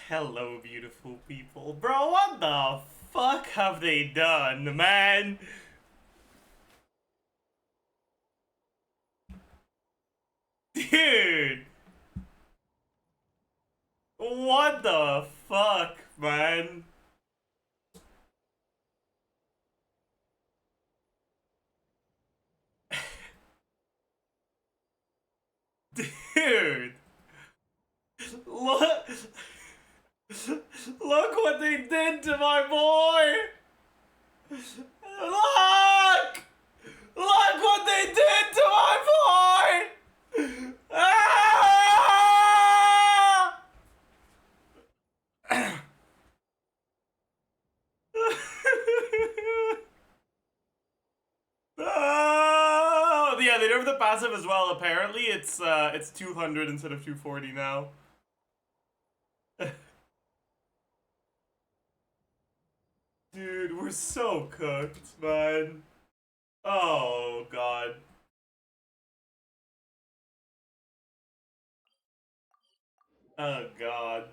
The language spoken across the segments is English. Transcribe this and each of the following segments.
Hello, beautiful people. Bro, what the fuck have they done, man? Dude! What the fuck, man? Dude! Look! Look what they did to my boy! Look! Look what they did to my boy! Ah! Oh, yeah, they nerfed the passive as well. Apparently, it's 200 instead of 240 now. Dude, we're so cooked, man. Oh god. Oh god.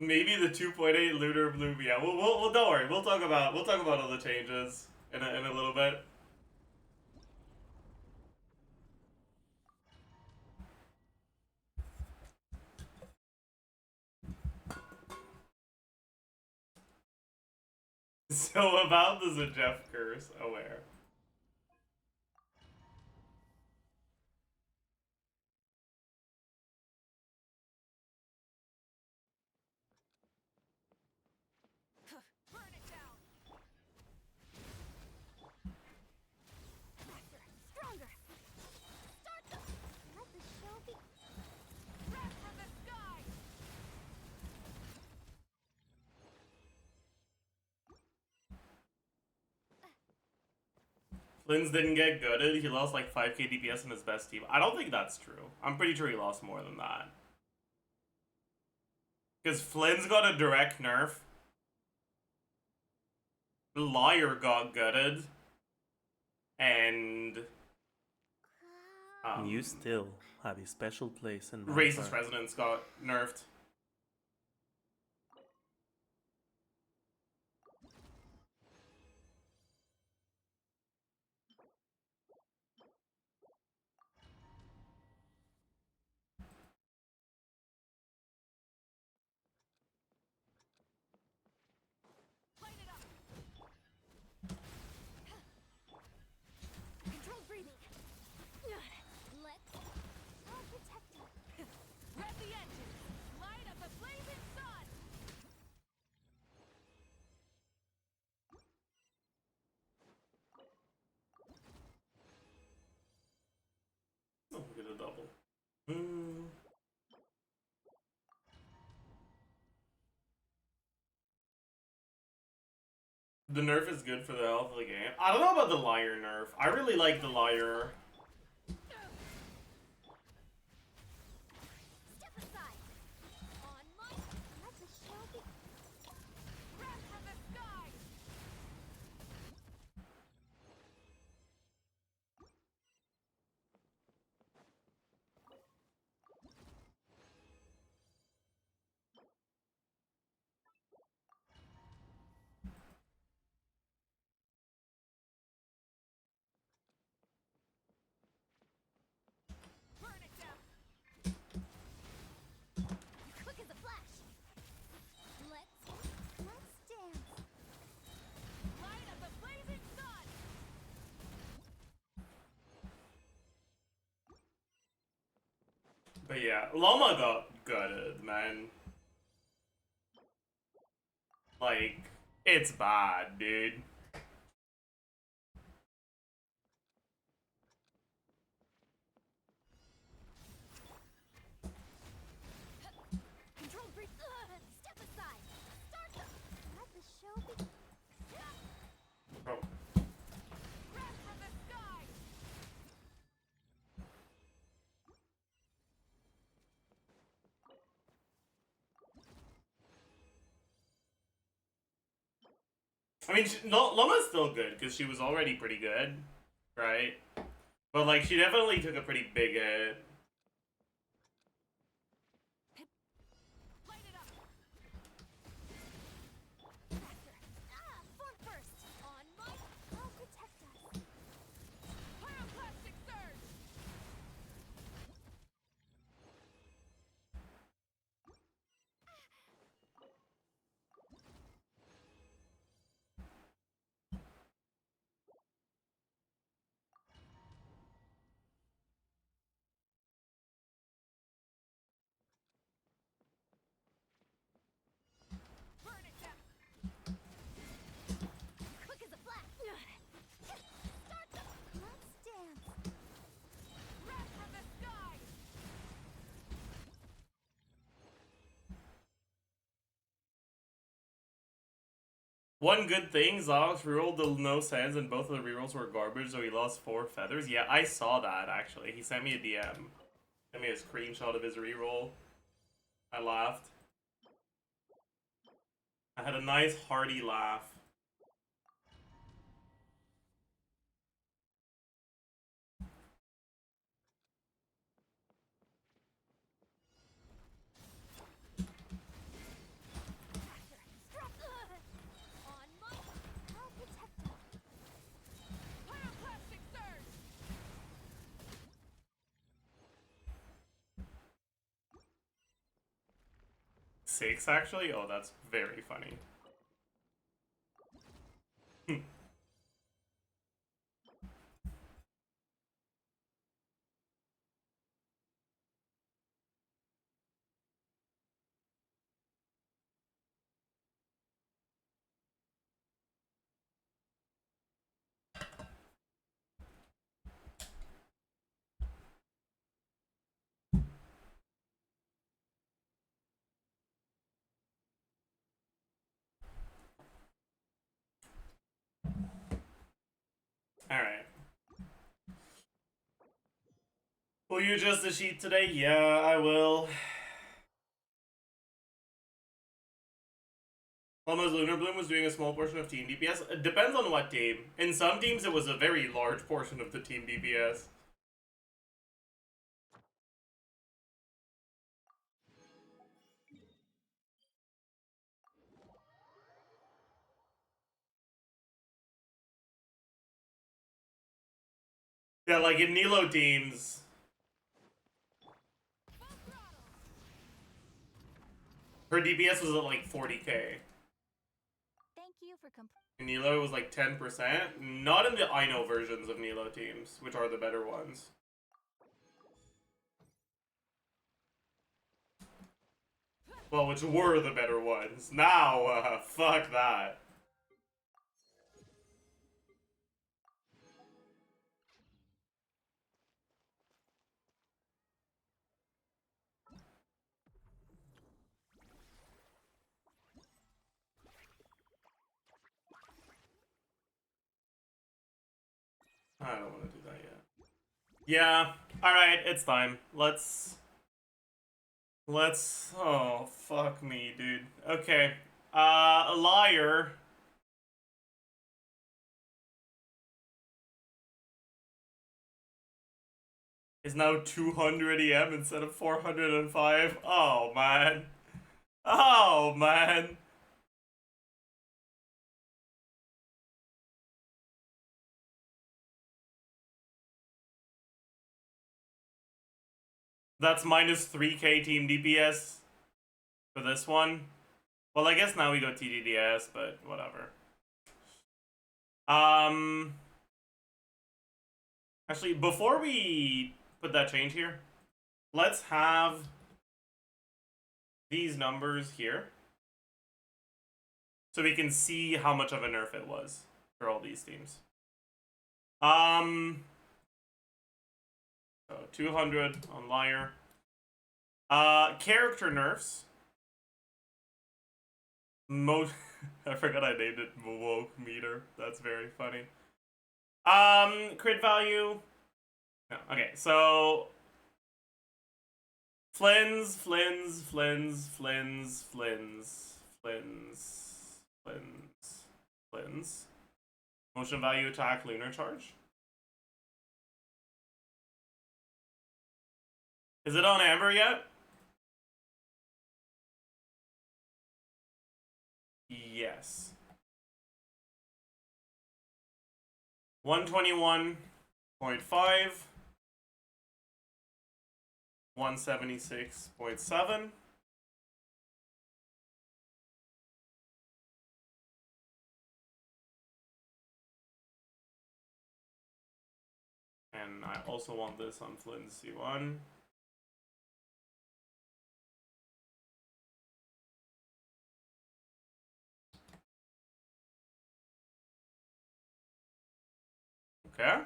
Maybe the 2.8 lunar bloom. Yeah, we'll don't worry. We'll talk about all the changes in a little bit. So about the Zajef curse, aware. Flynn's didn't get gutted. He lost like 5k DPS in his best team. I don't think that's true. I'm pretty sure he lost more than that. Because Flynn's got a direct nerf. The Liar got gutted. And... you still have a special place in my Racist heart. Resonance got nerfed. Oh, we get a double. The nerf is good for the health of the game. I don't know about the Liar nerf. I really like the Liar. But yeah, Llama got gutted, man. Like, it's bad, dude. Bro. I mean, Llama's still good, because she was already pretty good, right? But like, she definitely took a pretty big hit. Light it up. Form first. On my. I'll protect us. Pyroclastic surge. Burn it down. Quick as a flash. Start the. Let's dance. Wrath from the sky. One good thing, Zox rerolled the no sands and both of the rerolls were garbage, so he lost 4 feathers. Yeah, I saw that actually. He sent me a DM. Sent me a screenshot of his reroll. I laughed. I had a nice hearty laugh. On my. I'll protect us. Pyroclastic surge. 6 actually? Oh, that's very funny. Alright. Will you adjust the sheet today? Yeah, I will. Almost Lunar Bloom was doing a small portion of team DPS. It depends on what team. In some teams, it was a very large portion of the team DPS. Yeah, like in Nilo teams, her DPS was at like 40k. Thank you for In Nilo, it was like 10%. Not in the Ino versions of Nilo teams, which are the better ones. Well, which were the better ones. Now, fuck that. I don't want to do that yet. Yeah, alright, it's time. Let's... Oh, fuck me, dude. Okay. A liar. Is now 200 EM instead of 405. Oh, man. Oh, man. That's minus 3k team DPS for this one. Well, I guess now we go TDDS, but whatever. Actually, before we put that change here, let's have these numbers here so we can see how much of a nerf it was for all these teams. So 200 on Liar. Character nerfs. I forgot I named it Woke Meter. That's very funny. Crit value. No, okay, so Flins. Motion value attack lunar charge. Is it on Amber yet? Yes. 121.5. 176.7. And I also want this on Fluency 1. Okay.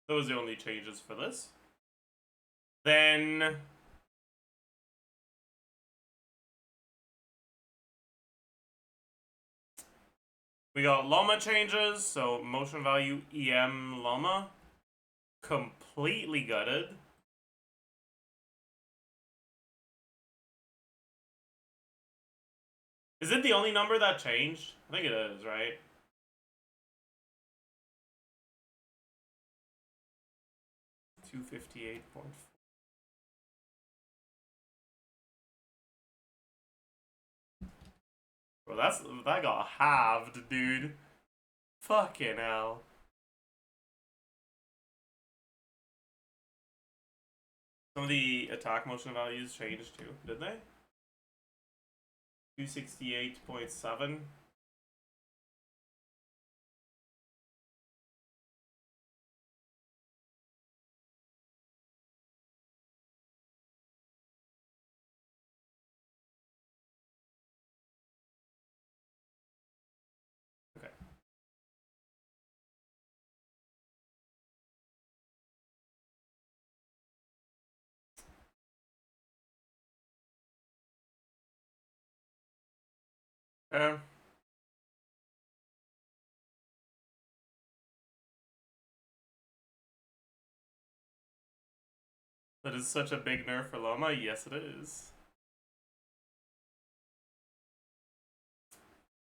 Those are the only changes for this. Then we got llama changes, so motion value EM llama. Completely gutted. Is it the only number that changed? I think it is, right? $258.4. Bro, that got halved, dude. Fucking hell. Some of the attack motion values changed too, did they? 268.7. Okay. That is such a big nerf for Llama. Yes, it is.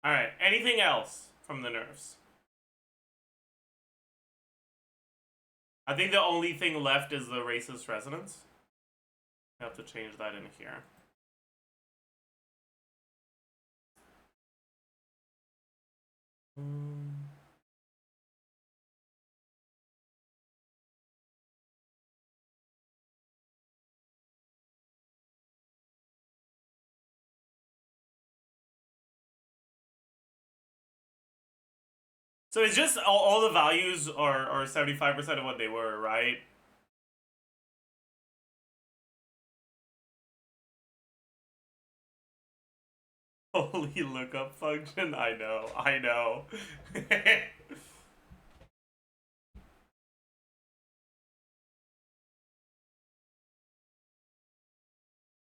Alright, anything else from the nerfs? I think the only thing left is the racist resonance. I have to change that in here. So it's just all the values are 75% of what they were, right? Holy lookup function. I know.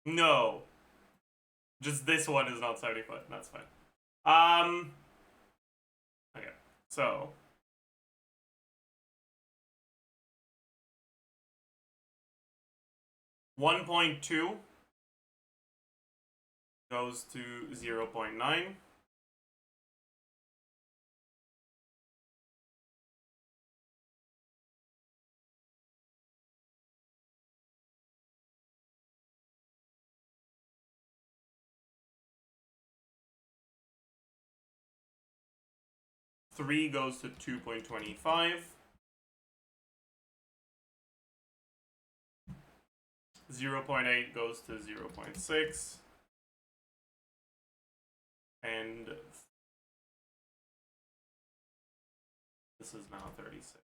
No. Just this one is not 75. That's fine. Okay. So 1.2 goes to 0.9. Three goes to 2.25. 0.8 goes to 0.6. And this is now 36.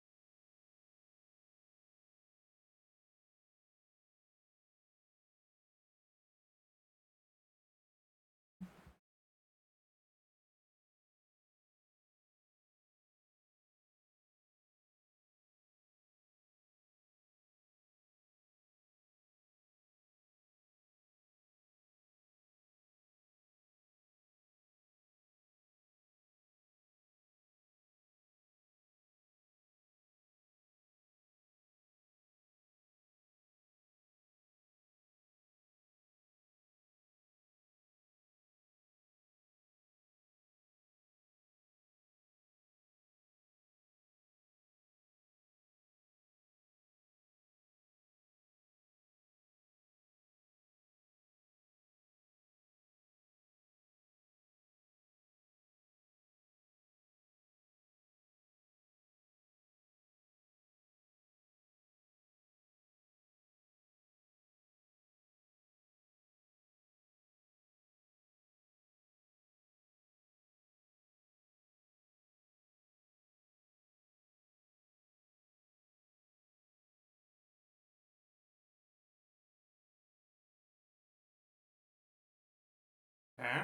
Okay.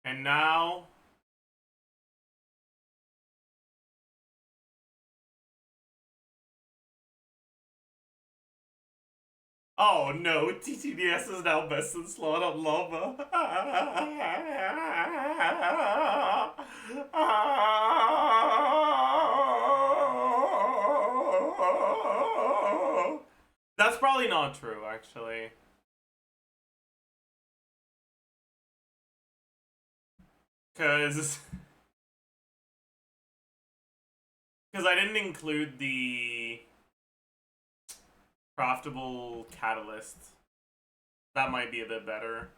And now... Oh no, TTDS is now best in slot on lava. That's probably not true, actually. Because I didn't include the craftable catalyst. That might be a bit better.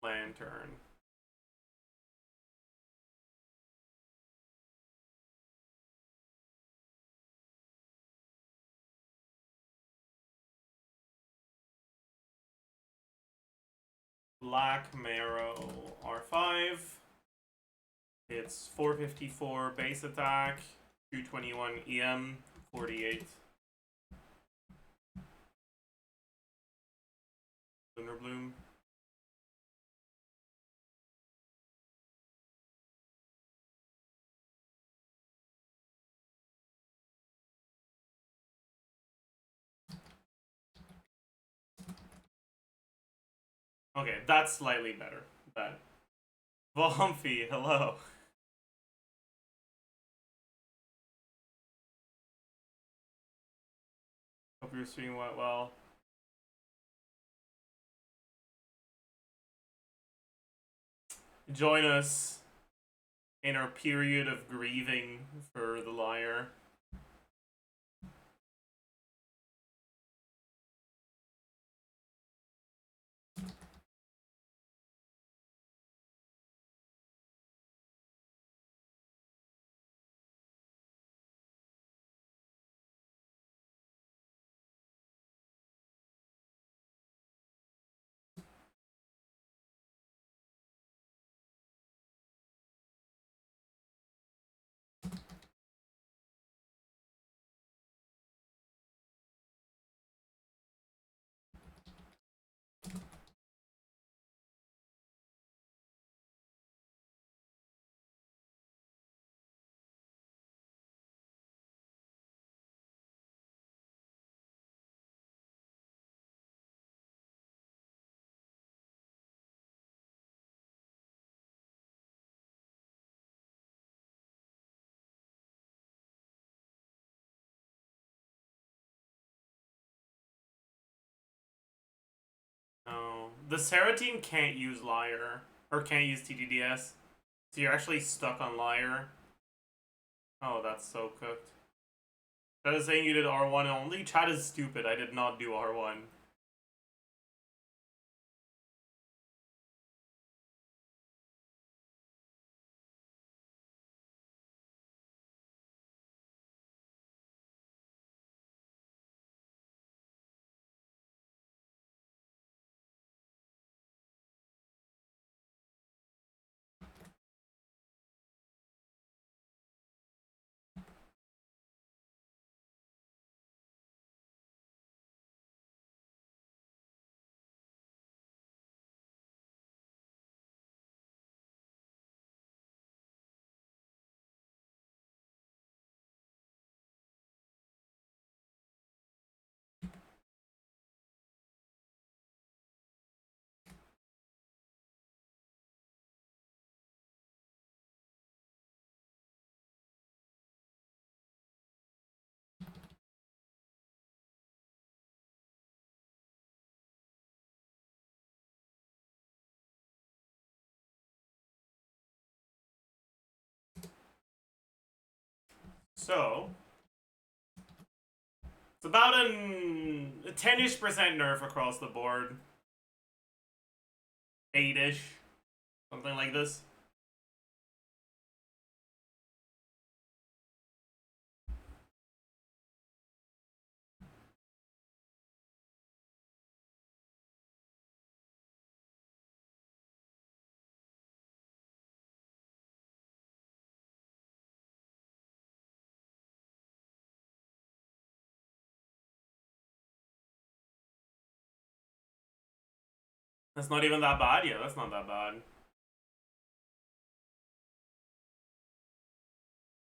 Lantern. Black Marrow R5. It's 454 base attack, 221 EM, 48 Lunar Bloom. Okay, that's slightly better. That Volhumphy, hello. Hope your stream went well. Join us in our period of grieving for the liar. No. The Sarah team can't use liar. Or can't use TDDS. So you're actually stuck on liar. Oh, that's so cooked. That is saying you did R1 only? Chat is stupid. I did not do R1. So, it's about a 10-ish% nerf across the board. 8-ish. Something like this. That's not even that bad. Yeah, that's not that bad.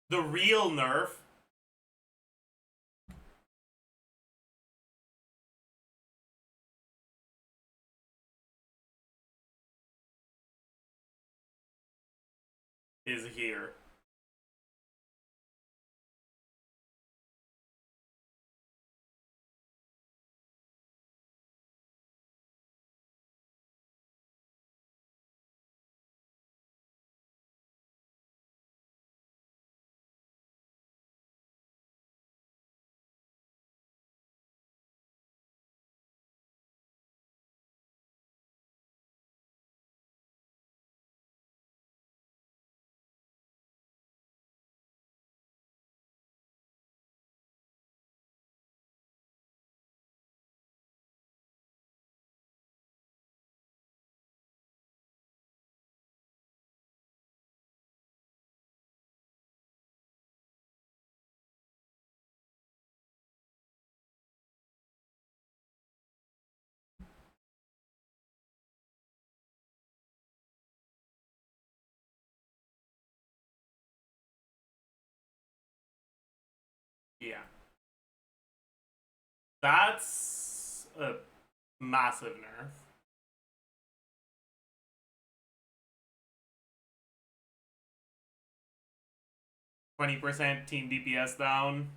The real nerf is here. Yeah. That's a massive nerf. %, team DPS down.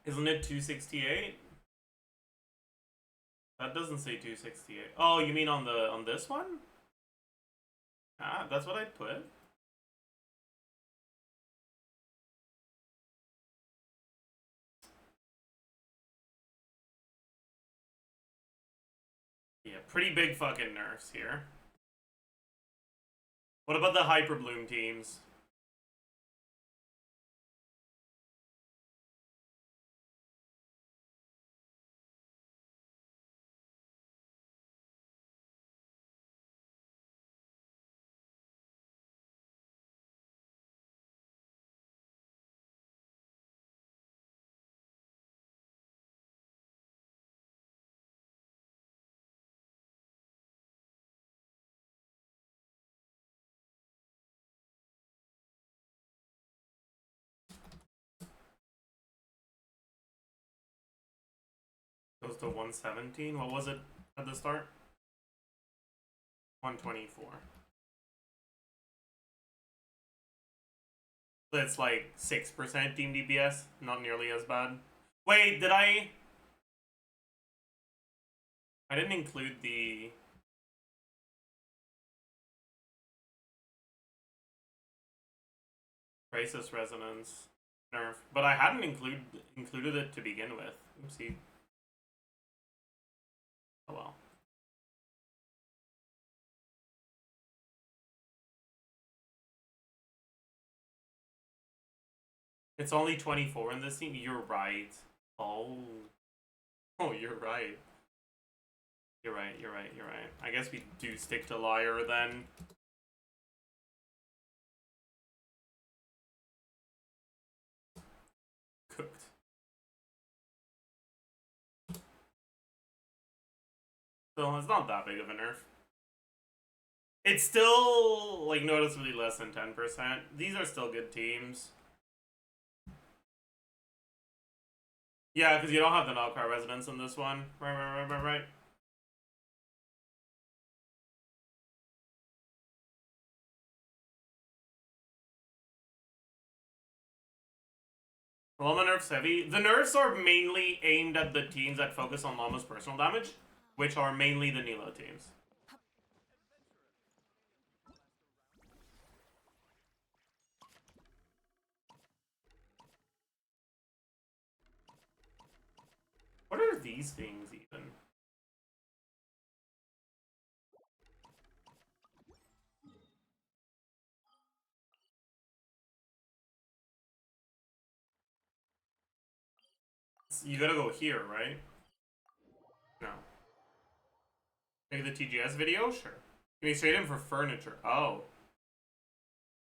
Isn't it 268? That doesn't say 268. Oh, you mean on this one? Ah, that's what I'd put. Yeah, pretty big fucking nerfs here. What about the Hyper Bloom teams? Goes to 117. What was it at the start? 124. So it's like 6% team DPS. Not nearly as bad. Wait, did I didn't include the Crisis Resonance nerf, but I hadn't included it to begin with. Oopsie. Oh well. It's only 24 in this team. You're right. Oh. Oh, you're right. You're right, you're right, you're right. I guess we do stick to Liar then. Cooked. So it's not that big of a nerf. It's still, like, noticeably less than 10%. These are still good teams. Yeah, because you don't have the Nod Krai residence in this one. Right. Llama nerfs heavy. The nerfs are mainly aimed at the teams that focus on Llama's personal damage, which are mainly the Nilo teams. What are these things even? You gotta go here, right? No. Make the TGS video? Sure. Can you trade him for furniture? Oh.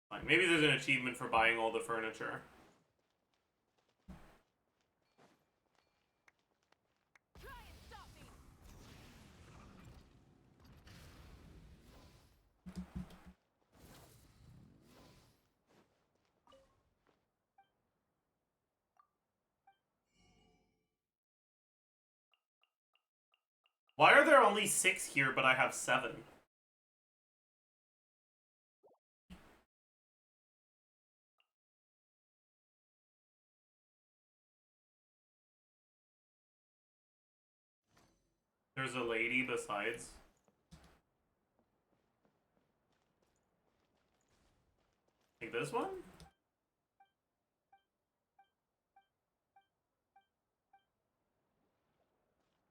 Fine. Maybe there's an achievement for buying all the furniture. Try and stop me. Why are there only 6 here, but I have 7? There's a lady besides. Like this one?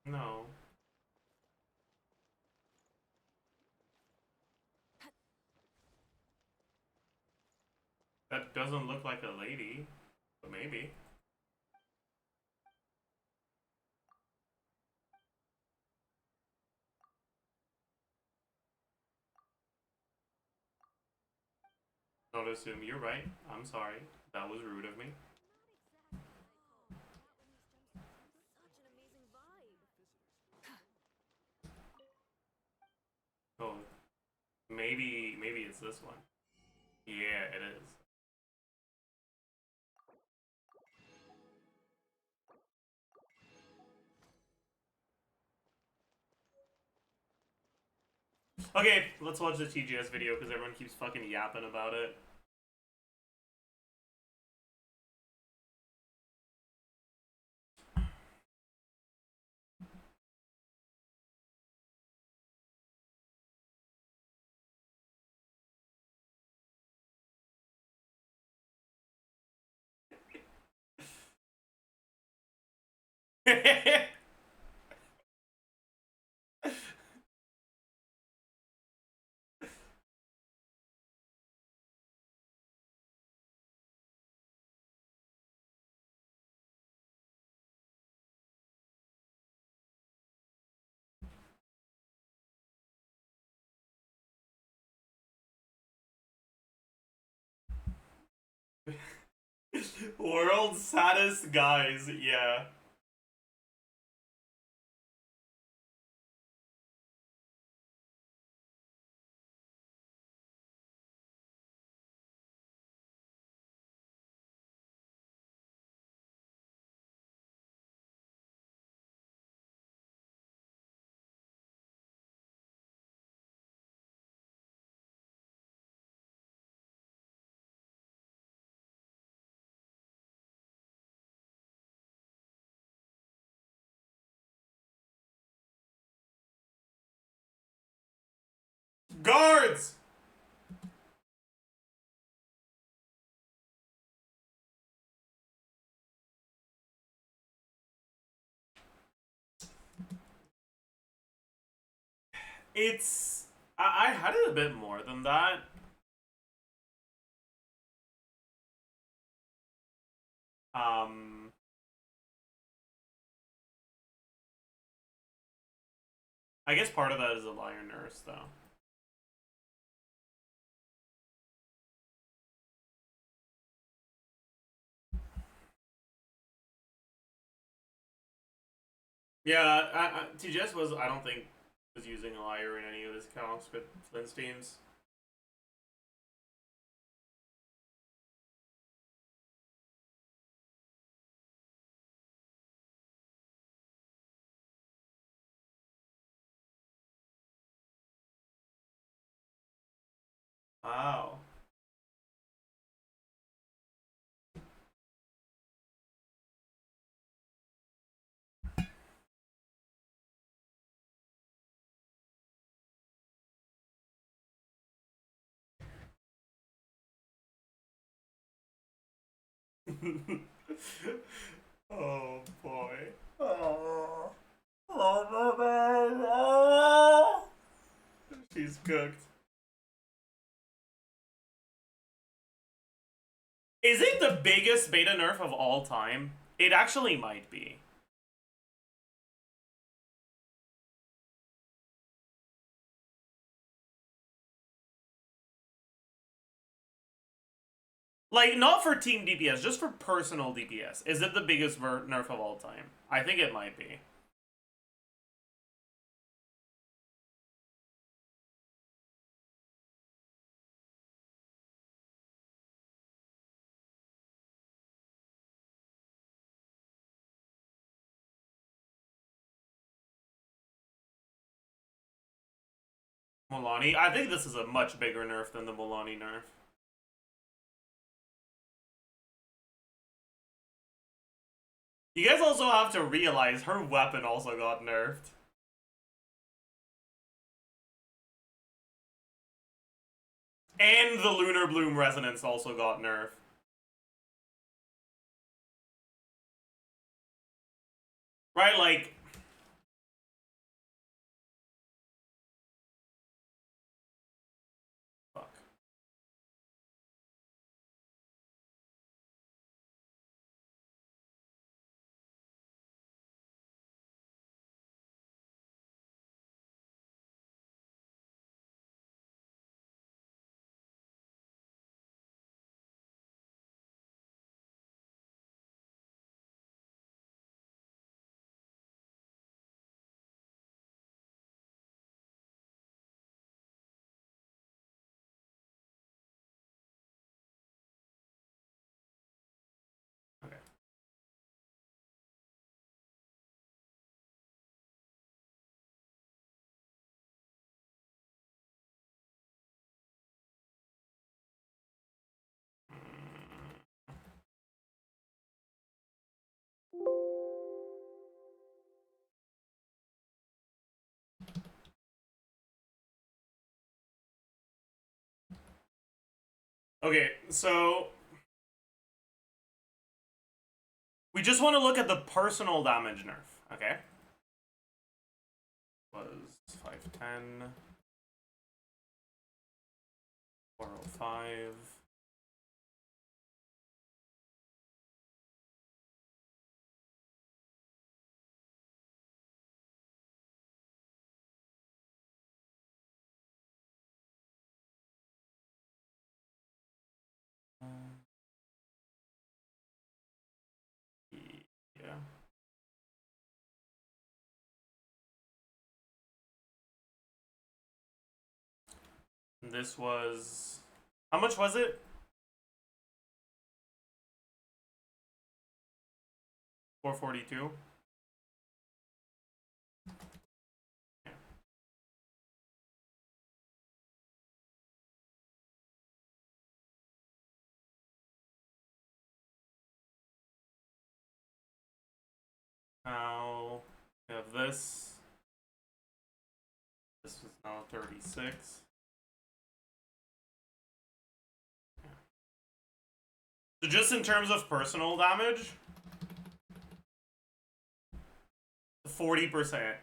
No. That doesn't look like a lady, but maybe. Don't assume you're right. I'm sorry. That was rude of me. Such an amazing vibe. Oh, maybe it's this one. Yeah, it is. Okay, let's watch the TGS video because everyone keeps fucking yapping about it. World's saddest guys, yeah. Guards! It's... I had it a bit more than that. I guess part of that is a liar nurse, though. Yeah, TGS was, I don't think, was using a liar in any of his accounts with Flint's teams. Wow. Oh boy. Oh. Oh. She's cooked. Is it the biggest beta nerf of all time? It actually might be. Like, not for team DPS, just for personal DPS. Is it the biggest nerf of all time? I think it might be. Milani? I think this is a much bigger nerf than the Milani nerf. You guys also have to realize her weapon also got nerfed. And the Lunar Bloom Resonance also got nerfed. Right, like... Fuck. Okay. Okay, so... We just want to look at the personal damage nerf, okay? Was 510... 405... Yeah. And this was... How much was it? 442? Yeah. Now, we have this. This is now 36. Yeah. So just in terms of personal damage, 40%.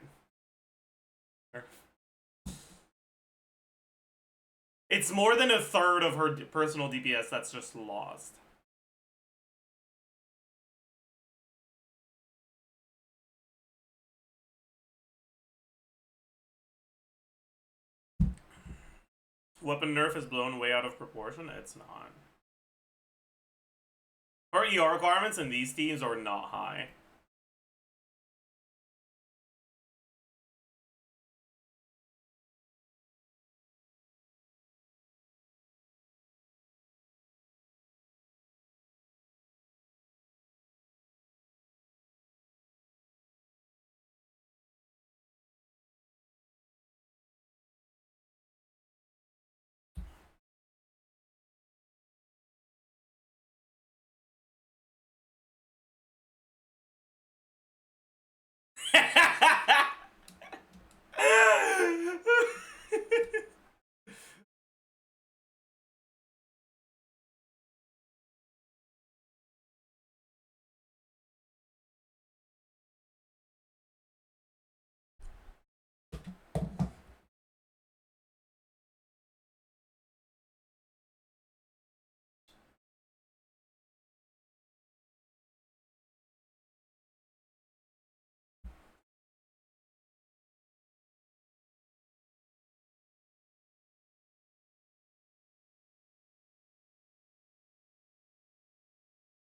It's more than a third of her personal DPS that's just lost. Weapon nerf is blown way out of proportion? It's not. Her ER requirements in these teams are not high.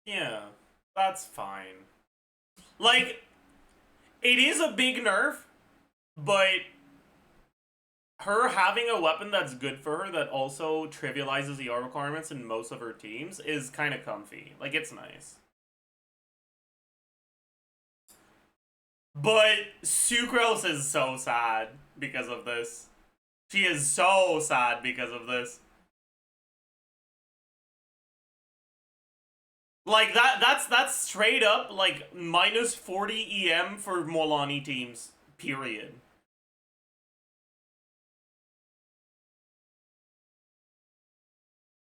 Yeah, that's fine. Like, it is a big nerf, but her having a weapon that's good for her that also trivializes the art requirements in most of her teams is kind of comfy. Like, it's nice. But Sucrose is so sad because of this. She is so sad because of this. Like that's straight up like minus 40 EM for Molani teams. Period.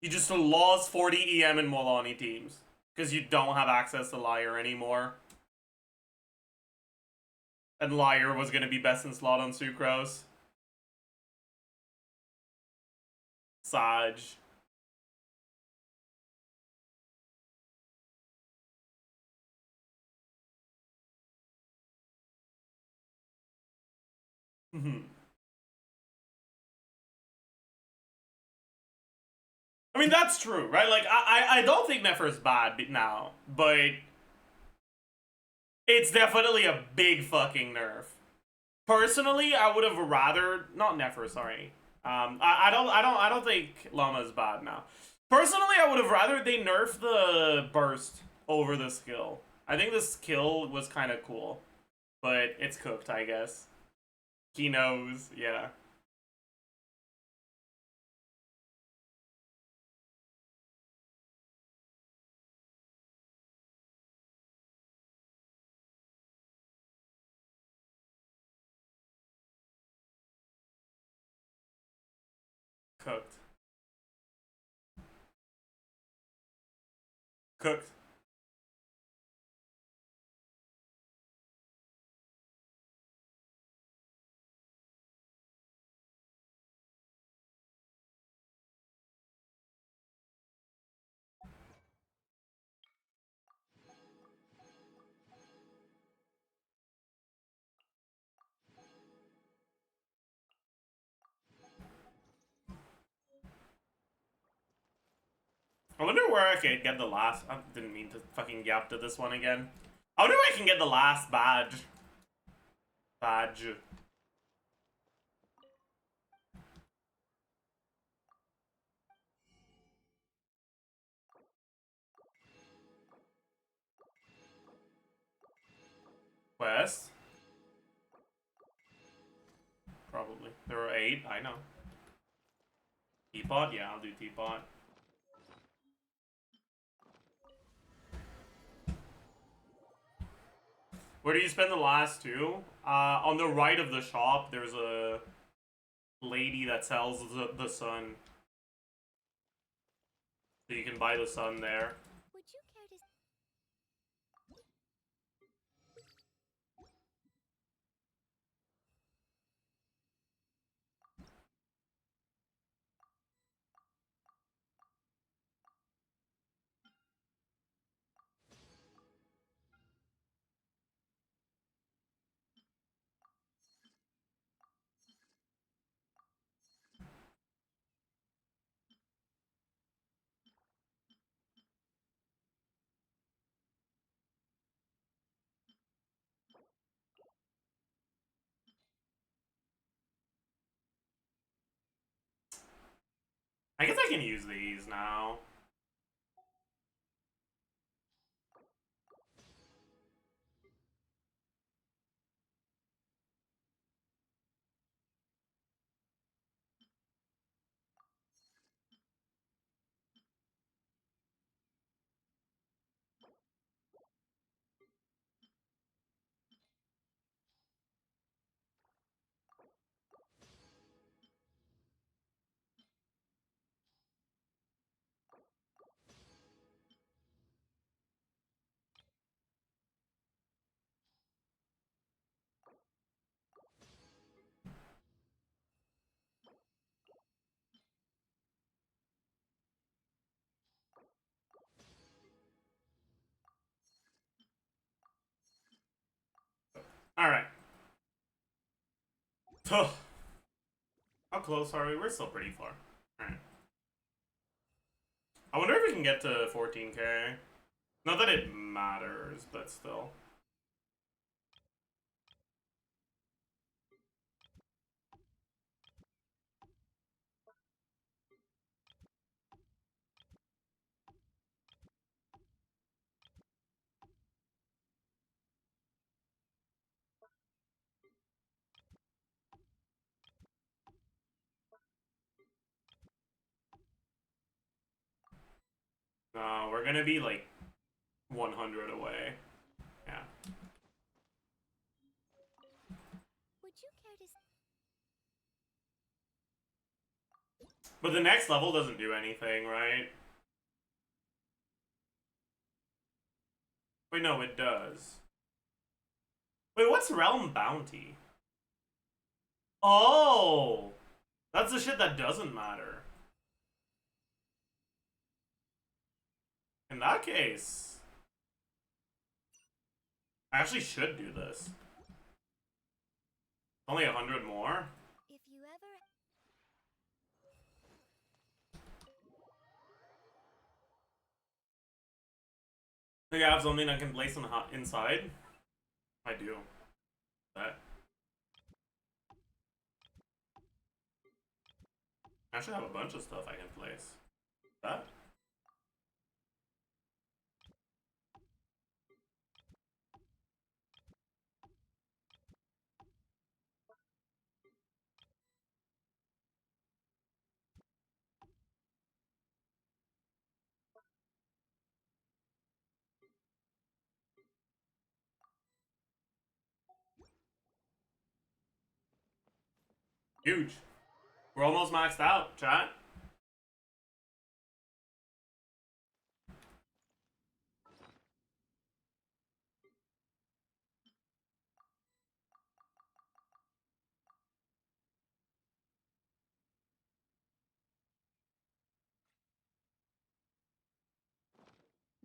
You just lost 40 EM in Molani teams because you don't have access to Liar anymore. And Liar was gonna be best in slot on Sucrose. Saj. I mean, that's true, right? Like, I don't think Nefer's bad now, but it's definitely a big fucking nerf. Personally, I would have rather not Nefer. Sorry, I don't think Llama is bad now. Personally, I would have rather they nerf the burst over the skill. I think the skill was kind of cool, but it's cooked, I guess. He knows, yeah. Cooked. Cooked. I wonder where I could get the last. I didn't mean to fucking yap to this one again. I wonder if I can get the last badge. Badge. Quest? Probably. There are 8, I know. Teapot? Yeah, I'll do Teapot. Where do you spend the last 2? On the right of the shop, there's a lady that sells the sun. So you can buy the sun there. Would you care to... I guess I can use these now. Alright. How close are we? We're still pretty far. Alright. I wonder if we can get to 14k. Not that it matters, but still. No, we're gonna be like 100 away. Yeah. Would you care to? But the next level doesn't do anything, right? Wait, no, it does. Wait, what's Realm Bounty? Oh! That's the shit that doesn't matter. In that case, I actually should do this. Only 100 more? If you ever. Do you have something I can place inside? I do. That. I should have a bunch of stuff I can place. That? Huge. We're almost maxed out, chat.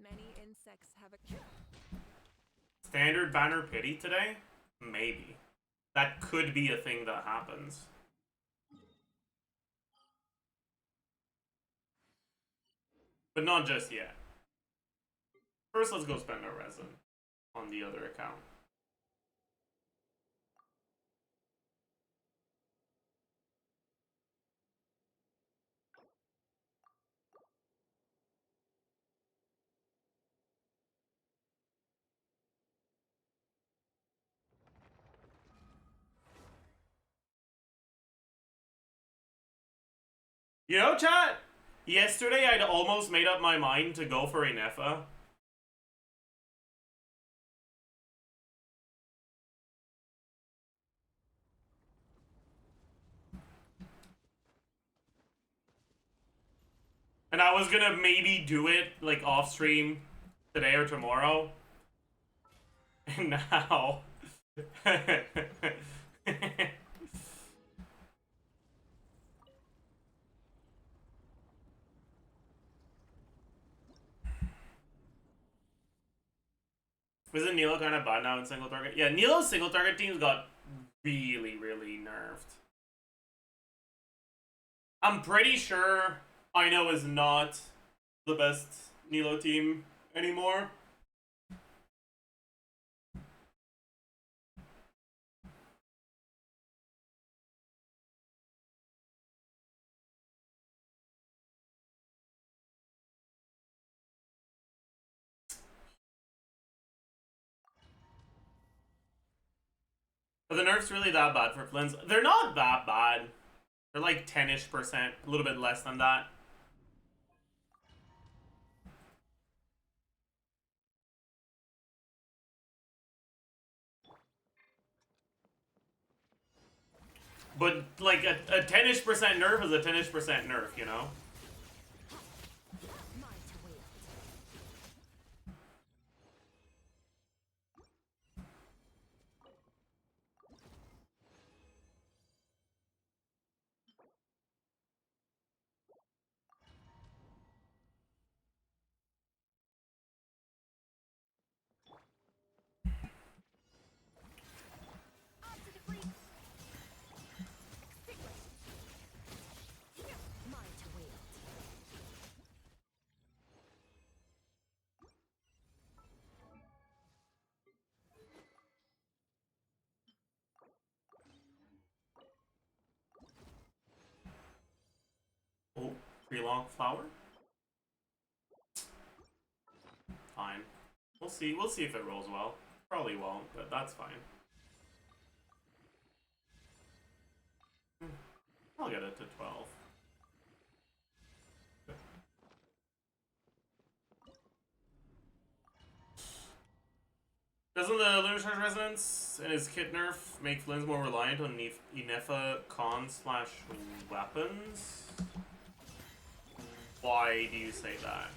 Many insects have a Standard banner pity today? Maybe. That could be a thing that happens. But not just yet. First, let's go spend our resin on the other account. You know, chat? Yesterday, I'd almost made up my mind to go for Inefa. And I was gonna maybe do it, like, off stream today or tomorrow. And now... Isn't Nilo kind of bad now in single target? Yeah, Nilo's single target teams got really, really nerfed. I'm pretty sure Ino is not the best Nilo team anymore. Are the nerfs really that bad for Flynn's? They're not that bad. They're like 10-ish%, a little bit less than that. But like a 10-ish% nerf is a 10-ish% nerf, you know? Tree-long flower? Fine. We'll see. We'll see if it rolls well. Probably won't, but that's fine. I'll get it to 12. Doesn't the Lunar Charge Resonance and his kit nerf make Flynn's more reliant on Inefa con/weapons? Why do you say that?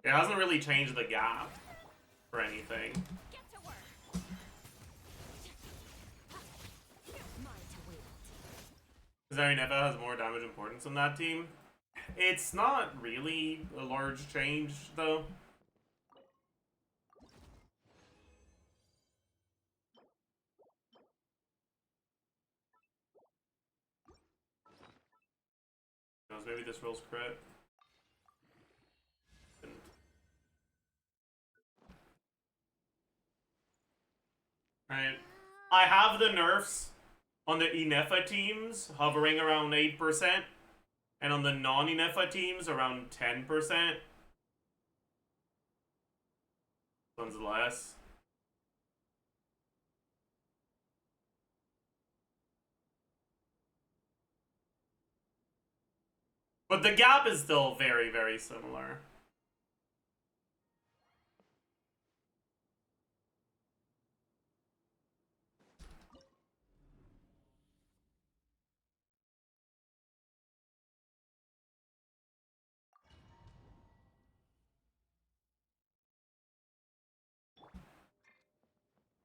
It hasn't really changed the gap or anything. Get to work. Mine to wield. Because I mean, Inefa has more damage importance on that team. It's not really a large change, though. Who knows, maybe this rolls crit. Right. I have the nerfs on the Inefa teams hovering around 8%, and on the non-Inefa teams around 10%. One's less. But the gap is still very, very similar.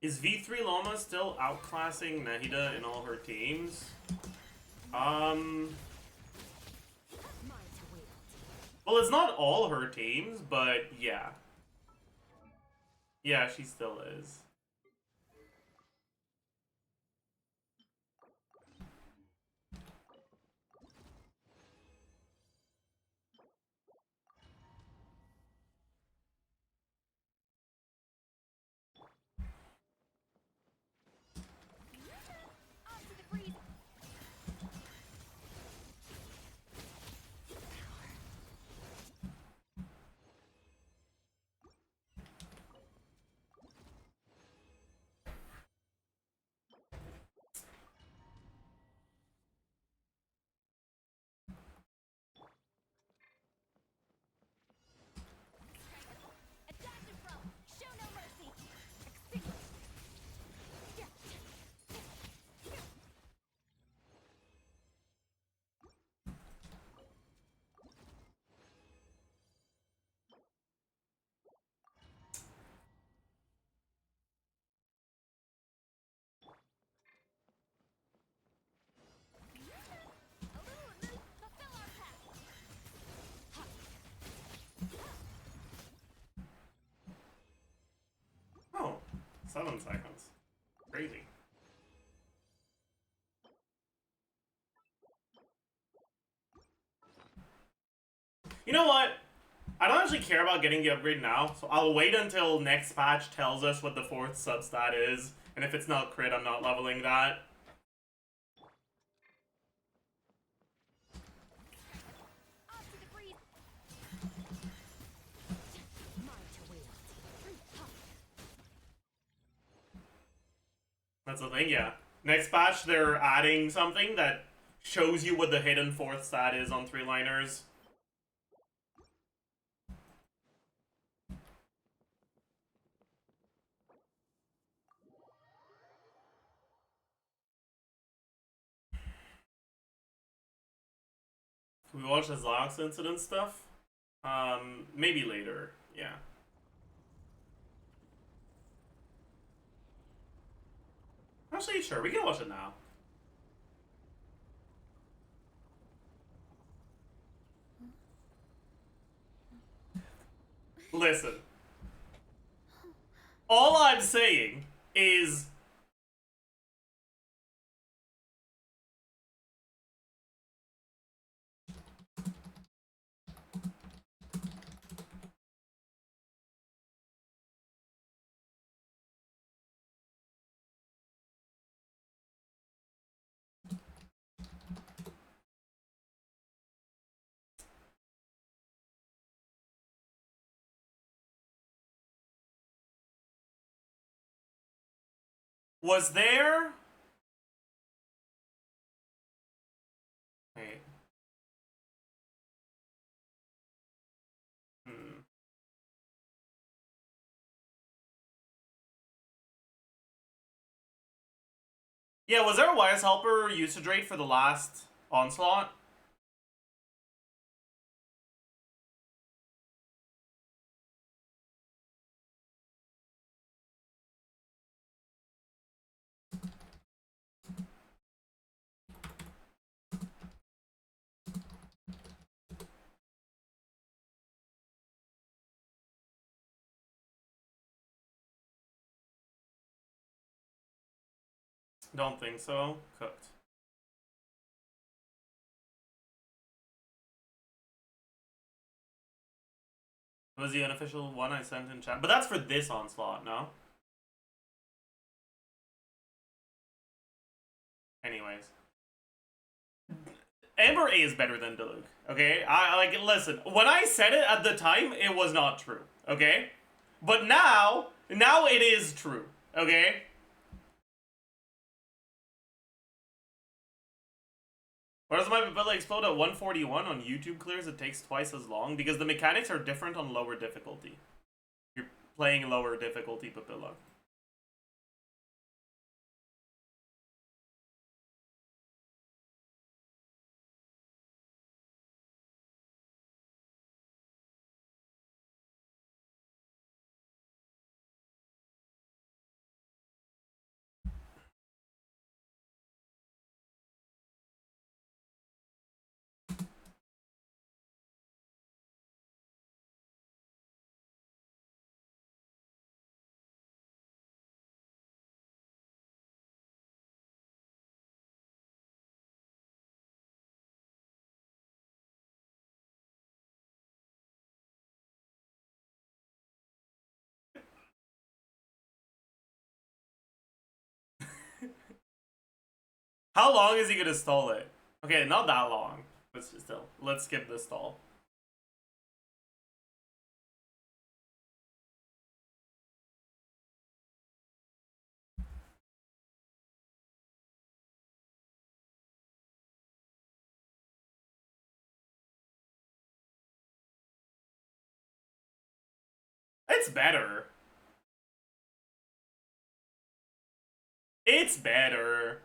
Is V3 Llama still outclassing Nahida in all her teams? Mine to wield. Well, it's not all her teams, but yeah. Yeah, she still is. Off to the freeze. Adaptive flow. Show no mercy. Extinguish. Fulfill our path. Oh, 7 seconds. Crazy. You know what? I don't actually care about getting the upgrade now, so I'll wait until next patch tells us what the 4th substat is, and if it's not crit, I'm not leveling that. Off to the freeze. Mine to wield. That's the thing, yeah. Next patch, they're adding something that shows you what the hidden 4th stat is on 3-liners. Can we watch the Zox incident stuff? Maybe later, yeah. Actually, sure, we can watch it now. Listen. All I'm saying is Was there? Wait. Hmm. Yeah, was there a Wise Helper usage rate for the last Onslaught? Don't think so. Cooked. It was the unofficial one I sent in chat. But that's for this Onslaught, no? Anyways. Amber A is better than Diluc, okay? I like, listen, when I said it at the time, it was not true, okay? But now it is true, okay? Why does my papilla explode at 141 on YouTube clears? It takes twice as long because the mechanics are different on lower difficulty. You're playing lower difficulty papilla. How long is he gonna stall it? Okay, not that long. Let's skip the stall. It's better. It's better.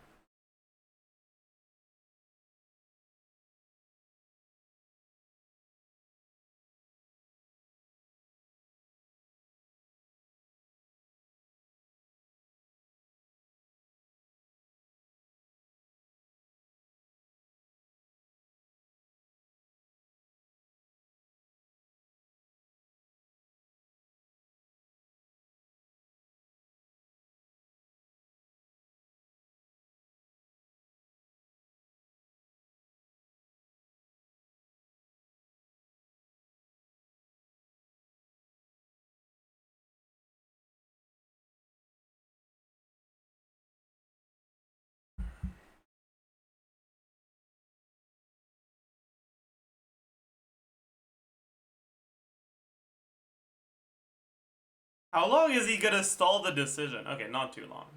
How long is he gonna stall the decision? Okay, not too long.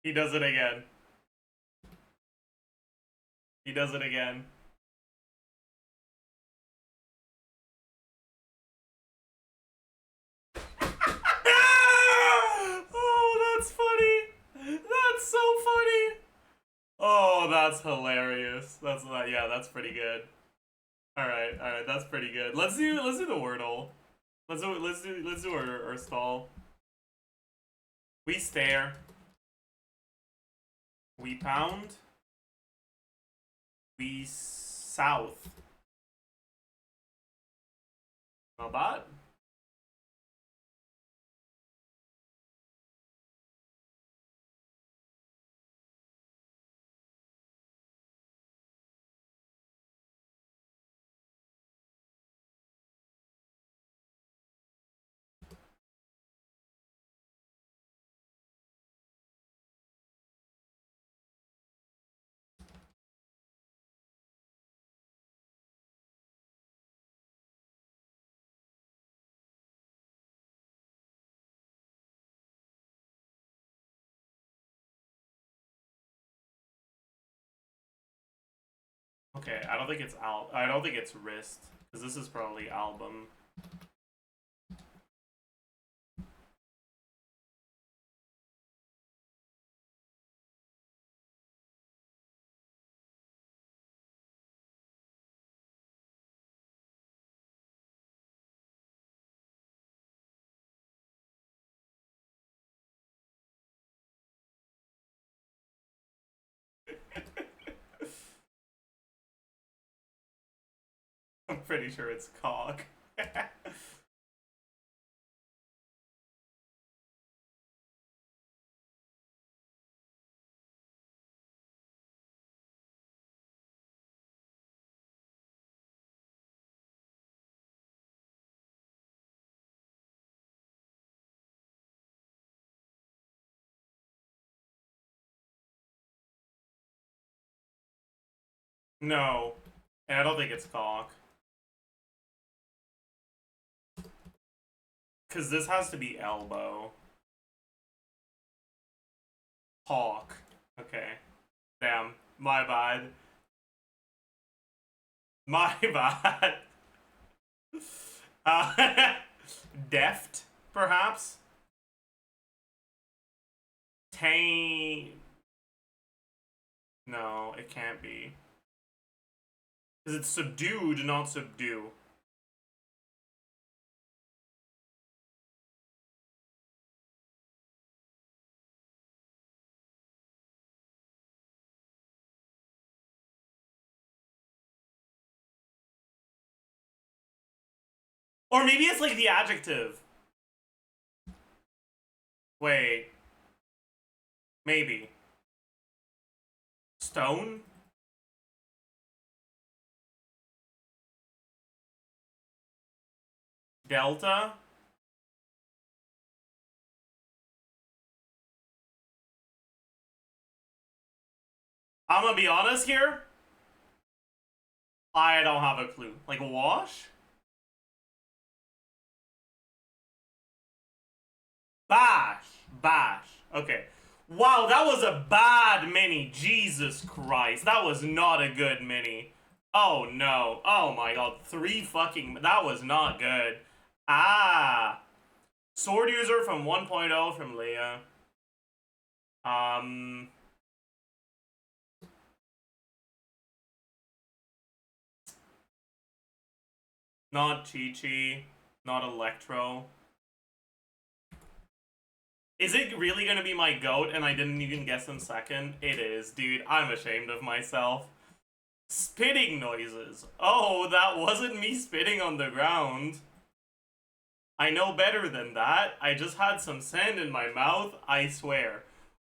He does it again. He does it again. Oh, that's funny. That's so funny. Oh, that's hilarious. Yeah, that's pretty good. All right, that's pretty good. Let's do the Wordle. Let's do our stall. We stare. We pound. We south. Not bad. Okay, I don't think it's I don't think it's wrist, because this is probably album. I'm pretty sure it's cock. No. I don't think it's cock. Because this has to be elbow. Hawk. Okay. Damn. My bad. My bad. Deft, perhaps? Tame. No, it can't be. Because it's subdued, not subdue. Or maybe it's like the adjective. Wait. Maybe. Stone? Delta? I'm gonna be honest here. I don't have a clue. Like wash? Bash. Bash. Okay. Wow, that was a bad mini. Jesus Christ. That was not a good mini. Oh no. Oh my god. 3 fucking... That was not good. Ah. Sword user from 1.0 from Leah. Not Chi-Chi. Not Electro. Is it really gonna be my goat and I didn't even guess him second? It is, dude. I'm ashamed of myself. Spitting noises. Oh, that wasn't me spitting on the ground. I know better than that. I just had some sand in my mouth, I swear.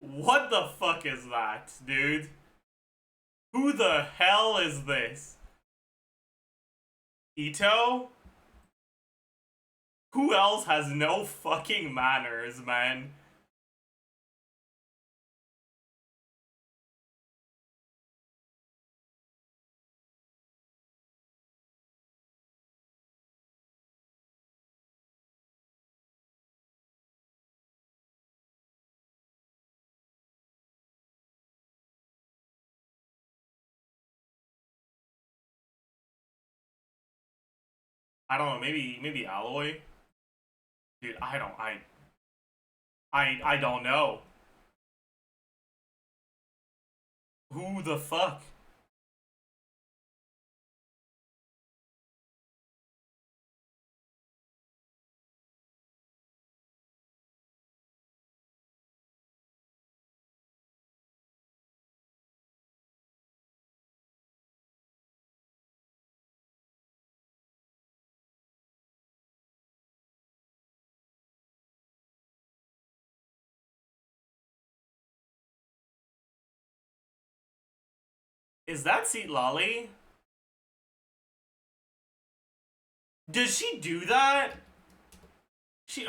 What the fuck is that, dude? Who the hell is this? Ito? Who else has no fucking manners, man? I don't know, maybe alloy? Dude, I don't know. Who the fuck? Is that Seat Lolly? Does she do that? She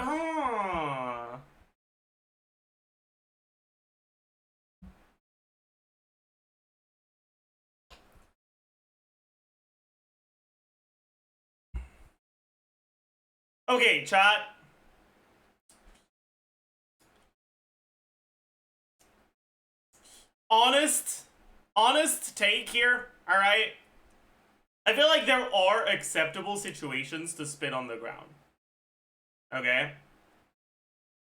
Okay, chat. honest take here, alright? I feel like there are acceptable situations to spit on the ground. Okay?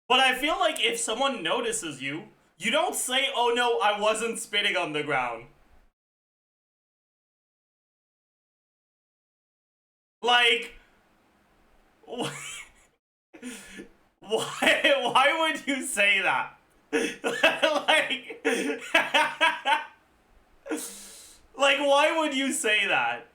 But I feel like if someone notices you, you don't say, oh no, I wasn't spitting on the ground. Like, why would you say that? like, like, why would you say that?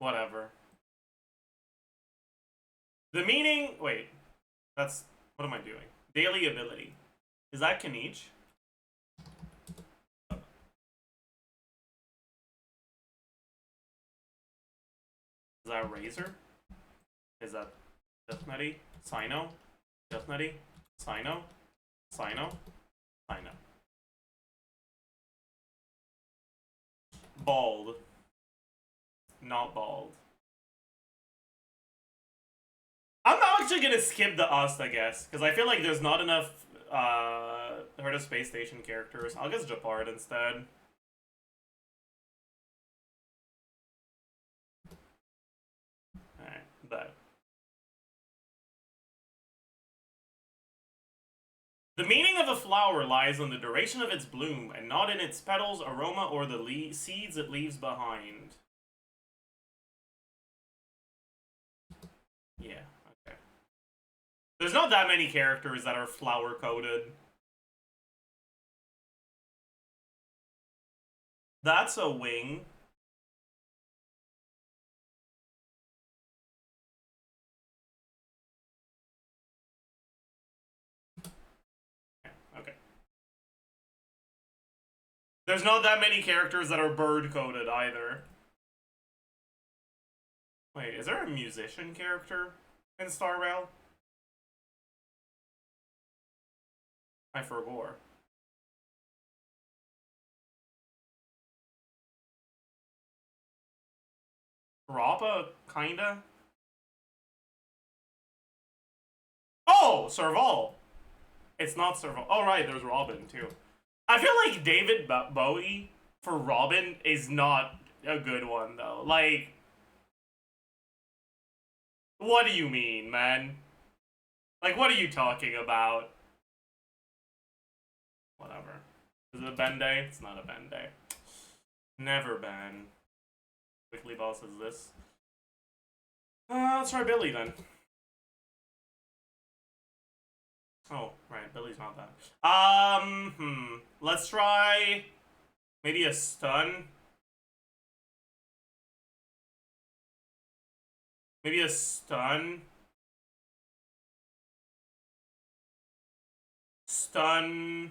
Whatever. The meaning, wait, that's, what am I doing? Daily ability. Is that Kanich? Is that Razor? Is that Death Nutty? Sino? Death Nutty? Sino? Sino? Sino. Bald. Not bald. I'm not actually gonna skip the Ust, I guess, because I feel like there's not enough Heart of Space Station characters. I'll guess Japard instead. Alright, but the meaning of a flower lies in the duration of its bloom, and not in its petals, aroma, or the seeds it leaves behind. Yeah, okay. There's not that many characters that are flower-coded. That's a wing. Okay. There's not that many characters that are bird-coded either. Wait, is there a musician character in Star Rail? I forgot. Rappa, kinda? Oh! Serval! It's not Serval. Oh, right, there's Robin, too. I feel like David Bowie for Robin is not a good one, though. Like, what do you mean, man? Like, what are you talking about? Whatever. Is it a Bende? It's not a Bende. Never been. Weekly boss is this. Let's try Billy then. Oh, right, Billy's not that. Let's try maybe a stun. Maybe a stun. Stun.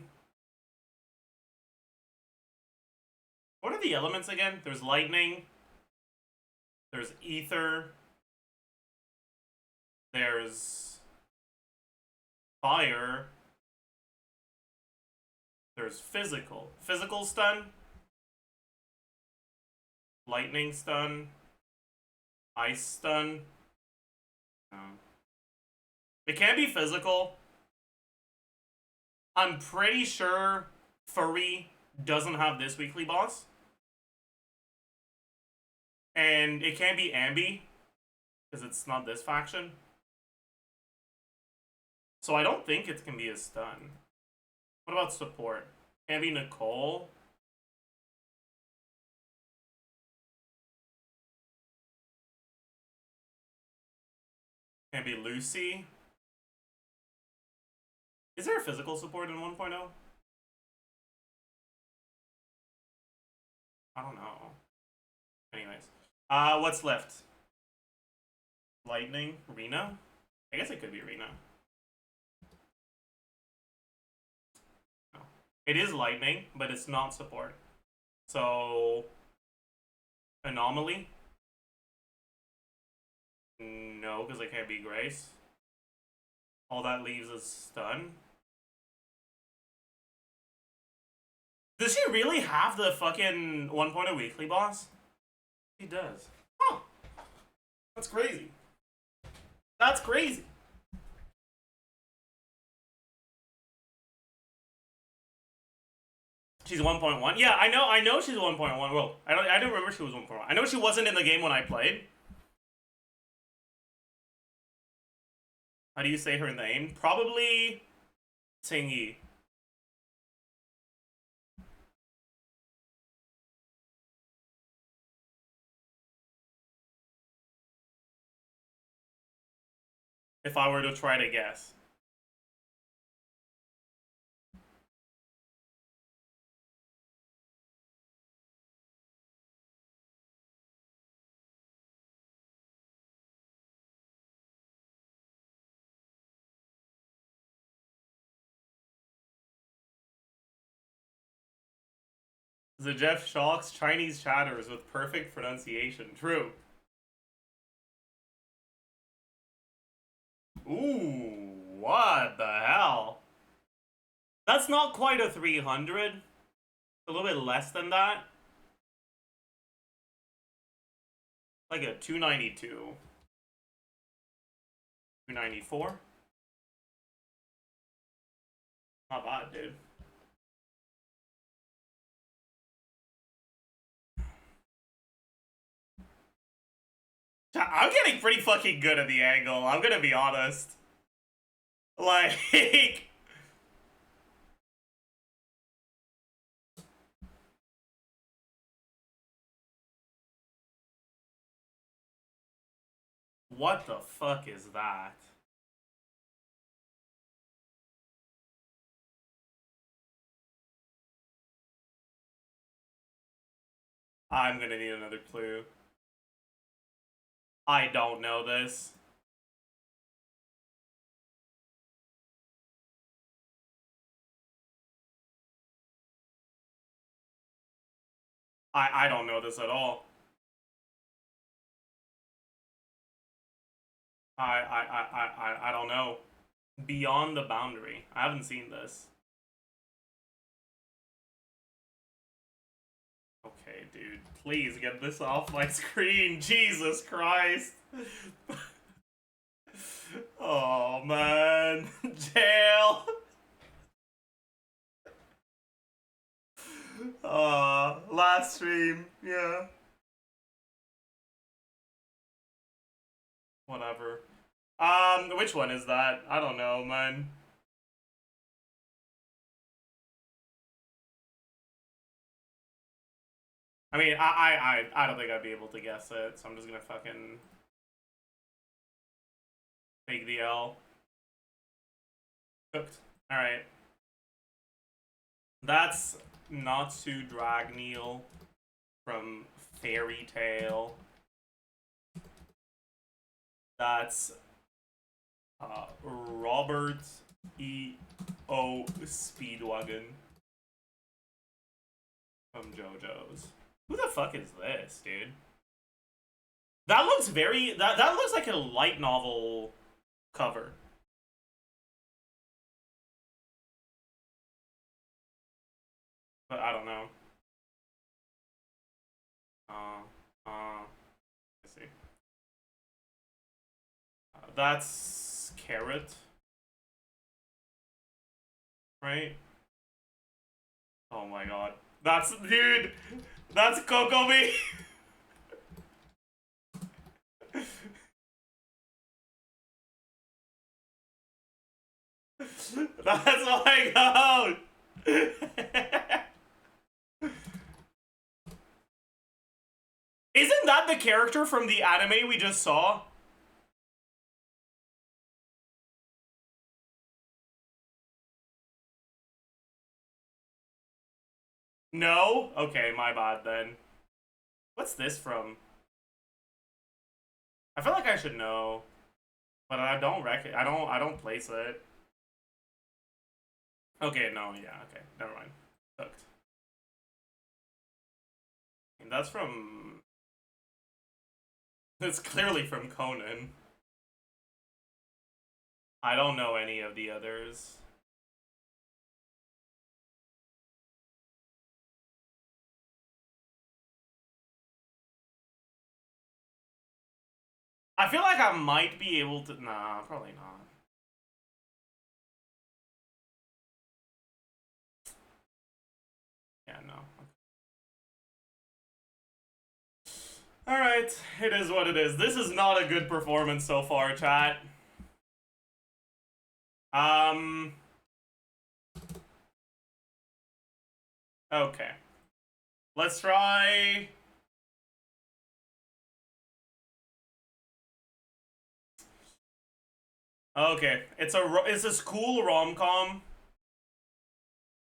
What are the elements again? There's lightning. There's ether. There's fire. There's physical. Physical stun. Lightning stun. Ice stun. No. It can't be physical. I'm pretty sure Furry doesn't have this weekly boss. And it can't be Ambi, because it's not this faction. So I don't think it can be a stun. What about support? Can't be Nicole. Can't be Lucy. Is there a physical support in 1.0? I don't know. Anyways. What's left? Lightning? Rena? I guess it could be Rena. No. It is lightning, but it's not support. So... Anomaly? No, because it can't be Grace. All that leaves is stun. Does she really have the fucking 1.0 weekly boss? He does. Huh. That's crazy. That's crazy. She's 1.1. Yeah, I know she's 1.1. Well, I don't remember she was 1.1. I know she wasn't in the game when I played. How do you say her name? Probably Tingy. If I were to try to guess. Zajef shocks Chinese chatters with perfect pronunciation. True. Ooh, what the hell? That's not quite a 300. A little bit less than that. Like a 292. 294. Not bad, dude. I'm getting pretty fucking good at the angle, I'm gonna be honest. Like... What the fuck is that? I'm gonna need another clue. I don't know this. I don't know this at all. I don't know. Beyond the Boundary. I haven't seen this. Okay, dude. Please get this off my screen. Jesus Christ. Oh, man. Jail. Last stream. Yeah. Whatever. Which one is that? I don't know, man. I mean, I don't think I'd be able to guess it, so I'm just gonna fucking take the L. Cooked. Alright. That's Natsu Dragneel from Fairy Tail. That's Robert E.O. Speedwagon from JoJo's. Who the fuck is this, dude? That looks very... That looks like a light novel cover. But I don't know. Let's see. That's Carrot. Right? Oh my god. That's... Dude! That's Kokomi! That's my god! Isn't that the character from the anime we just saw? No? Okay, my bad then. What's this from? I feel like I should know, but I don't I don't place it. Okay, no, yeah, okay, never mind. Hooked. And that's from... It's clearly from Conan. I don't know any of the others. I feel like I might be able to. Nah, probably not. Yeah, no. Alright, it is what it is. This is not a good performance so far, chat. Okay. Let's try... Okay, it's a school rom-com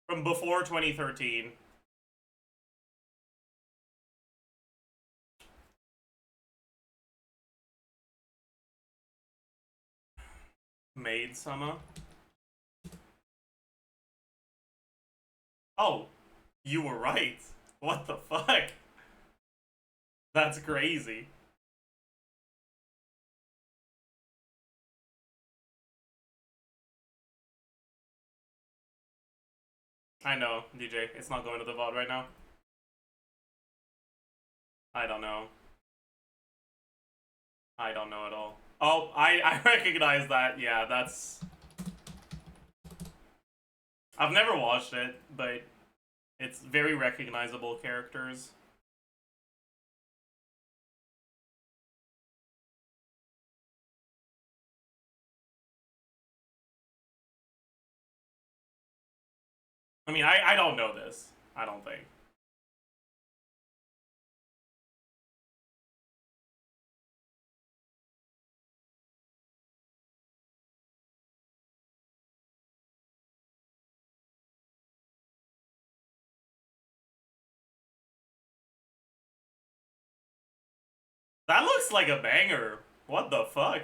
from before 2013. Maid Summer. Oh, you were right. What the fuck? That's crazy. I know, DJ. It's not going to the VOD right now. I don't know. I don't know at all. Oh, I recognize that. Yeah, that's... I've never watched it, but it's very recognizable characters. I mean, I don't know this. I don't think. That looks like a banger. What the fuck?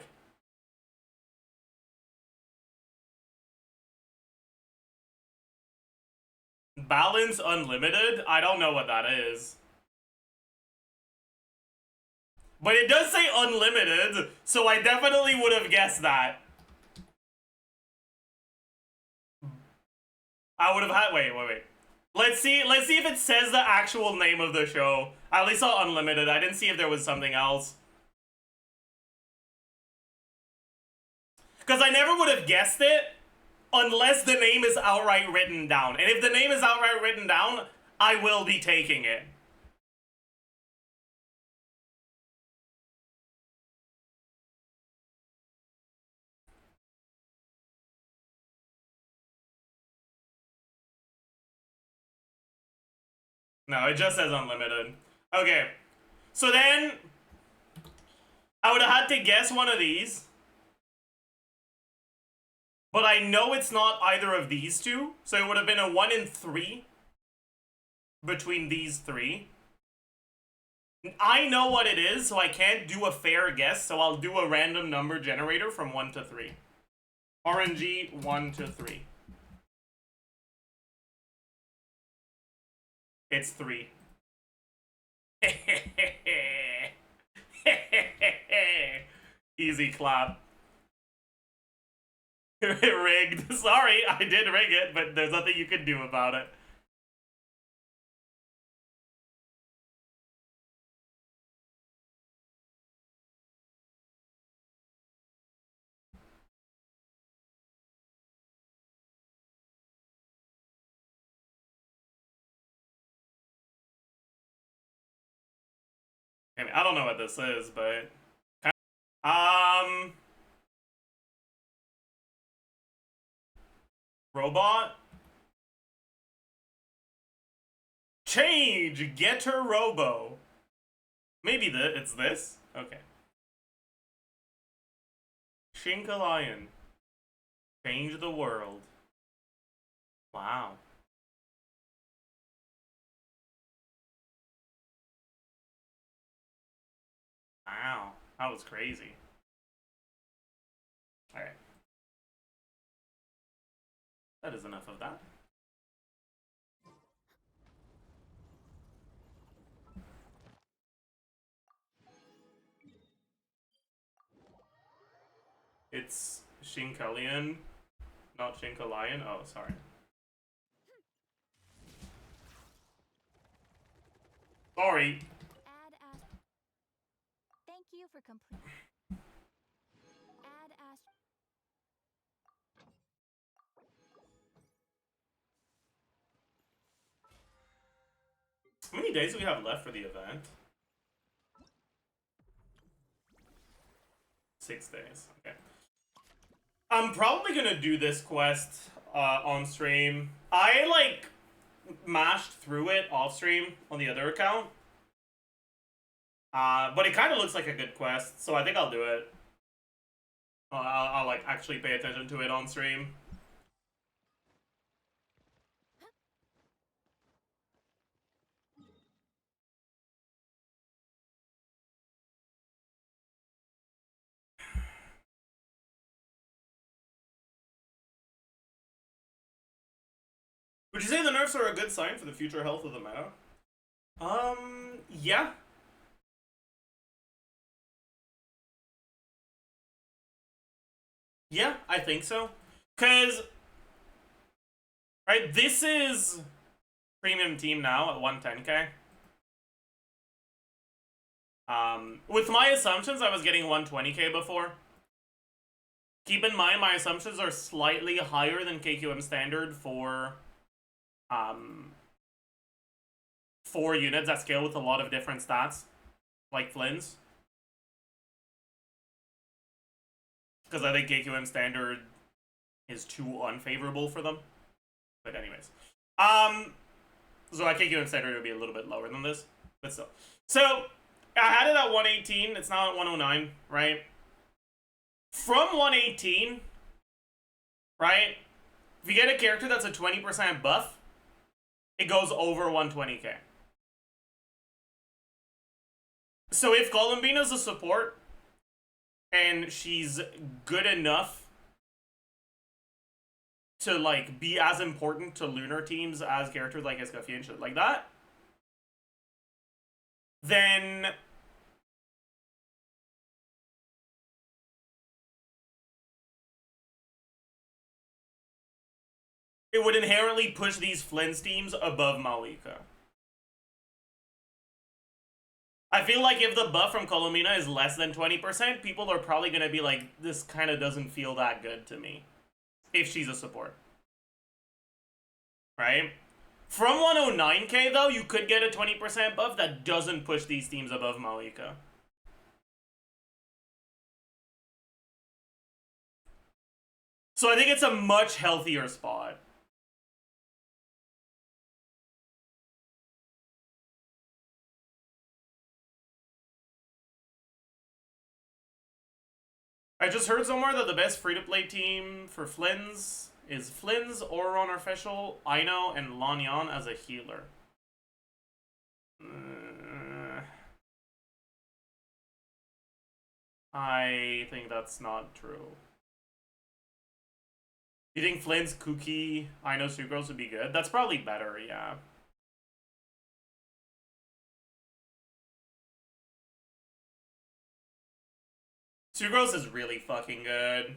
Balance Unlimited? I don't know what that is. But it does say unlimited, so I definitely would have guessed that. I would have had... Wait. Let's see if it says the actual name of the show. I only saw Unlimited. I didn't see if there was something else. Because I never would have guessed it unless the name is outright written down. And if the name is outright written down, I will be taking it. No, it just says unlimited. Okay. So then, I would have had to guess one of these. But I know it's not either of these two. So it would have been a 1 in 3 between these three. I know what it is, so I can't do a fair guess. So I'll do a random number generator from 1 to 3. RNG 1 to 3. It's 3. Easy clap. Rigged. Sorry, I did rig it, but there's nothing you can do about it. I mean, I don't know what this is, but... Robot? Change! Getter Robo. Maybe it's this? Okay. Shinkalion. Change the world. Wow. Wow. That was crazy. Alright. That is enough of that. It's Shinkalion, not Shinkalion. Oh, sorry. Sorry. Thank you for completing. fast. How many days do we have left for the event? 6 days. Okay. I'm probably gonna do this quest on stream. I like mashed through it off stream on the other account. But it kind of looks like a good quest, so I think I'll do it. I'll like actually pay attention to it on stream. Would you say the nerfs are a good sign for the future health of the meta? Yeah. Yeah, I think so. Cause, right, this is premium team now at 110k. With my assumptions, I was getting 120k before. Keep in mind, my assumptions are slightly higher than KQM standard for units that scale with a lot of different stats, like Flynn's. Because I think KQM standard is too unfavorable for them. But anyways. So at KQM standard, it would be a little bit lower than this. But still. So, I had it at 118. It's now at 109, right? From 118, right? If you get a character that's a 20% buff, it goes over 120k. So if Columbina's a support, and she's good enough to like be as important to lunar teams as characters like Escaffier and shit like that, then it would inherently push these Flynn's teams above Malika. I feel like if the buff from Colomina is less than 20%, people are probably going to be like, this kind of doesn't feel that good to me. If she's a support. Right? From 109k, though, you could get a 20% buff that doesn't push these teams above Malika. So I think it's a much healthier spot. I just heard somewhere that the best free-to-play team for Flynn's is Flynn's, Auron Official, Aino, and Lanyan as a healer. I think that's not true. You think Flynn's, Kuki, Aino, Sucrose would be good? That's probably better, yeah. Sucrose is really fucking good.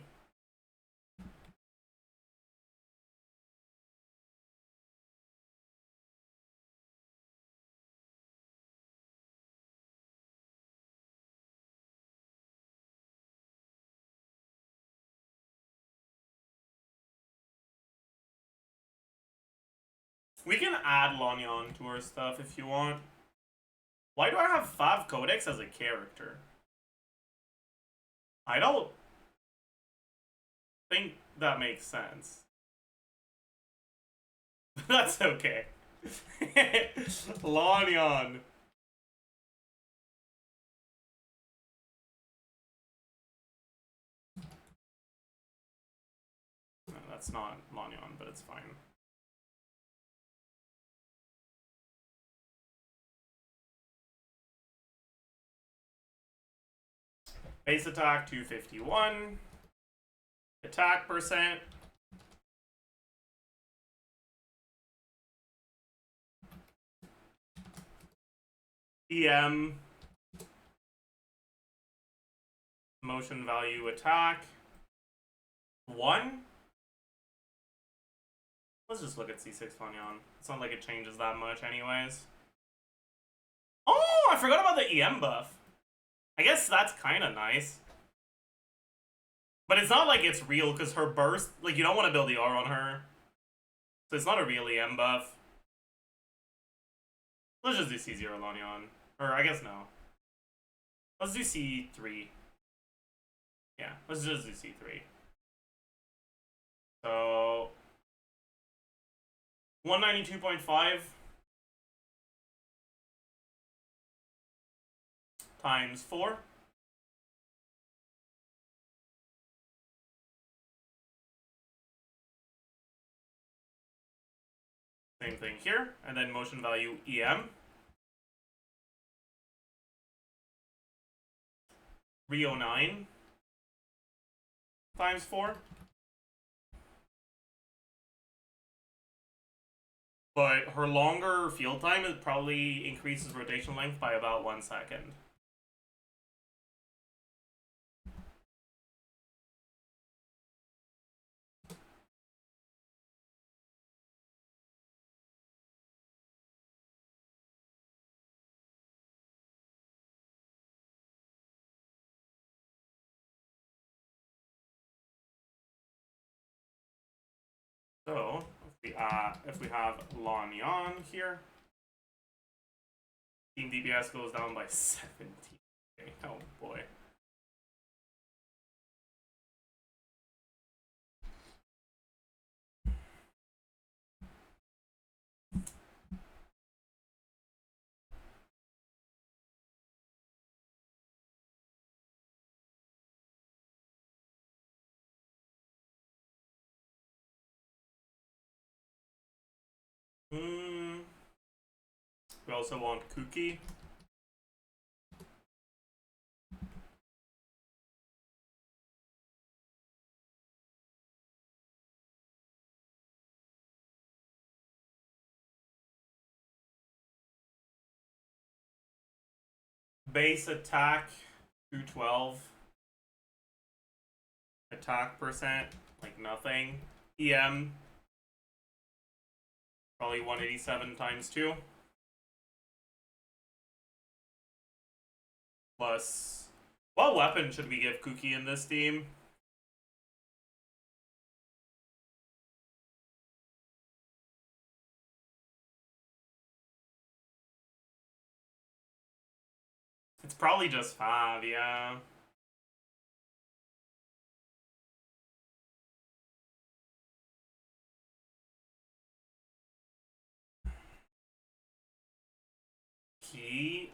We can add Lanyan to our stuff if you want. Why do I have 5 Codex as a character? I don't think that makes sense. That's okay. Lanyan. No, that's not Lanyan, but it's fine. Base attack 251. Attack percent. EM. Motion value attack. 1. Let's just look at C6 Lanyan. It's not like it changes that much anyways. Oh, I forgot about the EM buff. I guess that's kind of nice. But it's not like it's real, because her burst, like, you don't want to build the R on her. So it's not a real EM buff. Let's just do C0 Lanyan. Or, I guess no. Let's do C3. Yeah, let's just do C3. So... 192.5 times 4. Same thing here, and then motion value EM. Rio 9 times 4. But her longer field time, it probably increases rotation length by about 1 second. So if we have Lanyan here, team DPS goes down by 17. Okay, oh boy. We also want Kuki. Base attack 212. Attack percent, like nothing. EM, probably 187 times 2. Plus, what weapon should we give Kuki in this team? It's probably just 5, yeah.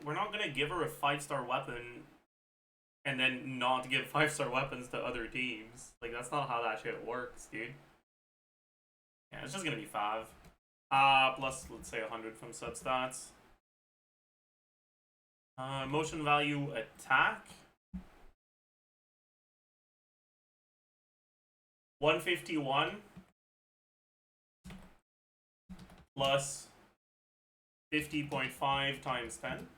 We're not gonna give her a 5-star weapon and then not give 5-star weapons to other teams. Like, that's not how that shit works, dude. Yeah, it's just gonna be 5. Plus, let's say 100 from substats. Motion value attack. 151 plus 50.5 times 10.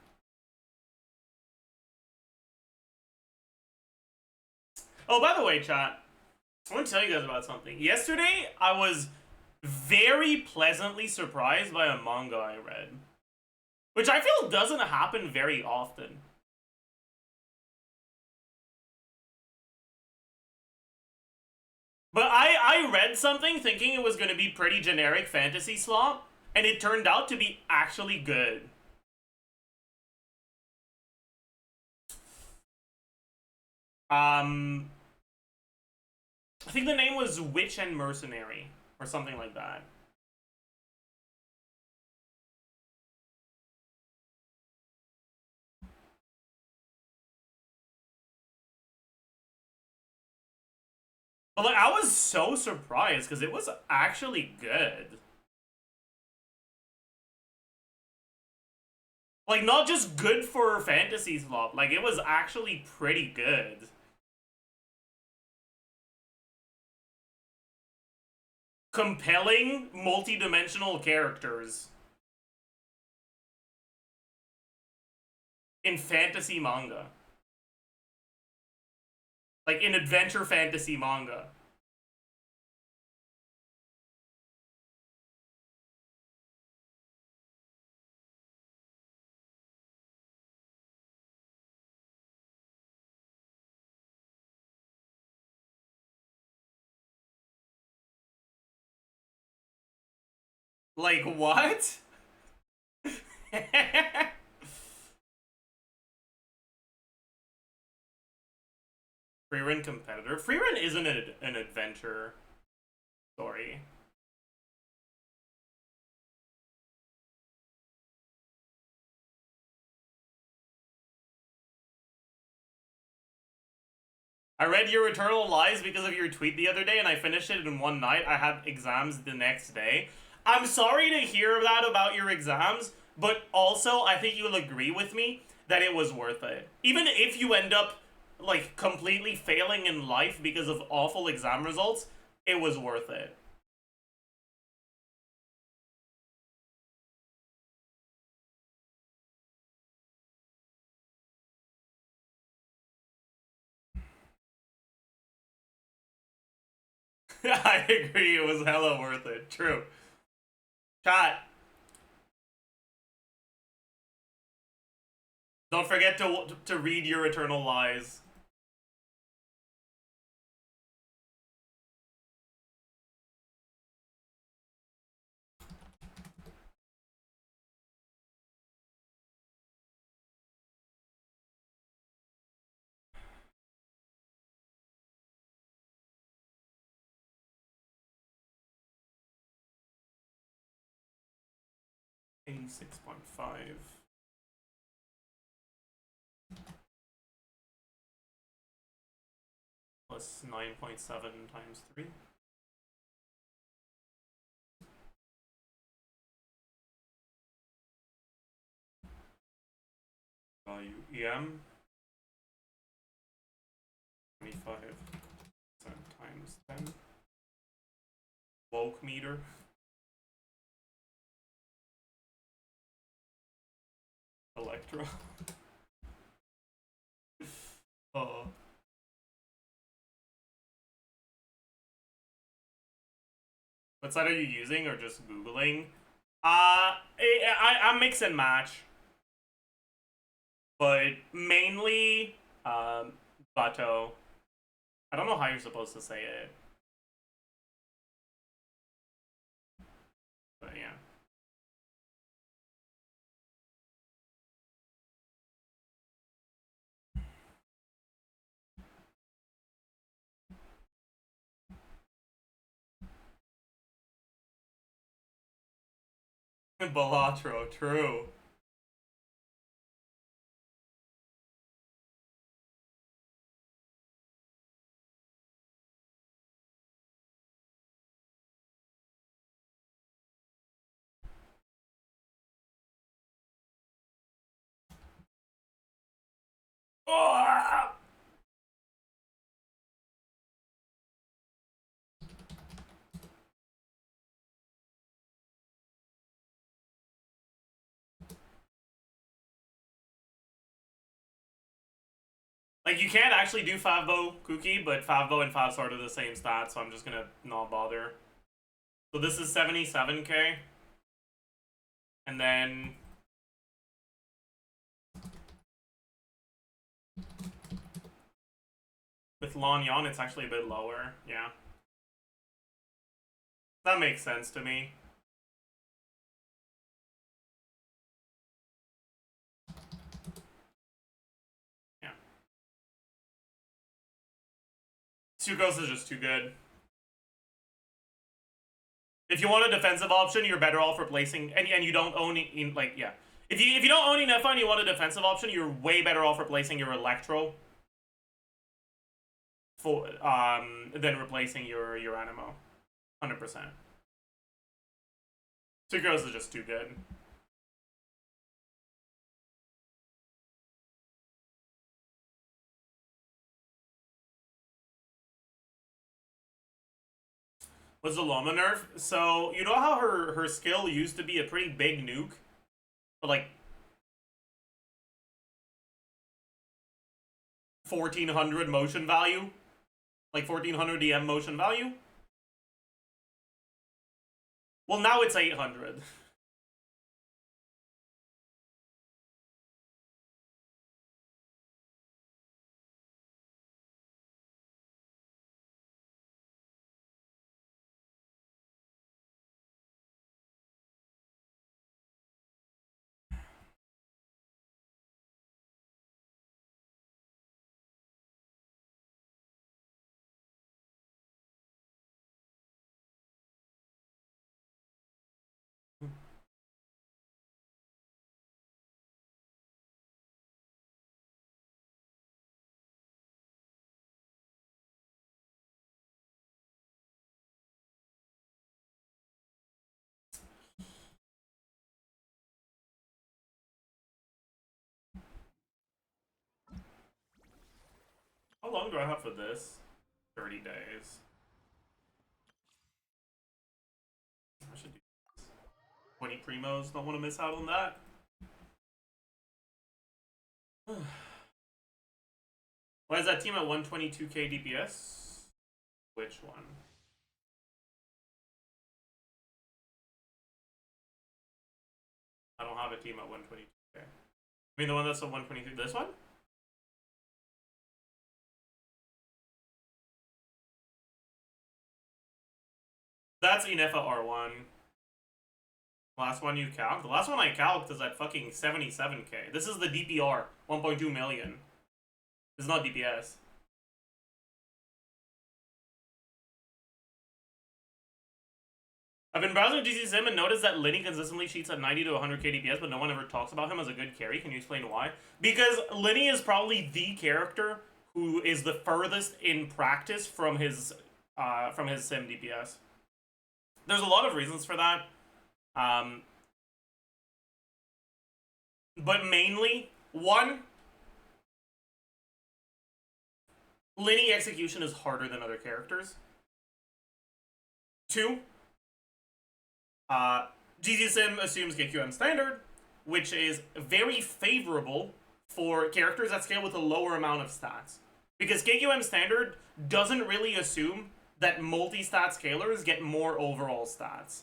Oh, by the way, chat, I want to tell you guys about something. Yesterday, I was very pleasantly surprised by a manga I read, which I feel doesn't happen very often. But I read something thinking it was going to be pretty generic fantasy slop, and it turned out to be actually good. I think the name was Witch and Mercenary, or something like that. But like, I was so surprised, because it was actually good. Like, not just good for fantasy slop, like, it was actually pretty good. Compelling, multi-dimensional characters in fantasy manga. Like, in adventure fantasy manga. Like, what? Freerun competitor? Freerun isn't an adventure story. I read your Eternal Lies because of your tweet the other day, and I finished it in one night. I had exams the next day. I'm sorry to hear that about your exams, but also I think you'll agree with me that it was worth it. Even if you end up, like, completely failing in life because of awful exam results, it was worth it. I agree, it was hella worth it. True. Chat. Don't forget to read your Eternal Lies. $86.5. Plus 9.7 times 3. Value EM. 25 times 10. Woke meter. Electro. Oh. What site are you using or just Googling? I mix and match. But mainly, Bato. I don't know how you're supposed to say it. But yeah. Balatro, true. Oh! Like, you can't actually do Favbo Kuki, but Favbo and Fav sort of the same stats, so I'm just gonna not bother. So this is 77k. And then... with Lon Yan, it's actually a bit lower, yeah. That makes sense to me. Yeah. Sucrose is just too good. If you want a defensive option, you're better off replacing... And you don't own... like, yeah. If you don't own Inefa and you want a defensive option, you're way better off replacing your Electro for than replacing your Animo. 100%. Sucrose is just too good. Was the Loma nerf? So, you know how her skill used to be a pretty big nuke? But like 1400 motion value? Like 1400 EM motion value? Well, now it's 800. How long do I have for this? 30 days. I should do this. 20 primos. Don't want to miss out on that. Why is that team at 122k DPS? Which one? I don't have a team at 122k. I mean the one that's at 122. This one? That's Inefa R1. Last one you calc? The last one I calced is at fucking 77k. This is the DPR, 1.2 million. This is not DPS. I've been browsing GC Sim and noticed that Linny consistently cheats at 90 to 100k DPS, but no one ever talks about him as a good carry. Can you explain why? Because Linny is probably the character who is the furthest in practice from his Sim DPS. There's a lot of reasons for that. But mainly, one, Linny execution is harder than other characters. Two, GZ Sim assumes KQM standard, which is very favorable for characters that scale with a lower amount of stats. Because KQM standard doesn't really assume that multi-stat scalers get more overall stats.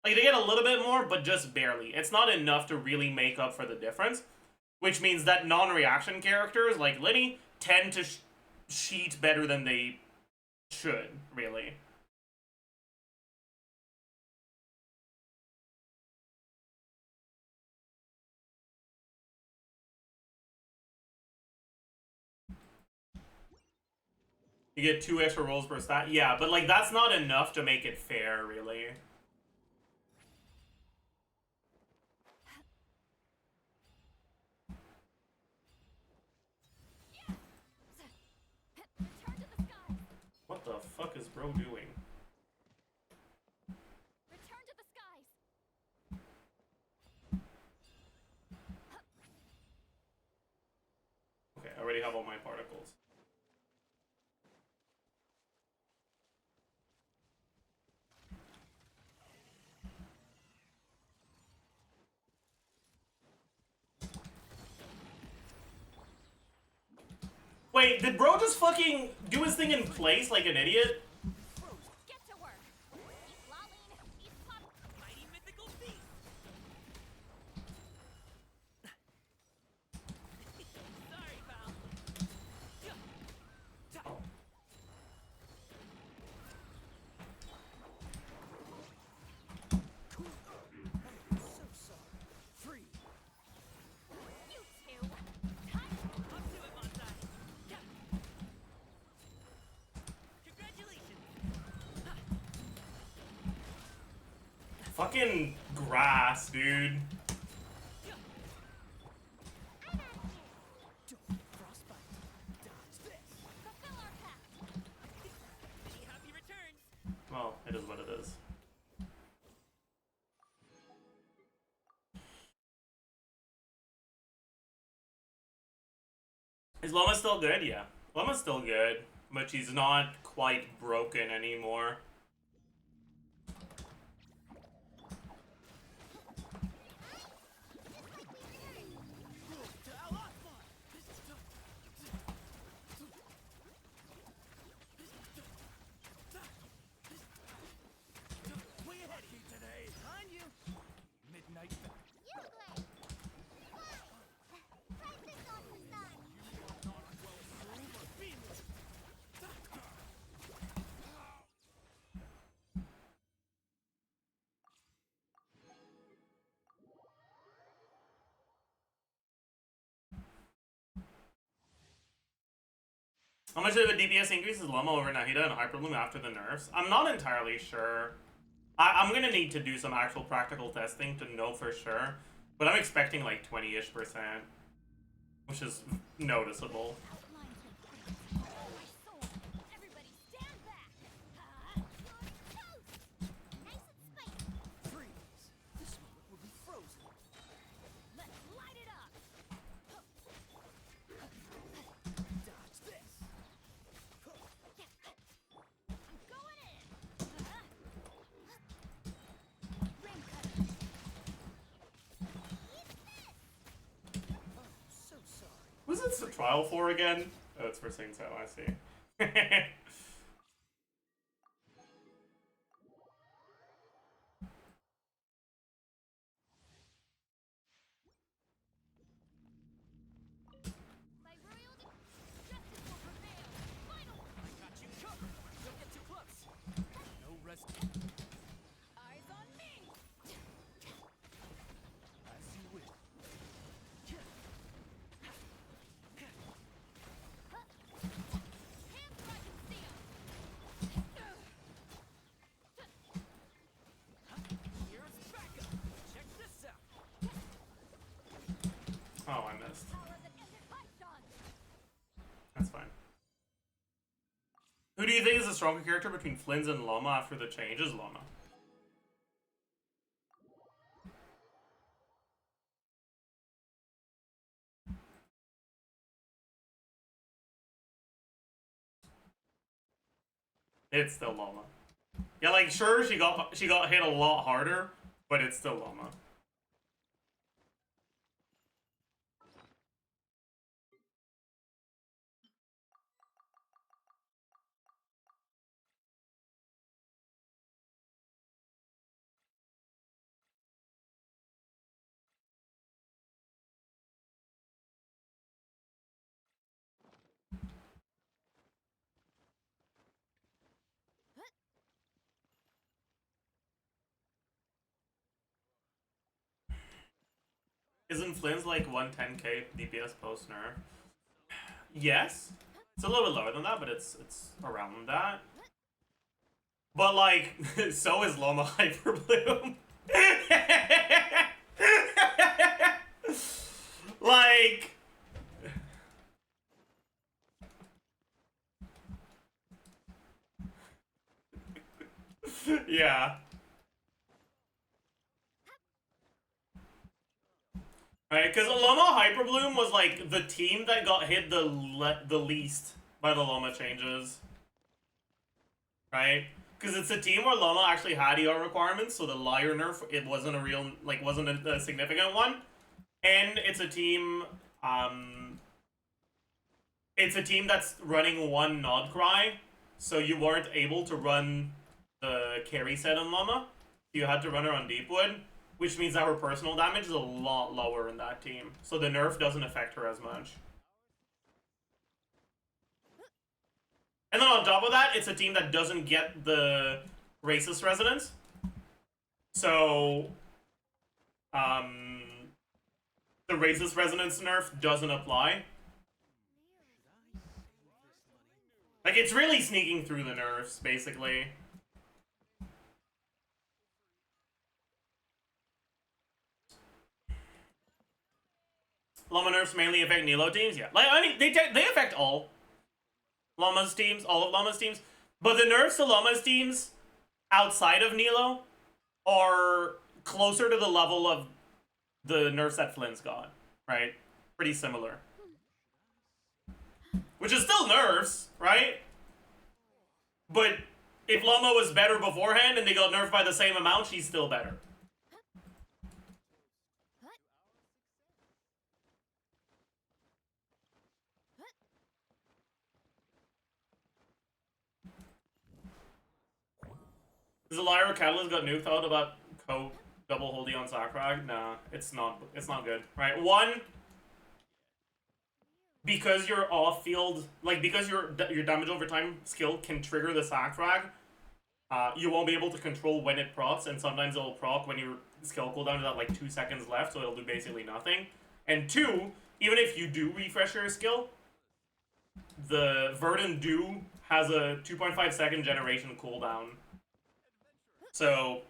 Like, they get a little bit more, but just barely. It's not enough to really make up for the difference, which means that non-reaction characters, like Linny, tend to cheat better than they should, really. You get 2 extra rolls per stat? Yeah, but like that's not enough to make it fair, really. What the fuck is bro doing? Return to the skies. Okay, I already have all my particles. Wait, did bro just fucking do his thing in place like an idiot? Get to work. Eat Laline, eat pop. Mighty mythical beast. Sorry, pal. So sorry. Free. You two. Time. Up to it, Bonsai. Congratulations. Fucking grass, dude. Frostbite. Dodge this. Fulfill our pact. Many happy returns. Well, it is what it is. Is Loma still good? Yeah. Loma's still good, but she's not quite broken anymore. To Al-Asmar. Way ahead of you today. Behind you. Midnight Bat. You Glade. Practice on the sun. How much of a DPS increase is Loma over Nahida and Hyperbloom after the nerfs? I'm not entirely sure. I'm gonna need to do some actual practical testing to know for sure, but I'm expecting like 20-ish%, which is noticeable. Outlines with grace. My sword. Everybody stand back. Toast. Nice and spicy. Freeze. This moment will be frozen. Let's light it up. Dodge this. this a trial for again? Oh, it's for Saints Out, I see. By royal justice will prevail. Final I got you covered. Don't get too close. No rest. eyes on me. As you wish. Hands where I can see 'em. Here's backup. Check this out. Oh, I missed. Power that isn't Python. That's fine. Who do you think is the stronger character between Flynn's and Llama after the changes? Llama. It's still Llama. Yeah, like sure she got hit a lot harder, but it's still Llama. Isn't Flynn's like 110k DPS post nerf? Yes. It's a little bit lower than that, but it's around that. But like, so is Llama Hyper Bloom. Like, yeah. Right, because Llama Hyper Bloom was like the team that got hit the least by the Llama changes. Right? Because it's a team where Llama actually had ER requirements, so the Liar nerf, it wasn't a real, like, wasn't a significant one. And it's a team, that's running one Nod Krai, so you weren't able to run the carry set on Llama. You had to run her on Deepwood, which means that her personal damage is a lot lower in that team. So the nerf doesn't affect her as much. And then on top of that, it's a team that doesn't get the racist resonance. So, the racist resonance nerf doesn't apply. Like, it's really sneaking through the nerfs, basically. Llama nerfs mainly affect Nilo teams? Yeah. Like, I mean, they affect all Llama's teams, all of Llama's teams. But the nerfs to Llama's teams outside of Nilo are closer to the level of the nerfs that Flynn's got, right? Pretty similar. Which is still nerfs, right? But if Llama was better beforehand and they got nerfed by the same amount, she's still better. Does the Lyra Catalyst got nuked out about double holding on Sakrag? Nah, it's not good. Right? One, because your off-field, like, because your damage over time skill can trigger the Sakrag, you won't be able to control when it procs, and sometimes it'll proc when your skill cooldown is at like 2 seconds left, so it'll do basically nothing. And two, even if you do refresh your skill, the Verdant Dew has a 2.5 second generation cooldown. So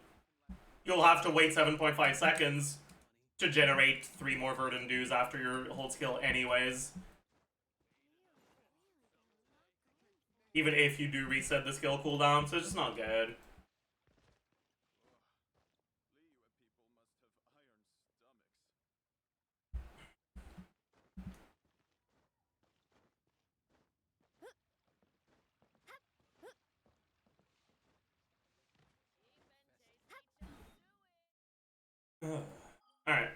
you'll have to wait 7.5 seconds to generate 3 more Verdant Dews after your hold skill anyways. Even if you do reset the skill cooldown, so it's just not good. Alright.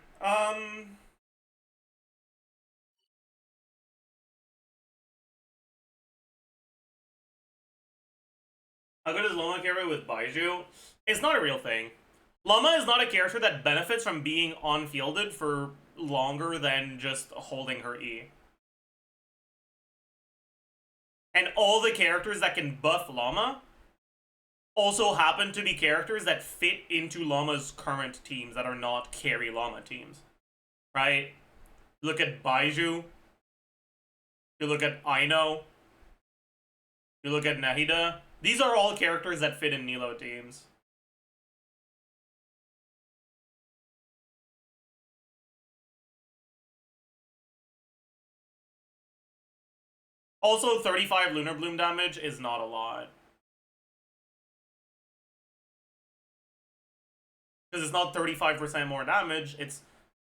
How good is Loma carry with Baiju? It's not a real thing. Loma is not a character that benefits from being unfielded for longer than just holding her E. And all the characters that can buff Loma also happen to be characters that fit into Lama's current teams that are not carry Lama teams. Right? Look at Baiju. You look at Aino. You look at Nahida. These are all characters that fit in Nilo teams. Also, 35 Lunar Bloom damage is not a lot. Because it's not 35% more damage, it's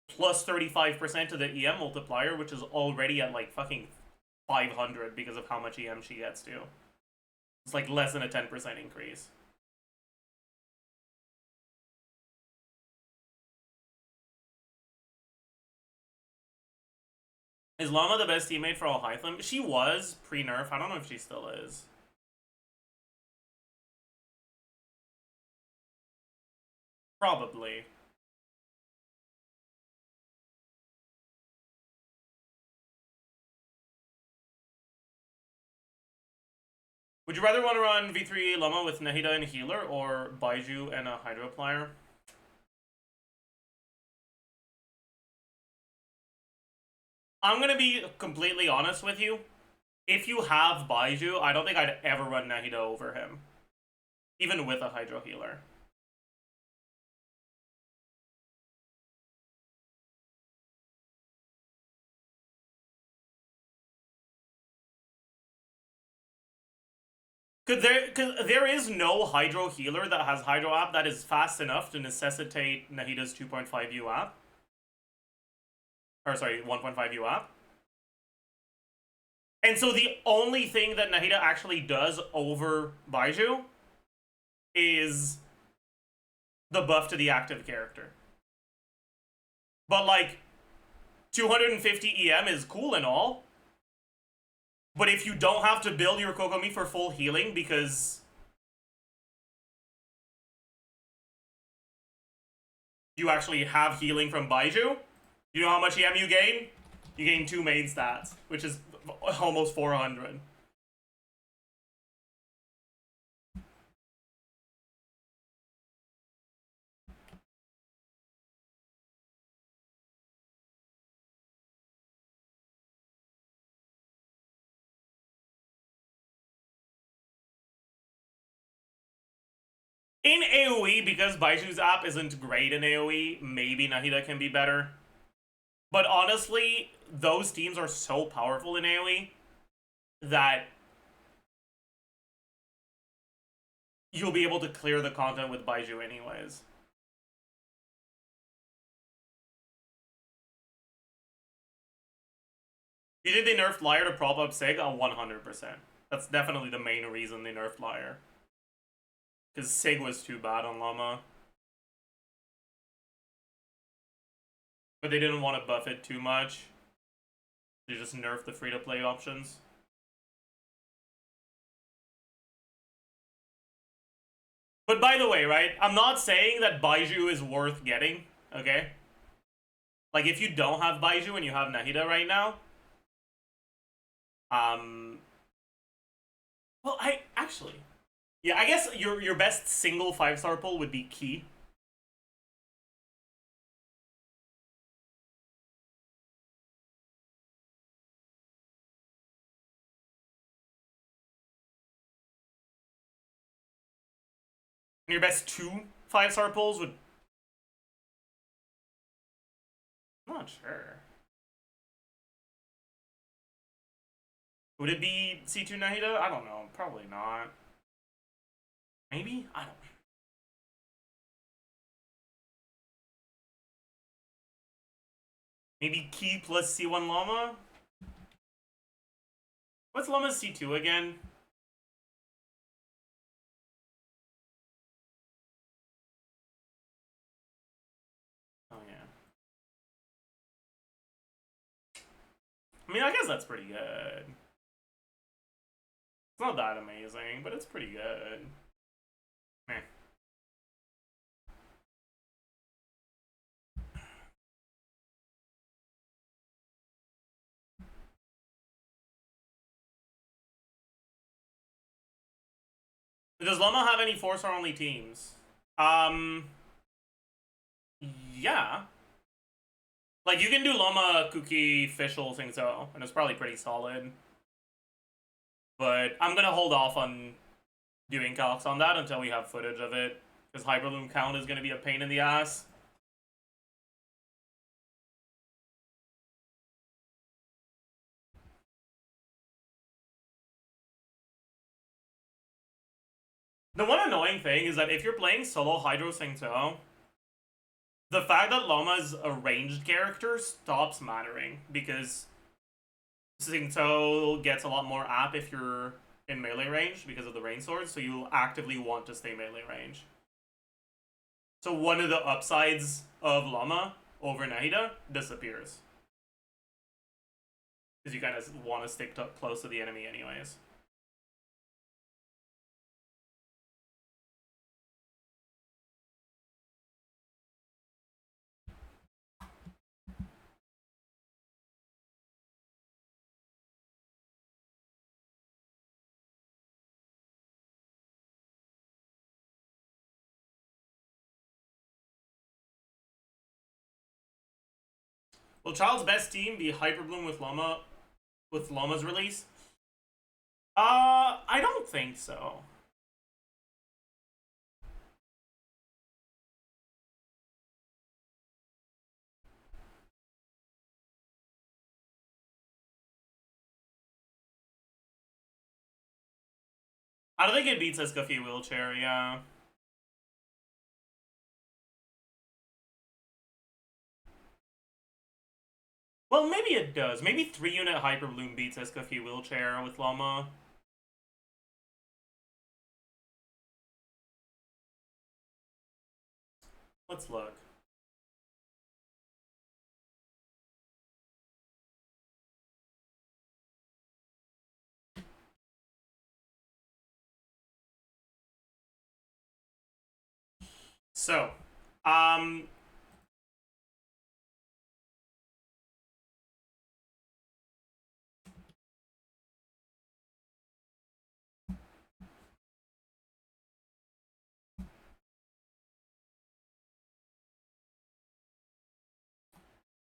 plus 35% to the EM multiplier, which is already at like fucking 500 because of how much EM she gets to. It's like less than a 10% increase. Is Llama the best teammate for Alhaitham? She was pre-nerf. I don't know if she still is. Probably. Would you rather want to run V3 Llama with Nahida and Healer or Baiju and a Hydro Plier? I'm gonna be completely honest with you. If you have Baiju, I don't think I'd ever run Nahida over him. Even with a Hydro Healer. Cause there is no Hydro Healer that has Hydro App that is fast enough to necessitate Nahida's 2.5 U app. Or sorry, 1.5 U app. And so the only thing that Nahida actually does over Baiju is the buff to the active character. But like, 250 EM is cool and all. But if you don't have to build your Kokomi for full healing because you actually have healing from Baiju, you know how much EM you gain? You gain 2 main stats, which is almost 400. In AoE, because Baiju's app isn't great in AoE, maybe Nahida can be better. But honestly, those teams are so powerful in AoE that you'll be able to clear the content with Baiju anyways. You did they nerfed Liar to prop up Sig? 100%. That's definitely the main reason they nerfed Liar. Because Sig was too bad on Llama. But they didn't want to buff it too much. They just nerfed the free-to-play options. But by the way, right? I'm not saying that Baiju is worth getting, okay? Like, if you don't have Baiju and you have Nahida right now... Well, actually... Yeah, I guess your best single 5-star pull would be Key. And your best 2 5-star pulls would... I'm not sure. Would it be C2 Nahida? I don't know. Probably not. Maybe? I don't know. Maybe Key plus C1 Llama? What's Llama's C2 again? Oh, yeah. I mean, I guess that's pretty good. It's not that amazing, but it's pretty good. Meh. Does Loma have any 4-star only teams? Yeah. Like, you can do Loma, Kuki, Fischl, Singto, and it's probably pretty solid. But I'm gonna hold off on doing calcs on that until we have footage of it, because Hyperloom count is gonna be a pain in the ass. The one annoying thing is that if you're playing solo Hydro Singto, the fact that Loma is a ranged character stops mattering, because Singto gets a lot more app if you're in melee range because of the rain swords, so you'll actively want to stay melee range. So one of the upsides of Lama over Nahida disappears. Because you kind of want to stick close to the enemy anyways. Will Child's best team be Hyperbloom with Loma's release? I don't think so. I don't think it beats Escoffier Wheelchair, yeah. Well, maybe it does. Maybe 3-unit Hyperbloom beats Escoffier Wheelchair with Loma. Let's look. So,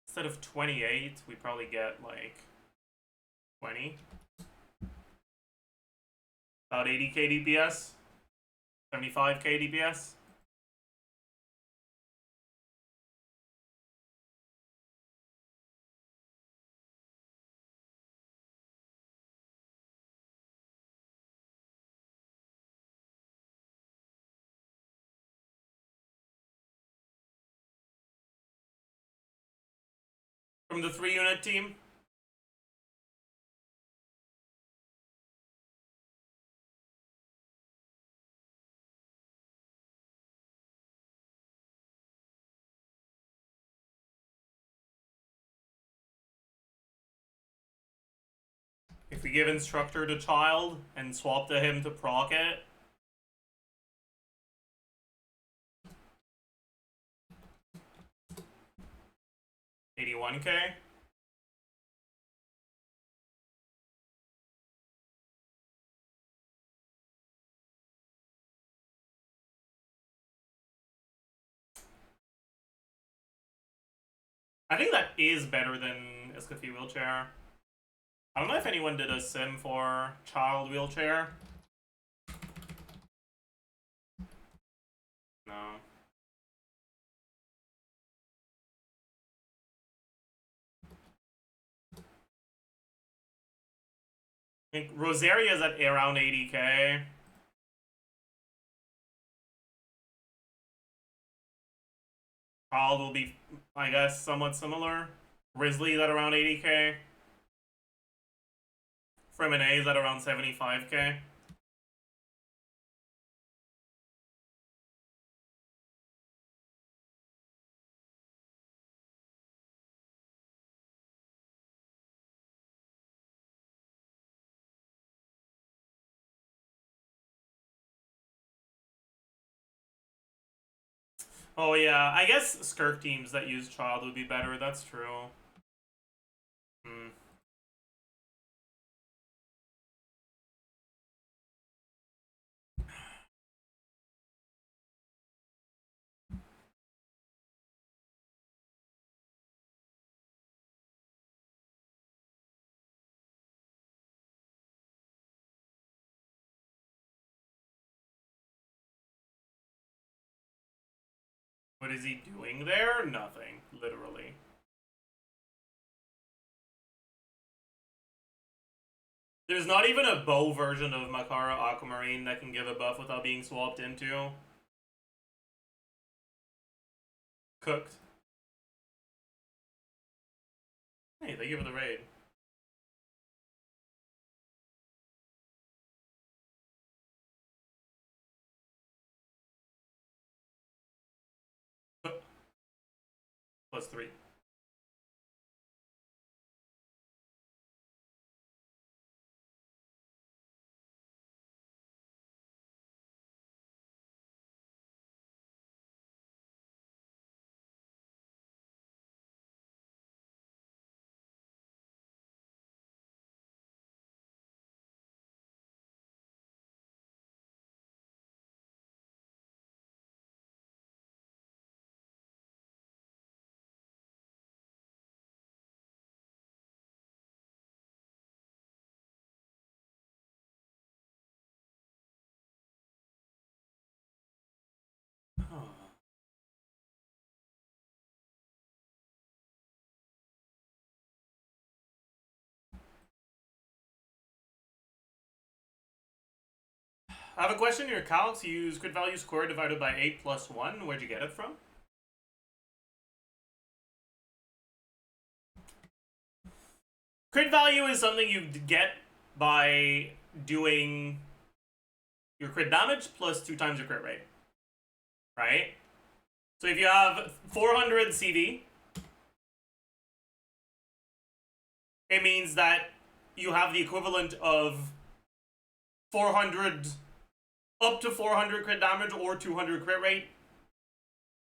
instead of 28, we probably get like 20. About 80k DPS. 75k DPS. From the 3-unit team. If we give instructor to child and swap to him to proc it. $81k. I think that is better than Escoffier Wheelchair. I don't know if anyone did a sim for child wheelchair. No. I think Rosaria is at around 80k. Child will be, I guess, somewhat similar. Grizzly's at around 80k. Fremine is at around 75k. Oh yeah, I guess Skirk teams that use Child would be better, that's true. Hmm. What is he doing there? Nothing, literally. There's not even a bow version of Makara Aquamarine that can give a buff without being swapped into. Cooked. Hey, thank you for the raid. +3. I have a question. In your calcs, you use crit value squared divided by 8 plus 1. Where'd you get it from? Crit value is something you get by doing your crit damage plus 2 times your crit rate. Right? So if you have 400 CV, it means that you have the equivalent of 400, up to 400 crit damage or 200 crit rate.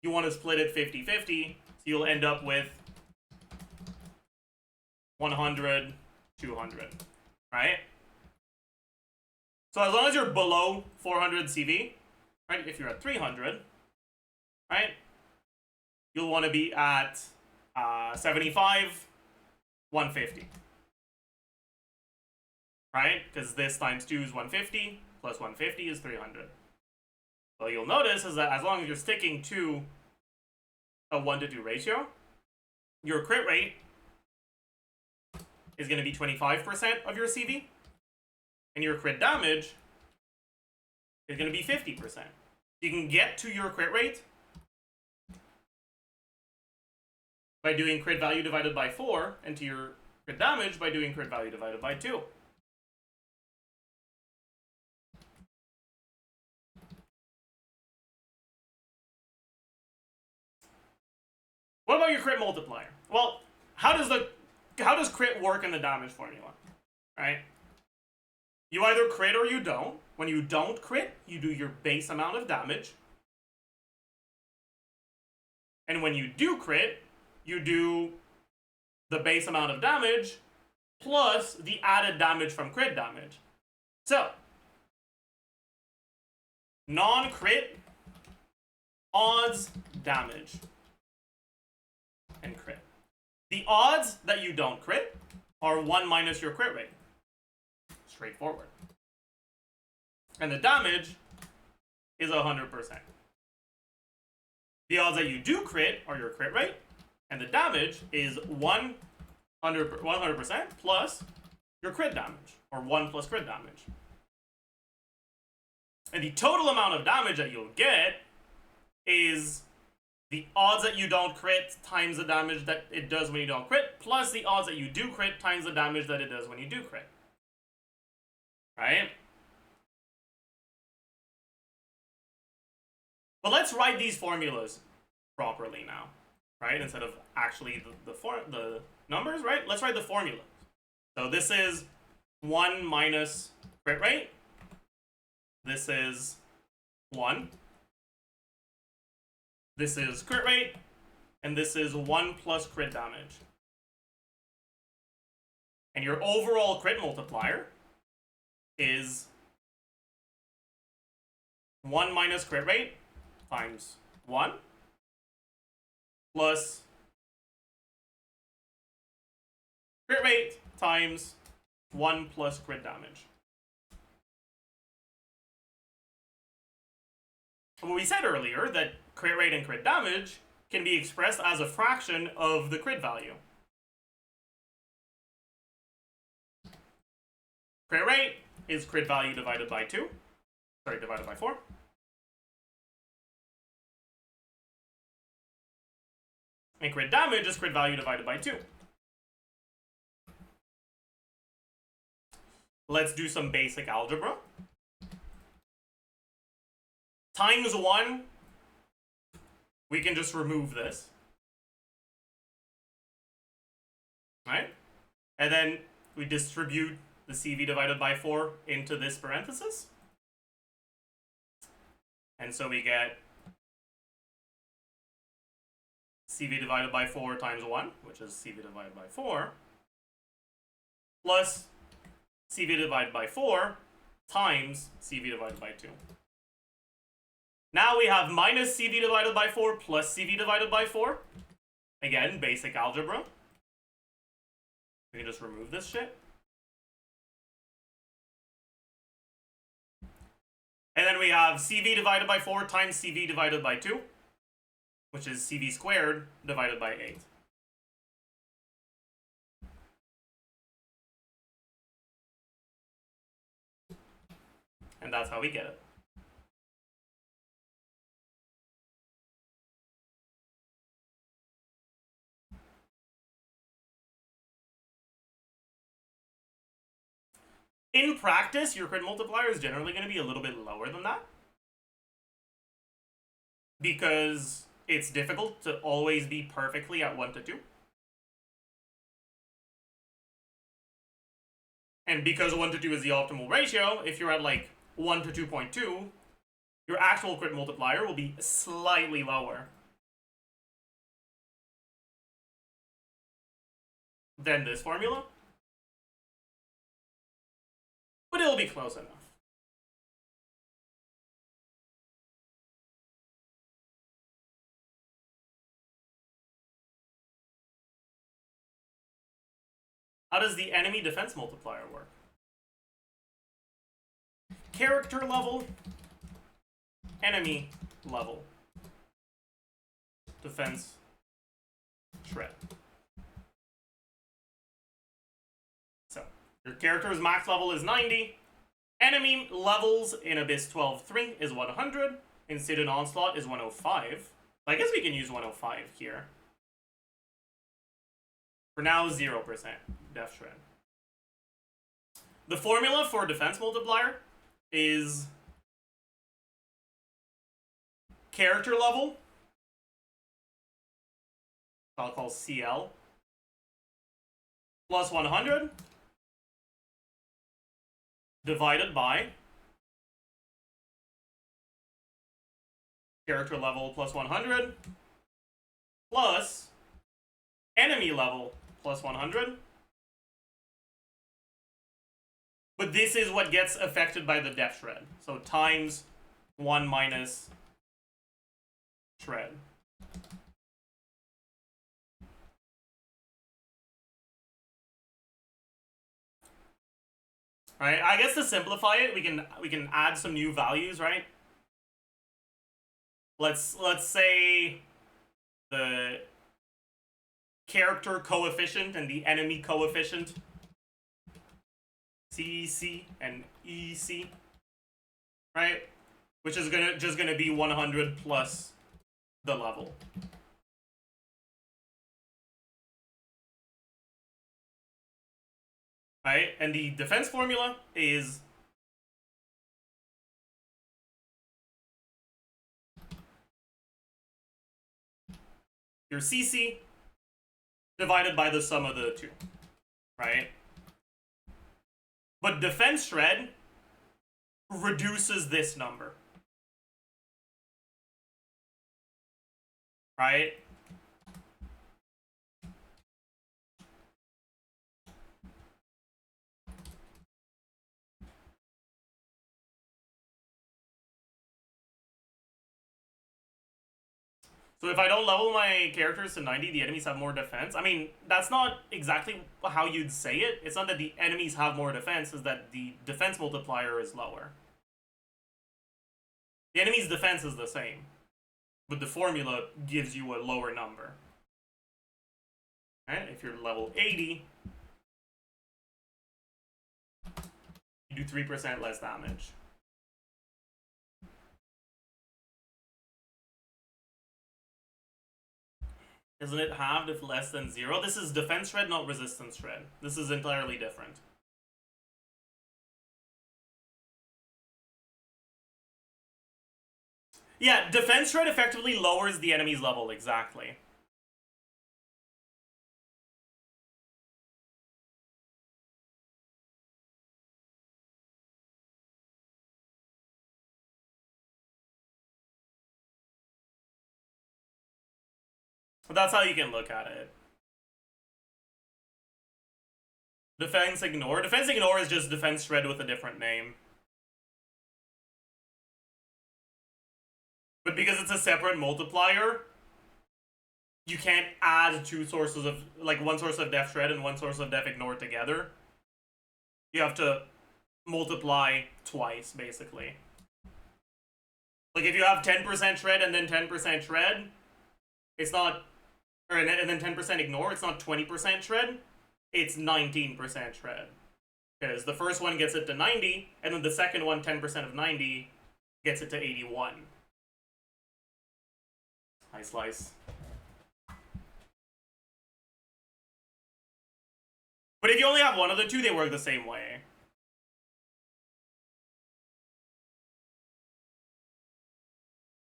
You want to split it 50-50, so you'll end up with 100, 200, right? So as long as you're below 400 CV, right, if you're at 300, right, you'll want to be at 75, 150, right? Because this times 2 is 150, plus 150 is 300. What you'll notice is that as long as you're sticking to a 1-to-2 ratio, your crit rate is going to be 25% of your CV, and your crit damage is going to be 50%. You can get to your crit rate by doing crit value divided by 4, and to your crit damage by doing crit value divided by 2. What about your crit multiplier? Well, how does crit work in the damage formula? Right? You either crit or you don't. When you don't crit, you do your base amount of damage. And when you do crit, you do the base amount of damage plus the added damage from crit damage. So, non-crit, odds, damage, and crit. The odds that you don't crit are 1 minus your crit rate. Straightforward. And the damage is 100%. The odds that you do crit are your crit rate, and the damage is 100% plus your crit damage, or 1 plus crit damage. And the total amount of damage that you'll get is the odds that you don't crit times the damage that it does when you don't crit, plus the odds that you do crit times the damage that it does when you do crit. Right? But let's write these formulas properly now, right? Instead of actually the numbers, right? Let's write the formula. So this is 1 minus crit rate. This is 1. This is crit rate, and this is 1 plus crit damage. And your overall crit multiplier is 1 minus crit rate times 1 plus crit rate times 1 plus crit damage. And we said earlier that crit rate and crit damage can be expressed as a fraction of the crit value. Crit rate is crit value divided by 2. Sorry, divided by 4. And crit damage is crit value divided by 2. Let's do some basic algebra. Times 1, we can just remove this. Right? And then we distribute the CV divided by 4 into this parenthesis. And so we get CV divided by 4 times 1, which is CV divided by 4, plus CV divided by 4 times CV divided by 2. Now we have minus CV divided by 4 plus CV divided by 4. Again, basic algebra. We can just remove this shit. And then we have CV divided by 4 times CV divided by 2, which is CV squared divided by 8. And that's how we get it. In practice, your crit multiplier is generally going to be a little bit lower than that, because it's difficult to always be perfectly at 1 to 2. And because 1 to 2 is the optimal ratio, if you're at like 1 to 2.2, your actual crit multiplier will be slightly lower than this formula. But it'll be close enough. How does the enemy defense multiplier work? Character level, enemy level, defense shred. So, your character's max level is 90. Enemy levels in Abyss 12-3 is 100. In Sidon Onslaught is 105. I guess we can use 105 here. For now, 0% Death Shred. The formula for defense multiplier is character level, I'll call CL, plus 100 divided by character level plus 100 plus enemy level plus 100. But this is what gets affected by the death shred. So times 1 minus shred. Right? I guess to simplify it, we can add some new values, right? Let's say the character coefficient and the enemy coefficient, CEC and EC, right? Which is just gonna be 100 plus the level. Right? And the defense formula is your CC divided by the sum of the two, right? But defense shred reduces this number. right? So if I don't level my characters to 90, the enemies have more defense. I mean, that's not exactly how you'd say it. It's not that the enemies have more defense, it's that the defense multiplier is lower. The enemy's defense is the same, but the formula gives you a lower number. Right? If you're level 80, you do 3% less damage. Isn't it halved if less than 0? This is defense shred, not resistance shred. This is entirely different. Yeah, defense shred effectively lowers the enemy's level, exactly. That's how you can look at it. Defense ignore. Defense ignore is just defense shred with a different name. But because it's a separate multiplier, you can't add two sources of, like, one source of def shred and one source of def ignore together. You have to multiply twice, basically. Like, if you have 10% shred and then 10% shred, it's not, and then 10% ignore, it's not 20% shred, it's 19% shred. Because the first one gets it to 90, and then the second one, 10% of 90, gets it to 81. Hi, Slice. But if you only have one of the two, they work the same way.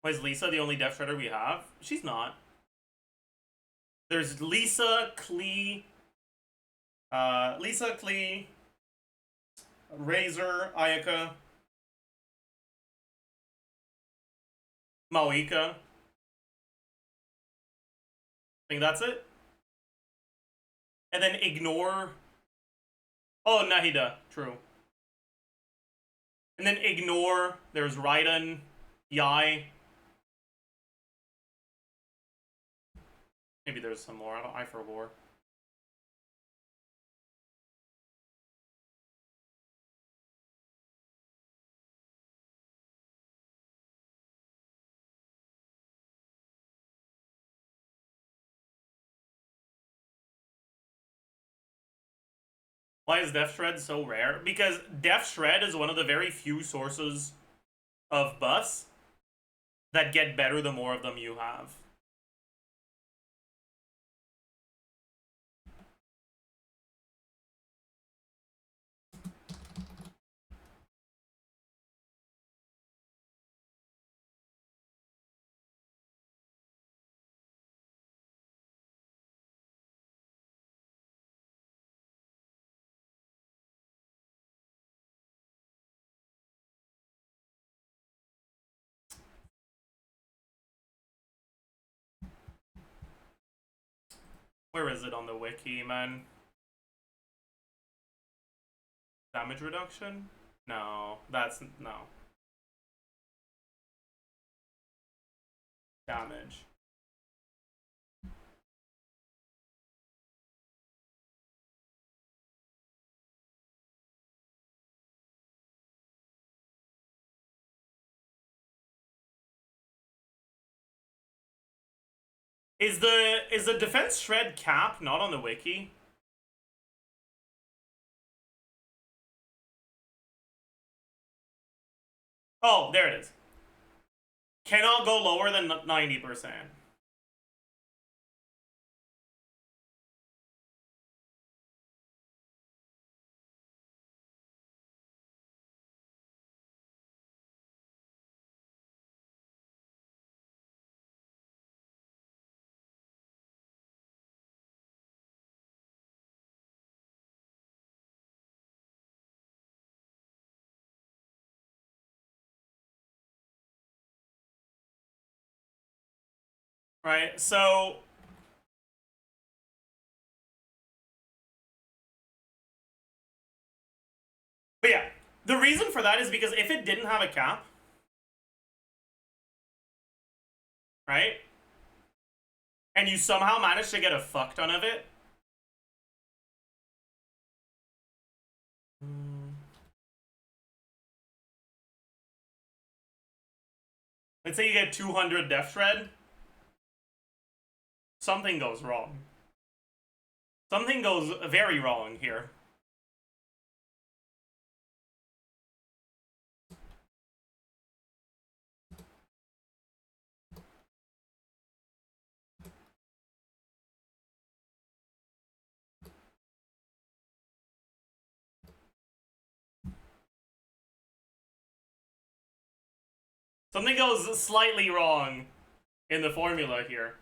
Why is Lisa the only def shredder we have? She's not. There's Lisa, Klee, Razor, Ayaka, Maoika. I think that's it. And then ignore. Oh, Nahida, true. And then ignore. There's Raiden, Yai. Maybe there's some more. I forgot. Why is Def Shred so rare? Because Def Shred is one of the very few sources of buffs that get better the more of them you have. Where is it on the wiki, man? Damage reduction? No, that's no. Damage. Is the defense shred cap not on the wiki? Oh, there it is. Cannot go lower than 90%. Right? So... But yeah, the reason for that is because if it didn't have a cap, right? And you somehow managed to get a fuck ton of it, let's say you get 200 Death Shred, something goes wrong. Something goes very wrong here. Something goes slightly wrong in the formula here.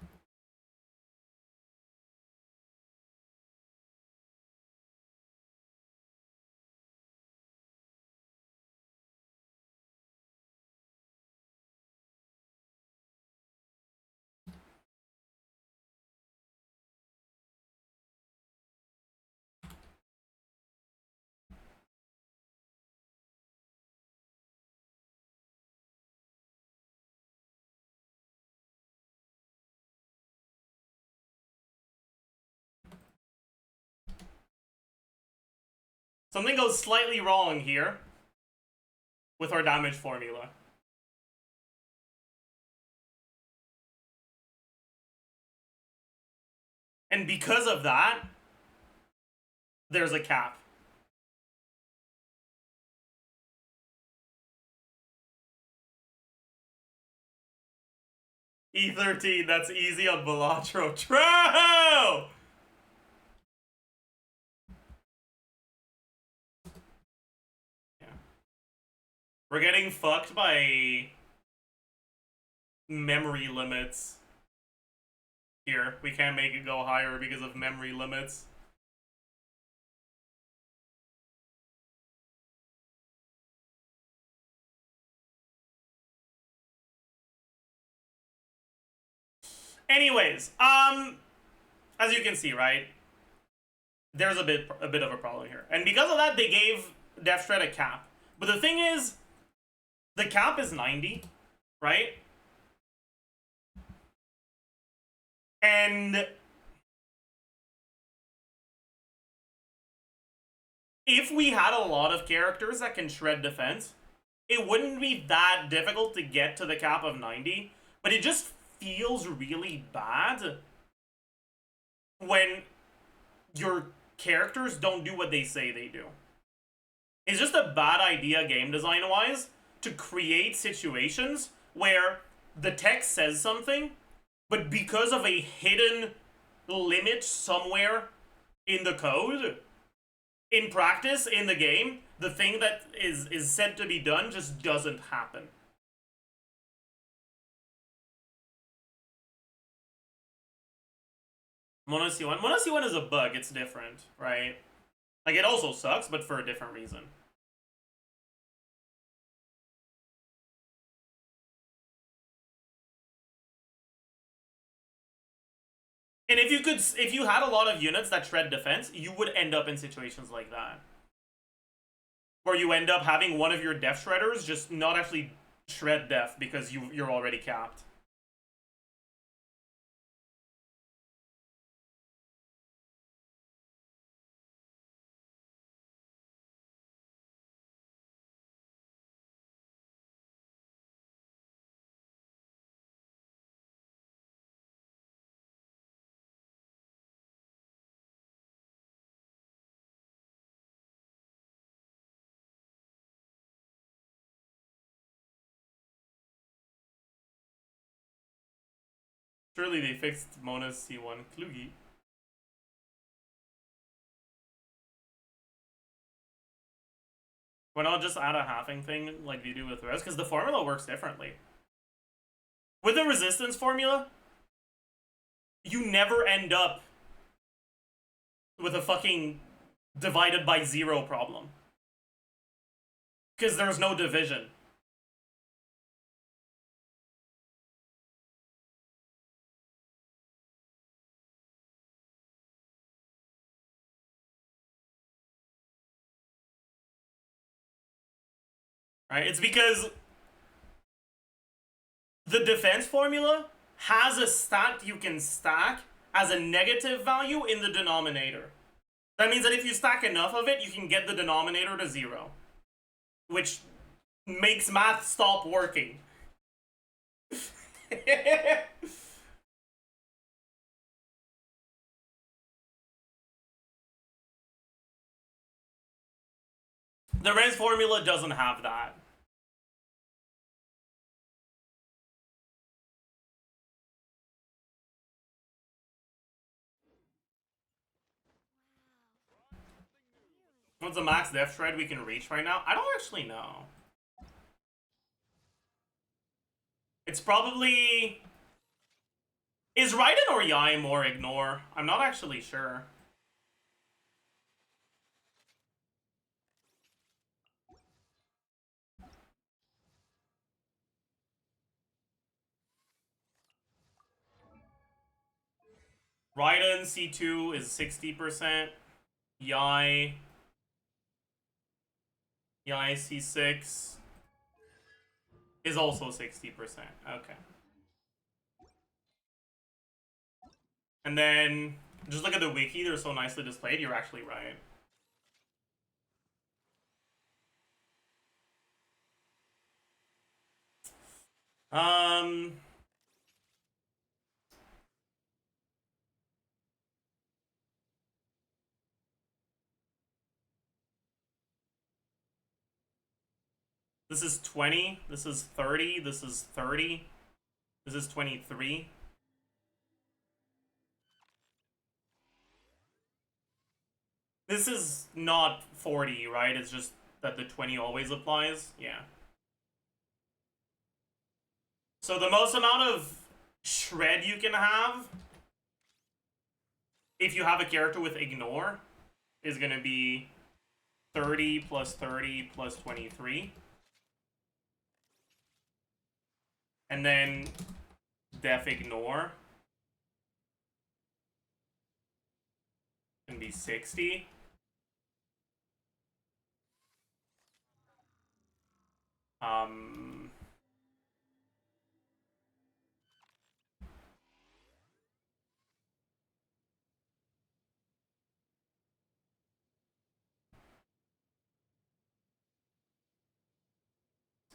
Something goes slightly wrong here with our damage formula. And because of that, there's a cap. E13, that's easy on Balatro. True! Yeah. We're getting fucked by memory limits. Here, we can't make it go higher because of memory limits. Anyways, as you can see, right, there's a bit of a problem here, and because of that, they gave Death Shred a cap. But the thing is, the cap is 90, right? And if we had a lot of characters that can shred defense, it wouldn't be that difficult to get to the cap of 90, but it just feels really bad when your characters don't do what they say they do. It's just a bad idea game design-wise to create situations where the text says something, but because of a hidden limit somewhere in the code, in practice, in the game, the thing that is said to be done just doesn't happen. Mono C1. Mono C1 is a bug, it's different, right? Like, it also sucks, but for a different reason. And if you had a lot of units that shred defense, you would end up in situations like that. Where you end up having one of your Def Shredders just not actually shred def because you're already capped. Surely they fixed Mona's C1 Klugi. Why not just add a halving thing like they do with the rest? Because the formula works differently. With the resistance formula, you never end up with a fucking divided by 0 problem. Because there's no division. Right? It's because the defense formula has a stat you can stack as a negative value in the denominator. That means that if you stack enough of it, you can get the denominator to 0. Which makes math stop working. The res formula doesn't have that. What's the max depth shred we can reach right now? I don't actually know. It's probably... Is Raiden or Yai more ignore? I'm not actually sure. Raiden C2 is 60%. Yai C6 is also 60%. Okay. And then, just look at the wiki, they're so nicely displayed, you're actually right. This is 20, this is 30, this is 30, this is 23. This is not 40, right? It's just that the 20 always applies? Yeah. So the most amount of shred you can have, if you have a character with ignore, is going to be 30 plus 30 plus 23. And then def ignore can be 60.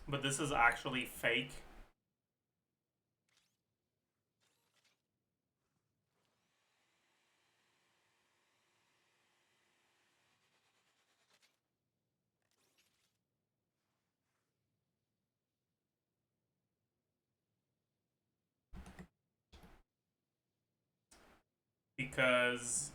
But this is actually fake. Because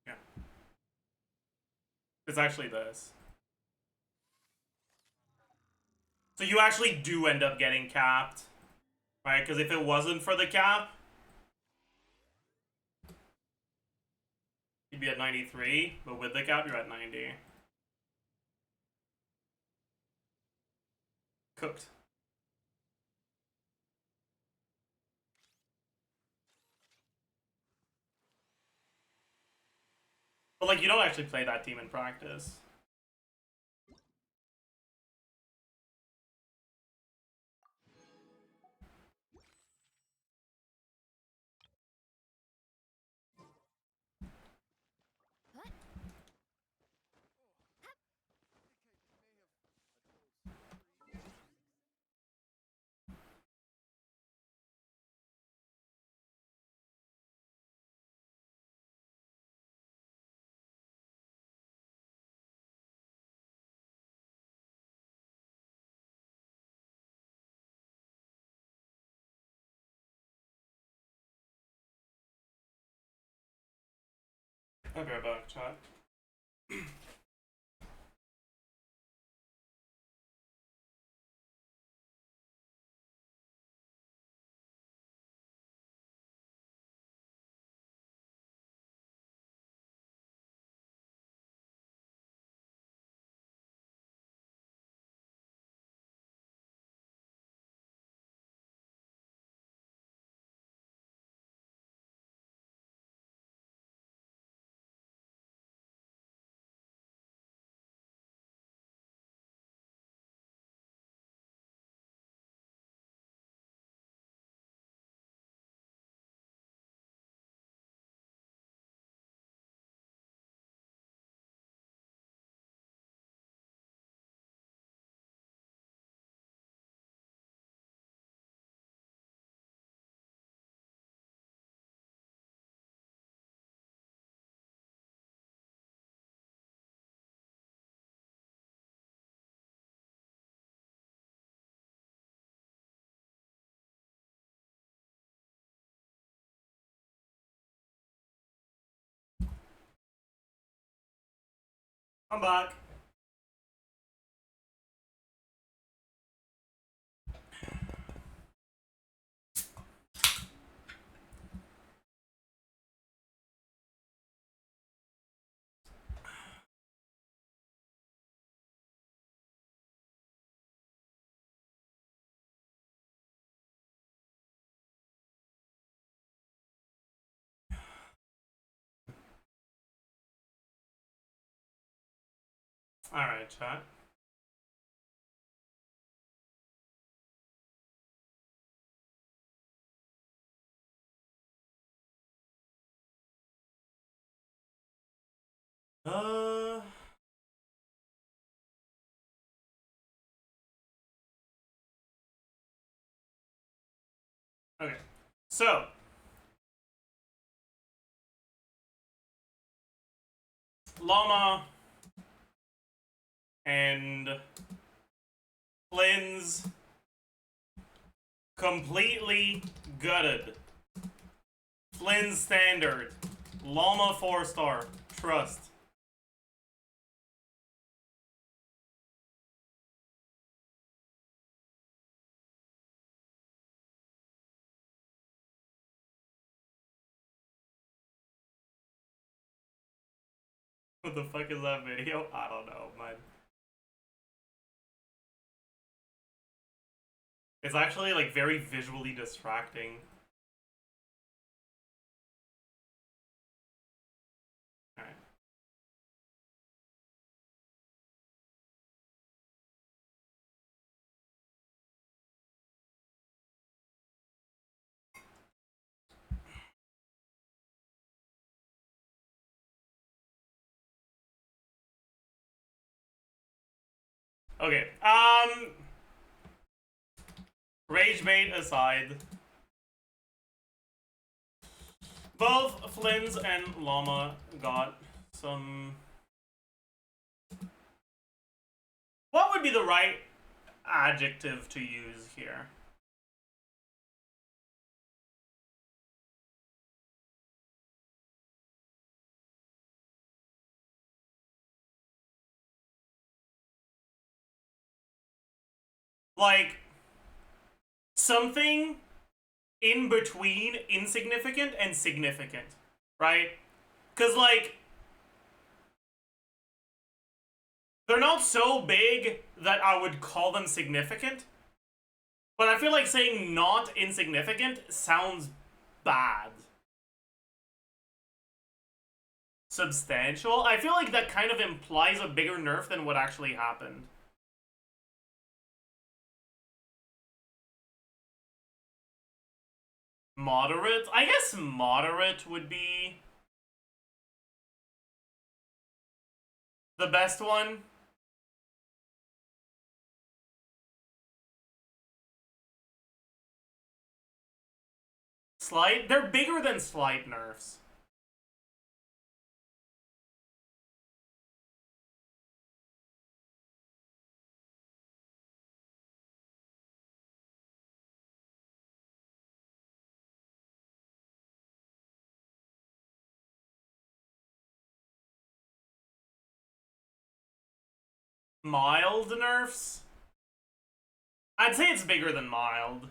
yeah. It's actually this. So you actually do end up getting capped, right? Because if it wasn't for the cap, you'd be at 93, but with the cap, you're at 90. Cooked. But, like, you don't actually play that team in practice. I'll be right back, chat. I'm back. Alright, chat. Uh... Okay. So, Llama and Flynn's completely gutted. Flynn's standard. Llama 4-star. Trust. What the fuck is that video? I don't know, man. It's actually like very visually distracting. Alright. Okay, rage bait aside, both Flynn's and Llama got some... What would be the right adjective to use here? Like, something in between insignificant and significant, right? Because, like, they're not so big that I would call them significant, but I feel like saying not insignificant sounds bad. Substantial? I feel like that kind of implies a bigger nerf than what actually happened. Moderate? I guess moderate would be the best one. Slight? They're bigger than slight nerfs. Mild nerfs? I'd say it's bigger than mild.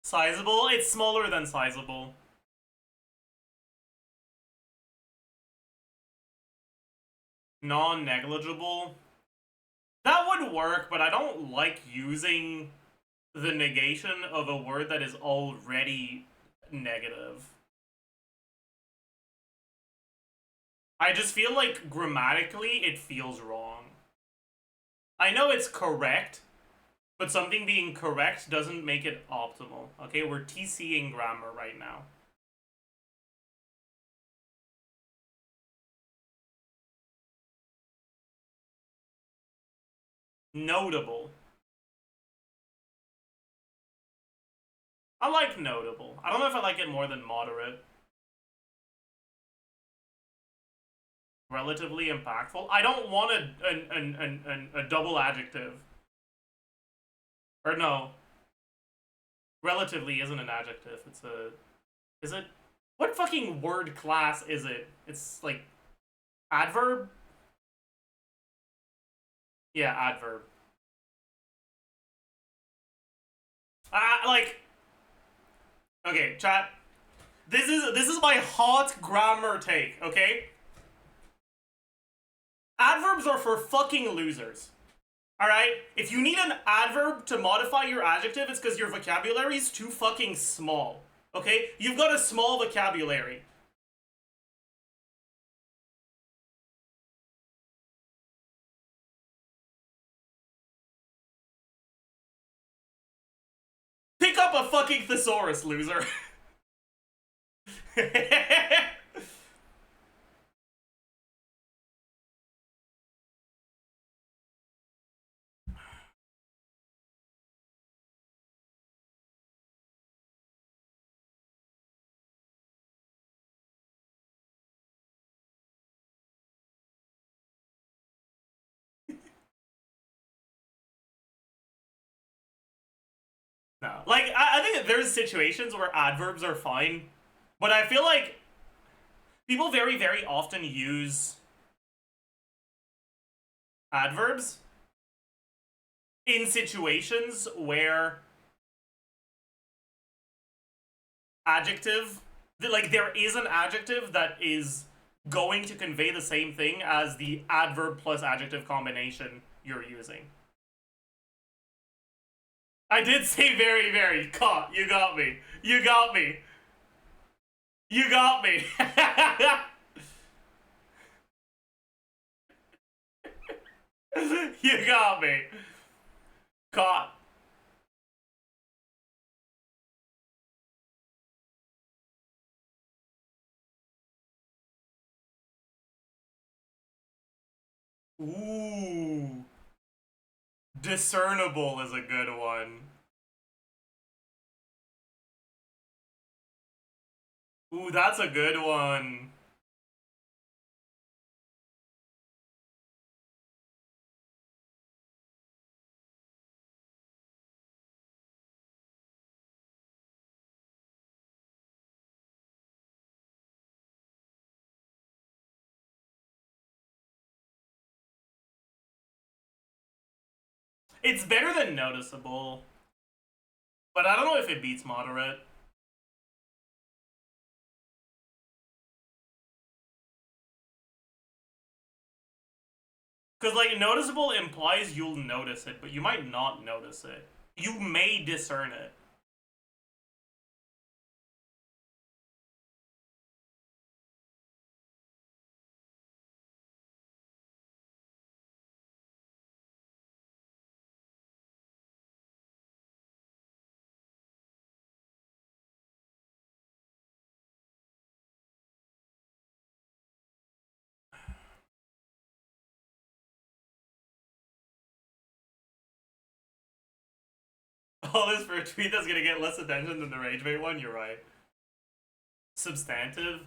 Sizable? It's smaller than sizable. Non-negligible? That would work, but I don't like using the negation of a word that is already negative. I just feel like grammatically it feels wrong. I know it's correct, but something being correct doesn't make it optimal. Okay, we're TCing grammar right now. Notable. I like notable. I don't know if I like it more than moderate. Relatively impactful. I don't want a double adjective. Or no. Relatively isn't an adjective. It's a... Is it? What fucking word class is it? It's like... Adverb? Yeah, adverb. Like... Okay, chat. This is my hot grammar take, okay? Adverbs are for fucking losers. Alright? If you need an adverb to modify your adjective, it's because your vocabulary is too fucking small. Okay? You've got a small vocabulary. Pick up a fucking thesaurus, loser. No. Like, I think that there's situations where adverbs are fine, but I feel like people very, very often use adverbs in situations where adjective, like, there is an adjective that is going to convey the same thing as the adverb plus adjective combination you're using. I did say very, very. Caught. You got me. You got me. You got me. You got me. Caught. Ooh. Discernible is a good one. Ooh, that's a good one. It's better than noticeable, but I don't know if it beats moderate. Because, like, noticeable implies you'll notice it, but you might not notice it. You may discern it. All this for a tweet that's gonna get less attention than the rage bait one, you're right. Substantive?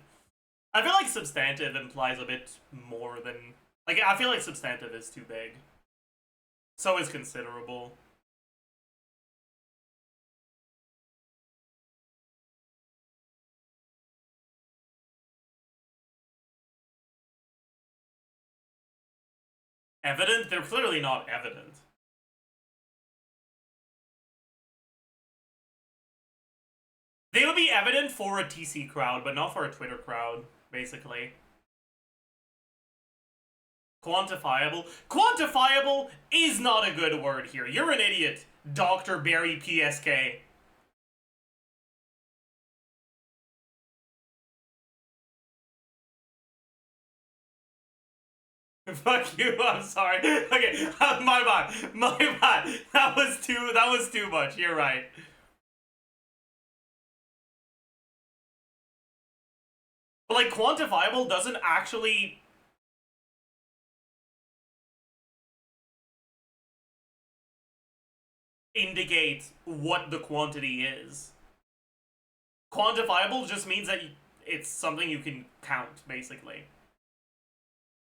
I feel like substantive implies a bit more than... Like, I feel like substantive is too big. So is considerable. Evident? They're clearly not evident. They would be evident for a TC crowd, but not for a Twitter crowd, basically. Quantifiable? Quantifiable is not a good word here. You're an idiot, Dr. Barry PSK. Fuck you, I'm sorry. Okay, my bad. My bad. That was too much. You're right. But like quantifiable doesn't actually indicate what the quantity is. Quantifiable just means that it's something you can count, basically.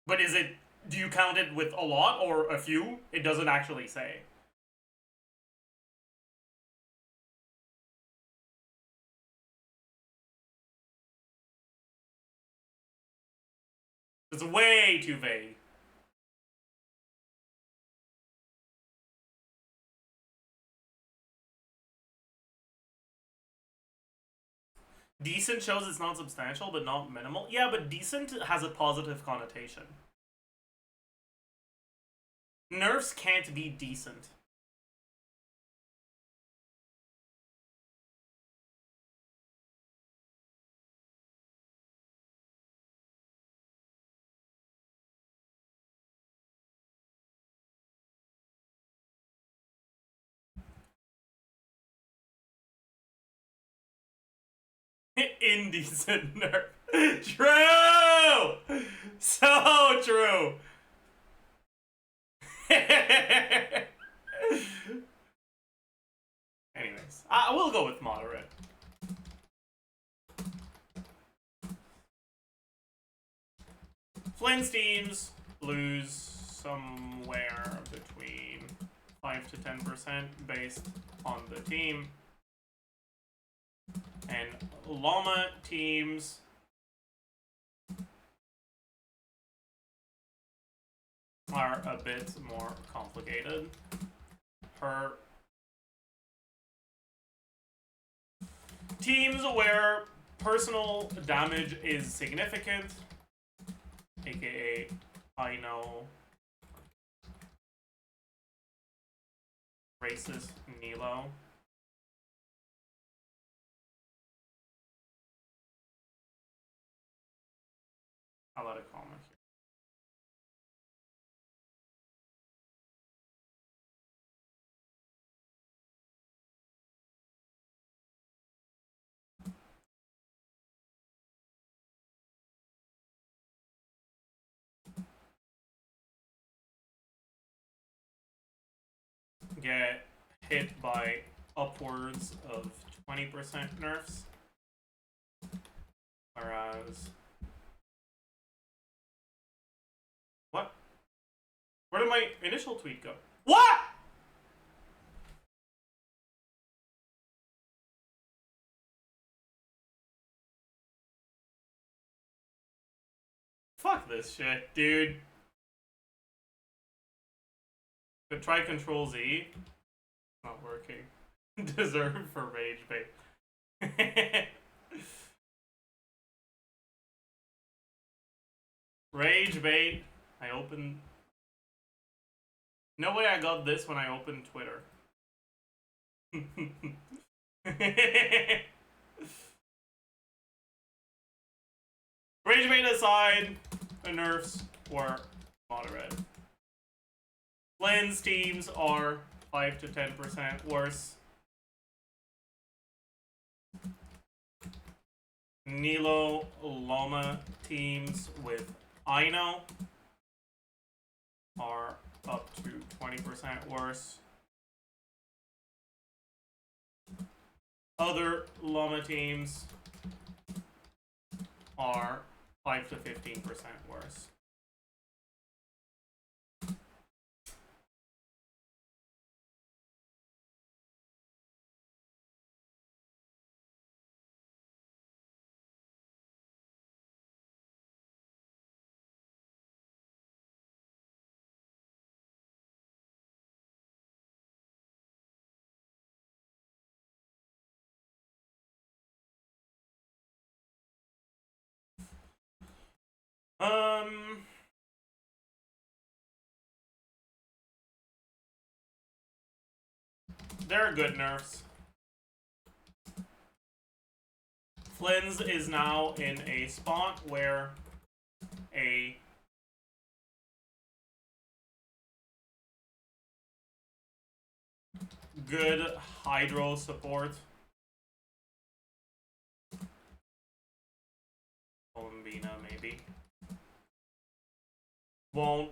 But is it, do you count it with a lot or a few? It doesn't actually say. It's way too vague. Decent shows it's not substantial, but not minimal. Yeah, but decent has a positive connotation. Nerfs can't be decent. Indecent nerf. True! So true! Anyways, I will go with moderate. Flynn's teams lose somewhere between 5 to 10% based on the team. And Llama teams are a bit more complicated. Per teams where personal damage is significant, aka I know racist Nilo. I'll let it comment here. Get hit by upwards of 20% nerfs. Whereas... What? Where did my initial tweet go? What?! Fuck this shit, dude. But try Control Z. Not working. Deserve for rage bait. Rage bait. I opened. No way I got this when I opened Twitter. Rage bait aside, the nerfs were moderate. Flynn's teams are 5 to 10% worse. Nilo Llama teams with Ino are up to 20% worse. Other Llama teams are 5 to 15% worse. Um, there are good nerfs. Flynn's is now in a spot where a good hydro support, Columbina maybe, won't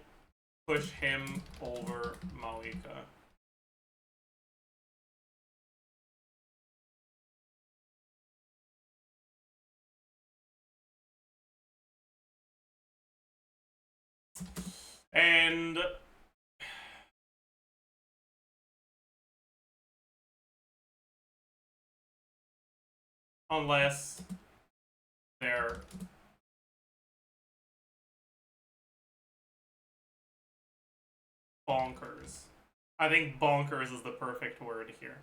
push him over Malika. And unless they're bonkers. I think bonkers is the perfect word here.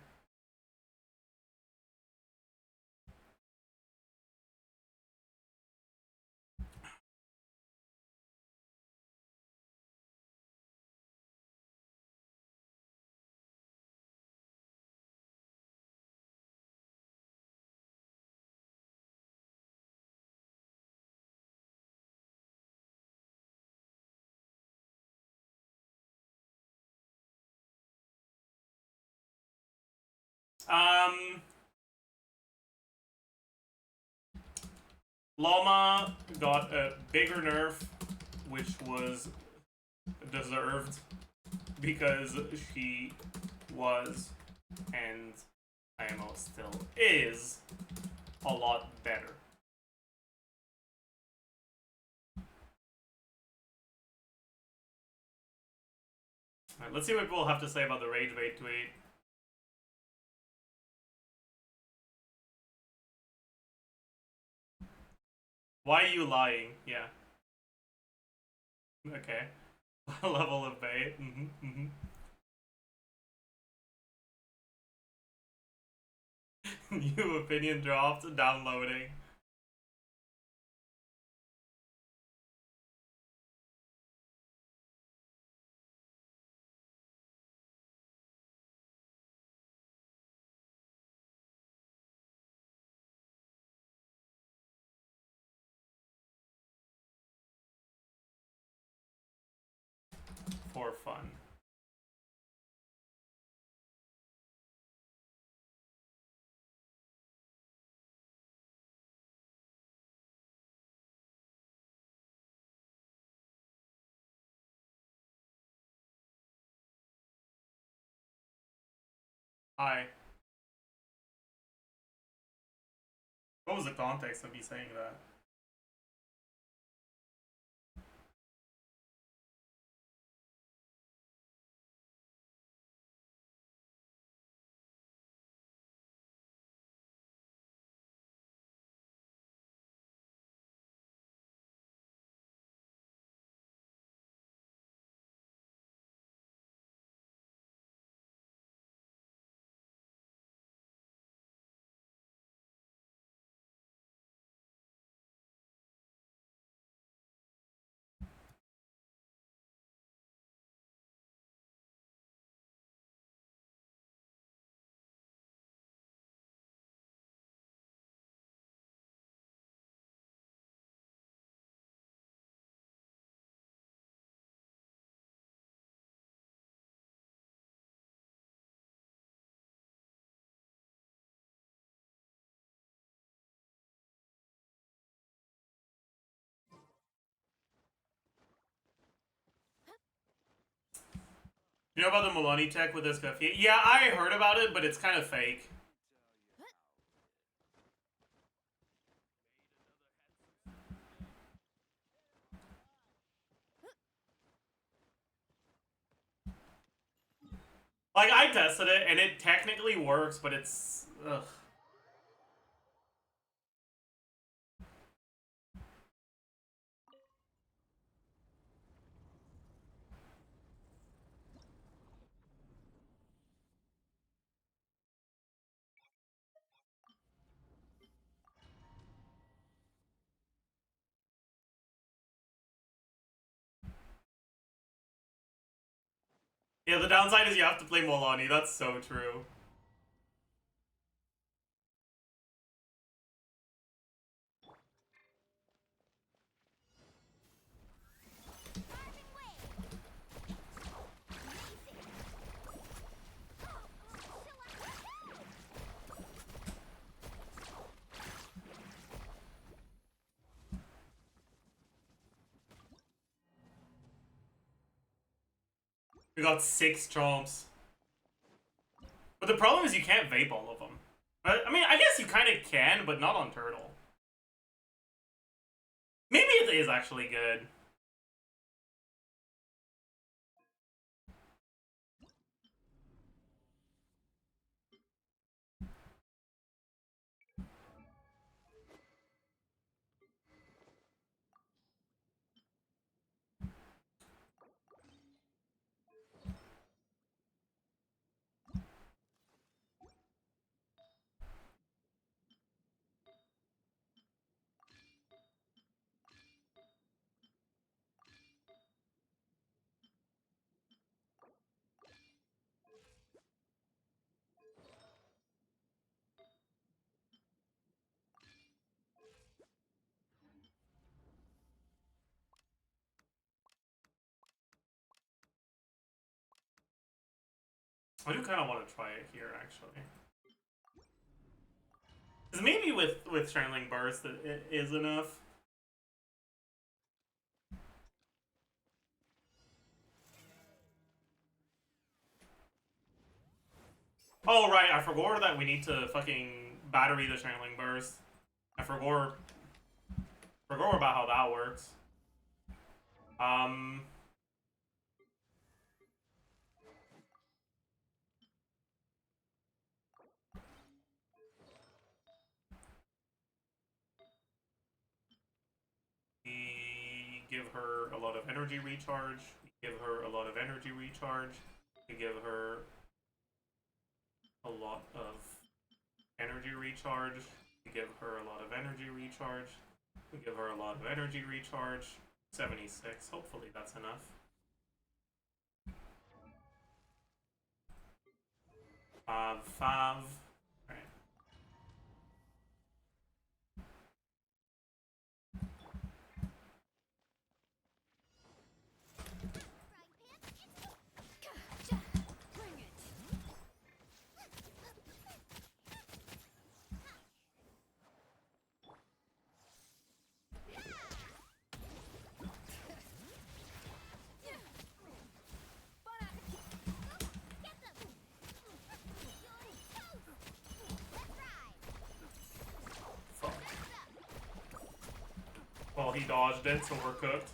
Llama got a bigger nerf, which was deserved because she was, and IMO still is, a lot better. Alright, let's see what people have to say about the Rage Bait tweet. Why are you lying? Yeah. Okay. Level of bait. New opinion dropped. Downloading. For fun. Hi. What was the context of me saying that? You know about the Milani tech with this stuff? Yeah, I heard about it, but it's kind of fake. Like, I tested it, and it technically works, but it's... Ugh. Yeah, the downside is you have to play Molani. That's so true. Carving way. Amazing. We got 6 chomps. But the problem is you can't vape all of them. I mean, I guess you kind of can, but not on Turtle. Maybe it is actually good. I do kind of want to try it here, actually. Because maybe with Strangling Burst it is enough. Oh, right, I forgot that we need to fucking battery the Strangling Burst. I forgot about how that works. We give her a lot of energy recharge. We give her a lot of energy recharge. We give her a lot of energy recharge. We give her a lot of energy recharge. We give her a lot of energy recharge. 76. Hopefully that's enough. 5. Right. Gotcha. Bring it. Get them. Let's ride. Fuck. Well, he dodged it, so we're cooked.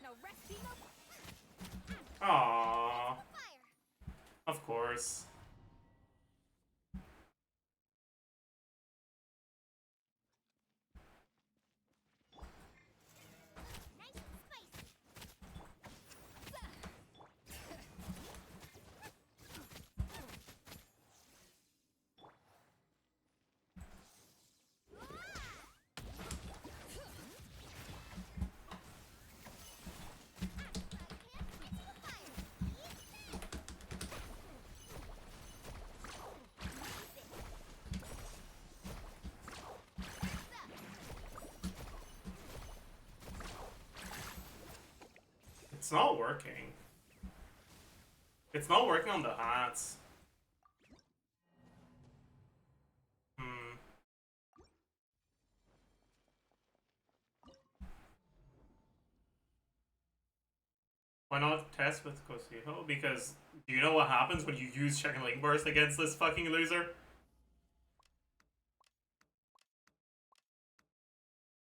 No rest, people. Aww. Fire. Of course. Nice and spicy. It's not working. It's not working on the hats. Why not test with Cosijo? Because do you know what happens when you use Shackling Burst against this fucking loser?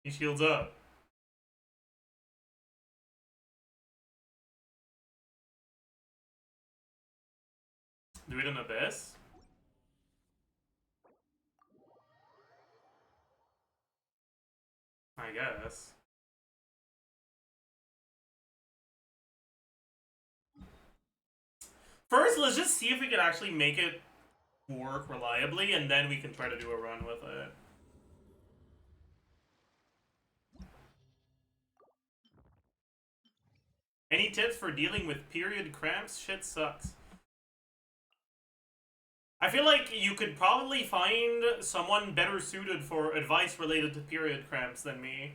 He shields up. Do it in Abyss? I guess. First, let's just see if we can actually make it work reliably, and then we can try to do a run with it. Any tips for dealing with period cramps? Shit sucks. I feel like you could probably find someone better suited for advice related to period cramps than me.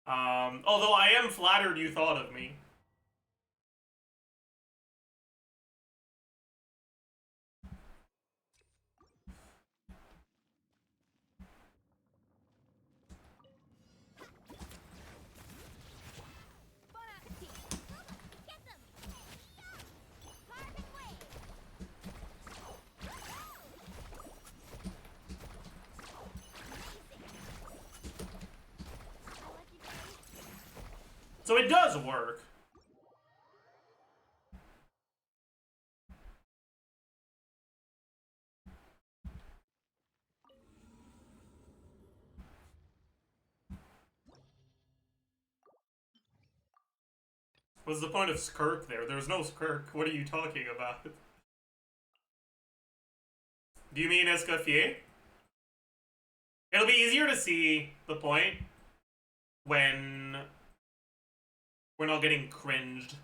Although I am flattered you thought of me. Get them! Carving wave! So it does work. What's the point of skirk there? There's no skirk. What are you talking about? Do you mean escoffier? It'll be easier to see the point when we're not getting cringed.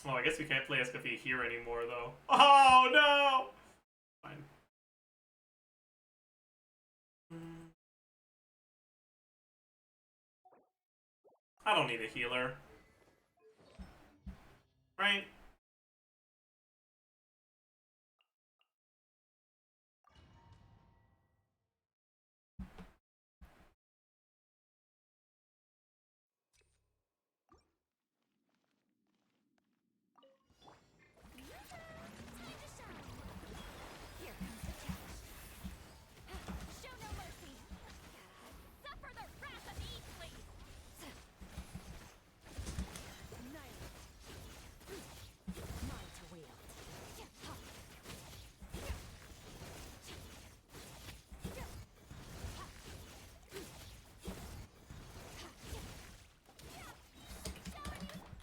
Oh, I guess we can't play escoffier here anymore, though. Oh, no! Fine. I don't need a healer. Right? Here comes the challenge. Show no mercy. Suffer the wrath of Eastleaf. Annihilate. Mine to wield.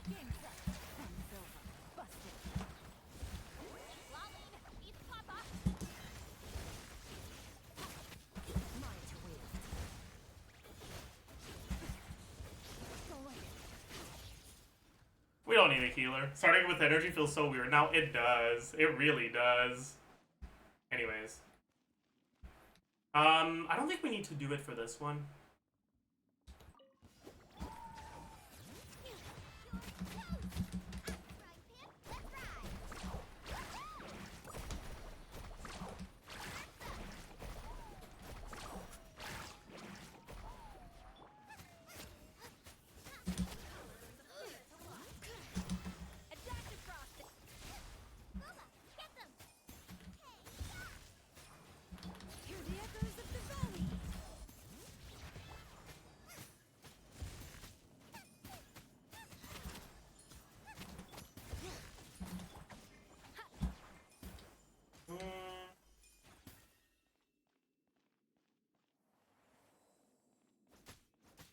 Game's up. Run's over. Busted. Lolling, East Papa. Mine to wield. We don't need a healer. Starting with energy feels so weird. Now it does. It really does. Anyways. I don't think we need to do it for this one. Attack across it. Booba, get them. Hear the echoes of the valley.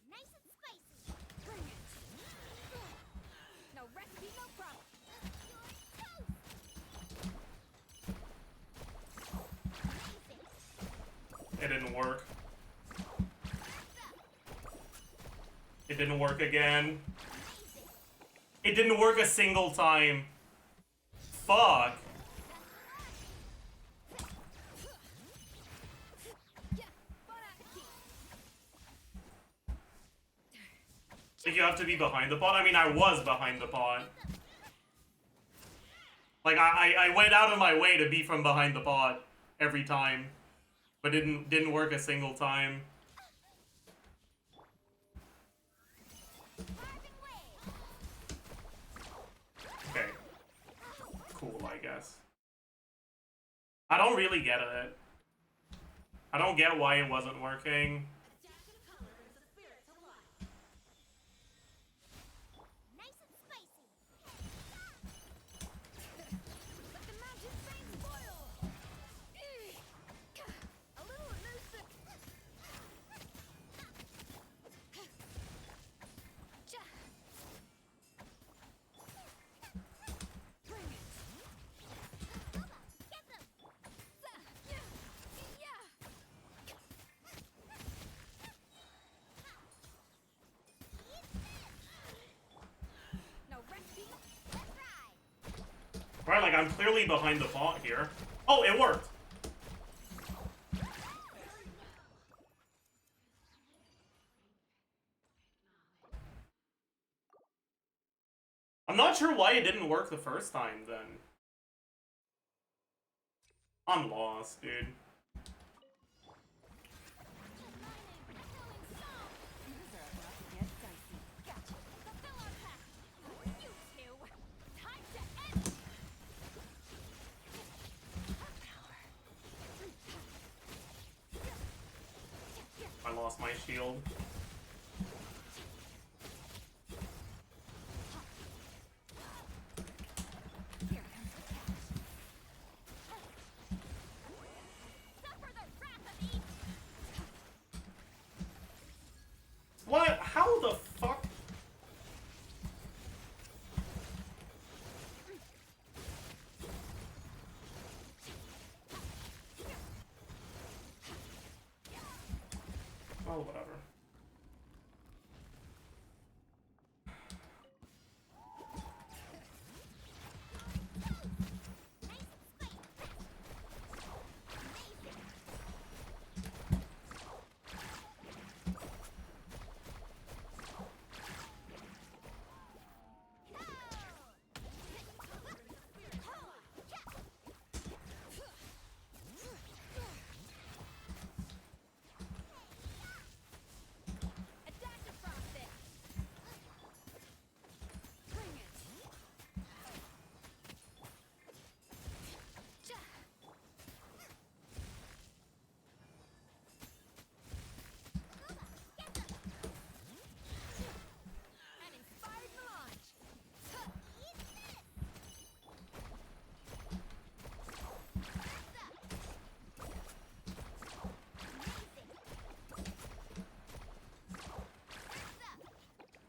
Nice and spicy. Bring it. No recipe, no problem. It didn't work. It didn't work again. It didn't work a single time. Fuck. Think you have to be behind the pot? I mean, I was behind the pot. Like, I went out of my way to be from behind the pot every time. But didn't work a single time. Okay. Cool, I guess. I don't really get it. I don't get why it wasn't working. Nice and spicy. Let the mountain veins boil. A little elusive. Bring it. like, I'm clearly behind the bot here. Oh, it worked! I'm not sure why it didn't work the first time, then. I'm lost, dude. I lost my shield. What? How the fuck? Oh, whatever.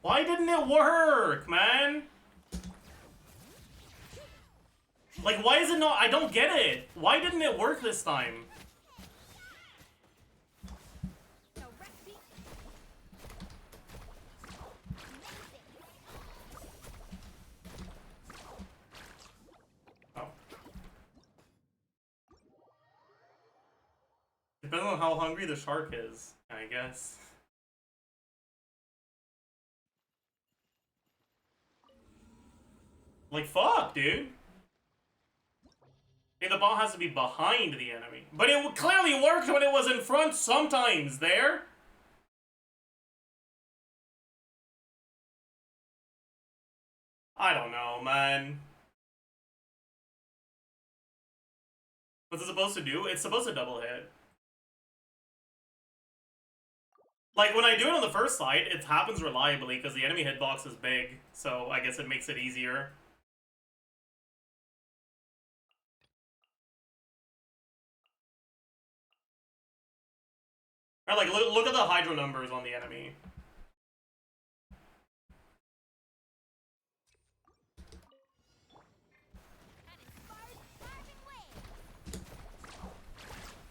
Why didn't it work, man? Like, why is it not? I don't get it. Why didn't it work this time? Oh. Depends on how hungry the shark is, I guess. Like, fuck, dude. Hey, the ball has to be behind the enemy. But it clearly worked when it was in front sometimes, there. I don't know, man. What's it supposed to do? It's supposed to double hit. Like, when I do it on the first side, it happens reliably because the enemy hitbox is big. So I guess it makes it easier. Or like, look at the hydro numbers on the enemy.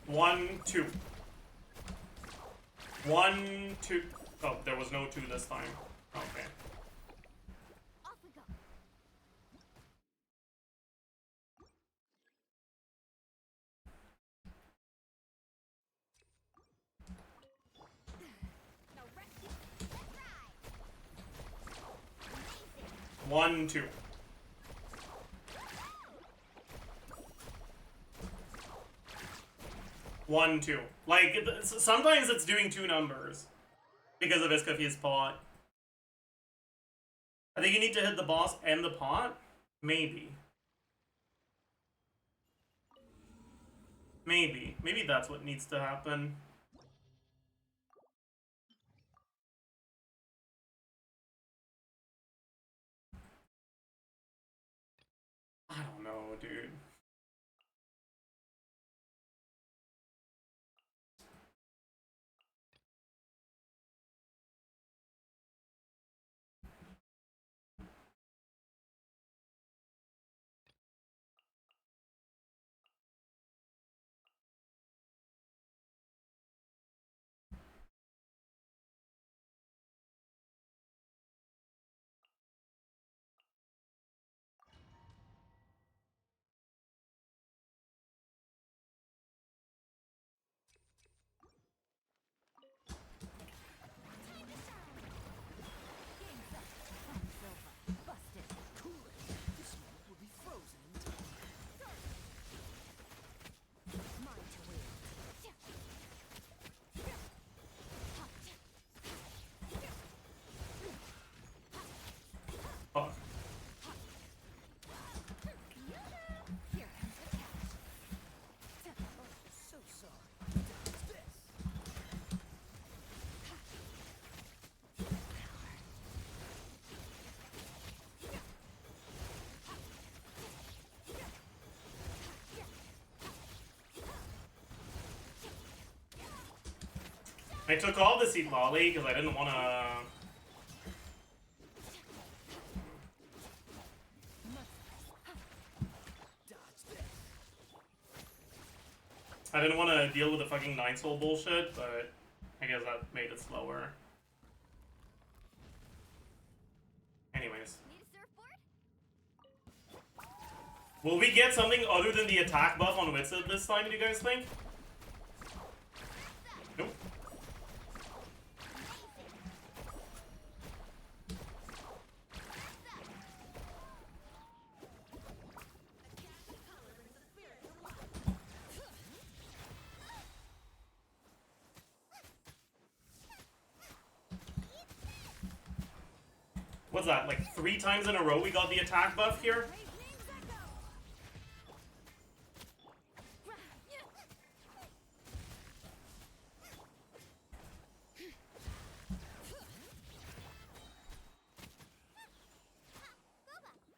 One, two. 1, 2. Oh, there was no 2 this time. Okay. Off we go. No rescue. Let's ride. Amazing. 1, 2. One, 2. Like, sometimes it's doing 2 numbers because of Iskafi's pot. I think you need to hit the boss and the pot? Maybe. Maybe. Maybe that's what needs to happen. I don't know, dude. I took all the seed lolly because I didn't want to. I didn't want to deal with the fucking 9-soul bullshit, but I guess that made it slower. Anyways. Need a surfboard? Will we get something other than the attack buff on Witsit this time, do you guys think? Nope. What's that, like 3 times in a row we got the attack buff here?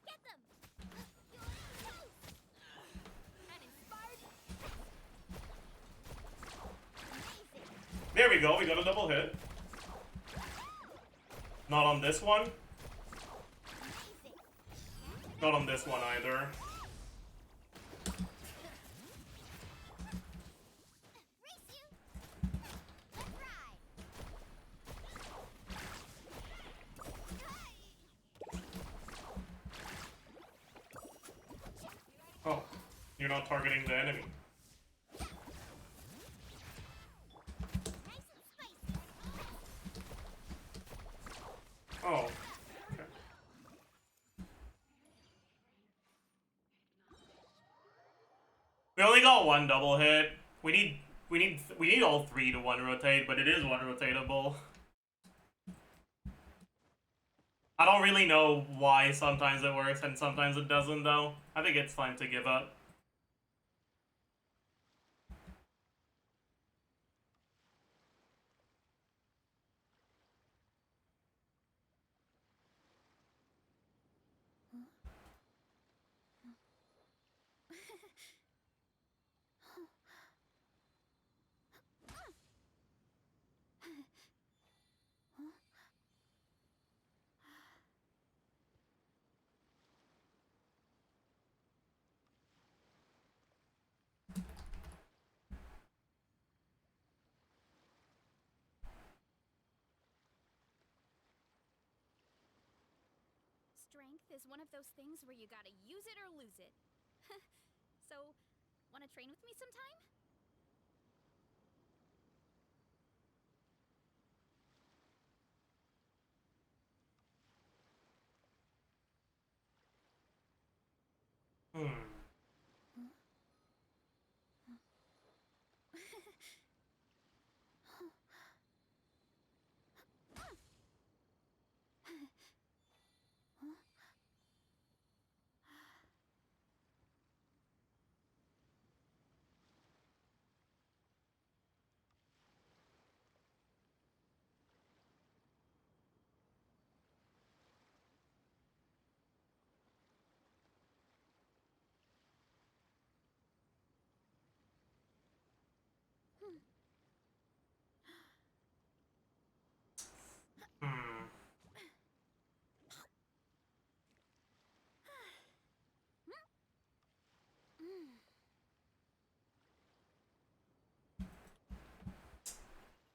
Get them! And inspired. Amazing. There we go, we got a double hit. Not on this one. Not on this one either. Race you. Let's ride. Oh, you're not targeting the enemy. Nice and spicy. Oh. Okay. We only got 1 double hit. We need all 3 to 1 rotate, but it is 1 rotatable. I don't really know why sometimes it works and sometimes it doesn't though. I think it's time to give up. Strength is one of those things where you gotta use it or lose it. So, wanna train with me sometime? Hmm. Hmm.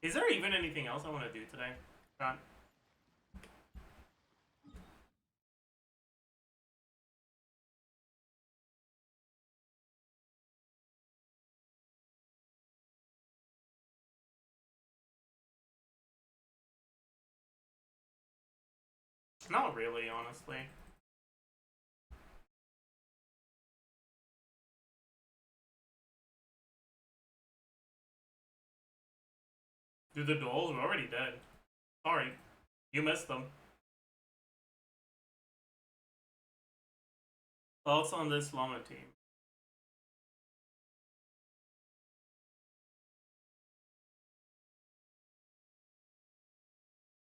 Is there even anything else I want to do today? God. Not really, honestly. Do the duels? We're already dead. Sorry. You missed them. Thoughts on this Llama team?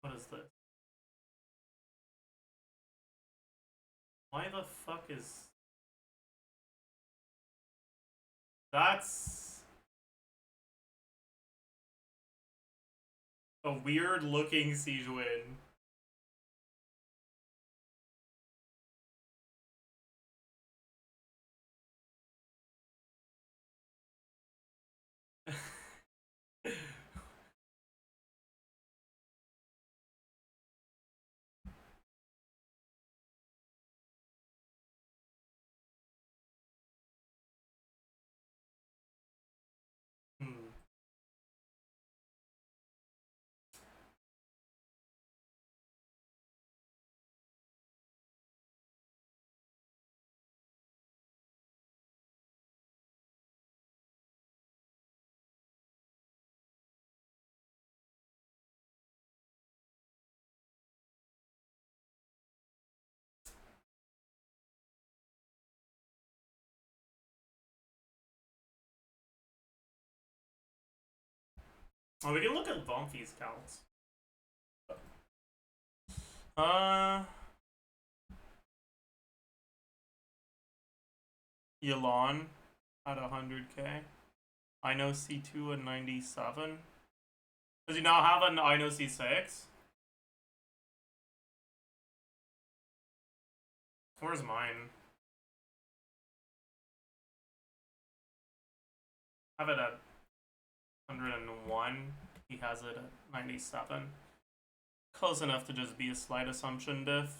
What is this? Why the fuck is... That's... A weird looking siege win. Hmm. Oh, we can look at Bonfi's counts. Yalon at 100k. I know C2 at 97. Does he now have an I know C6? Where's mine? I have it at 101. He has it at 97. Close enough to just be a slight assumption diff.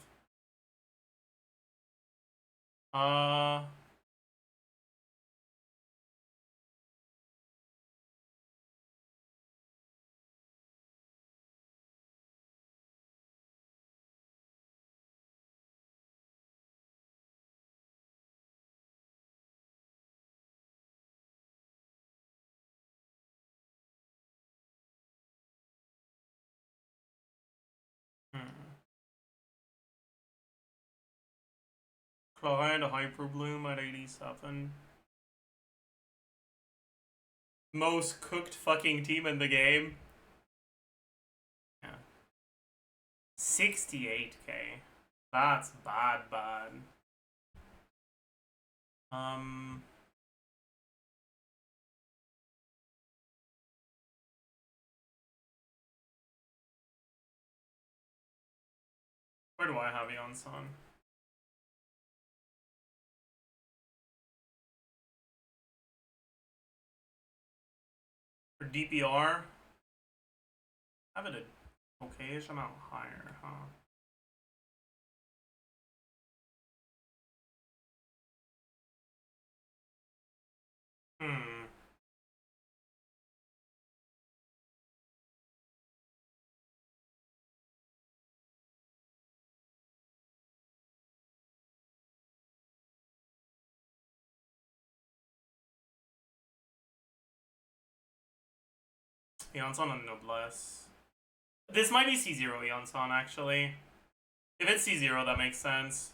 Krai to Hyperbloom at 87. Most cooked fucking team in the game. Yeah. 68k. That's bad. Where do I have Yon-san? For DPR, I have it a okayish amount higher, huh? Hmm. Yon-san on Noblesse. This might be C0 Yon-san, actually. If it's C0, that makes sense.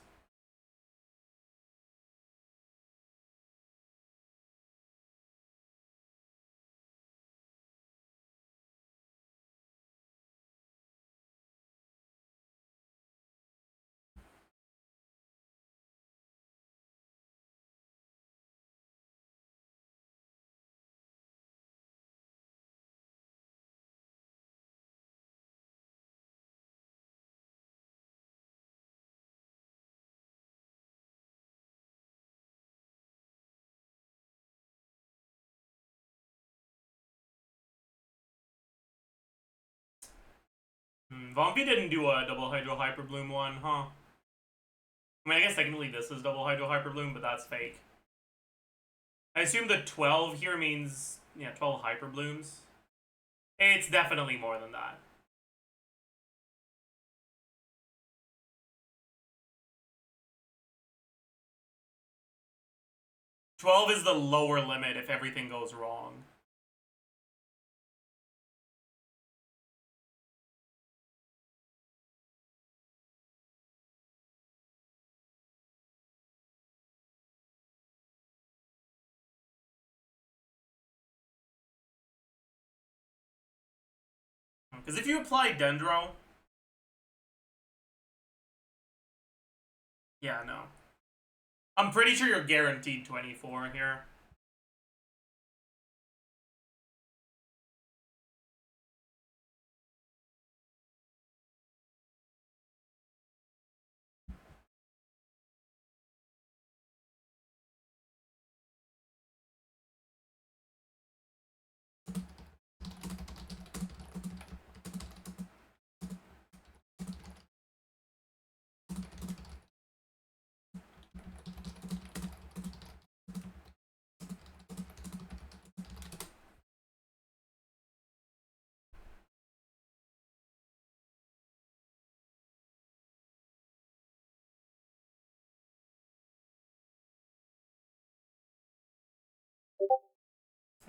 Vompi didn't do a double Hydro Hyper Bloom one, huh? I mean, I guess technically this is double Hydro Hyper Bloom, but that's fake. I assume the 12 here means, yeah, 12 Hyper Blooms. It's definitely more than that. $12 is the lower limit if everything goes wrong. Because if you apply Dendro... Yeah, no. I'm pretty sure you're guaranteed 24 here.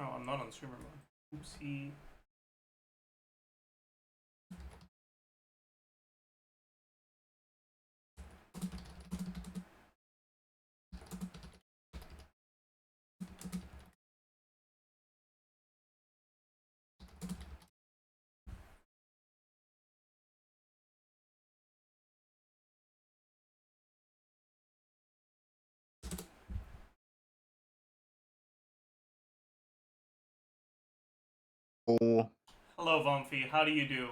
Oh, I'm not on streamer mode. Oopsie. Oh, Hello, Vomfy. How do you do?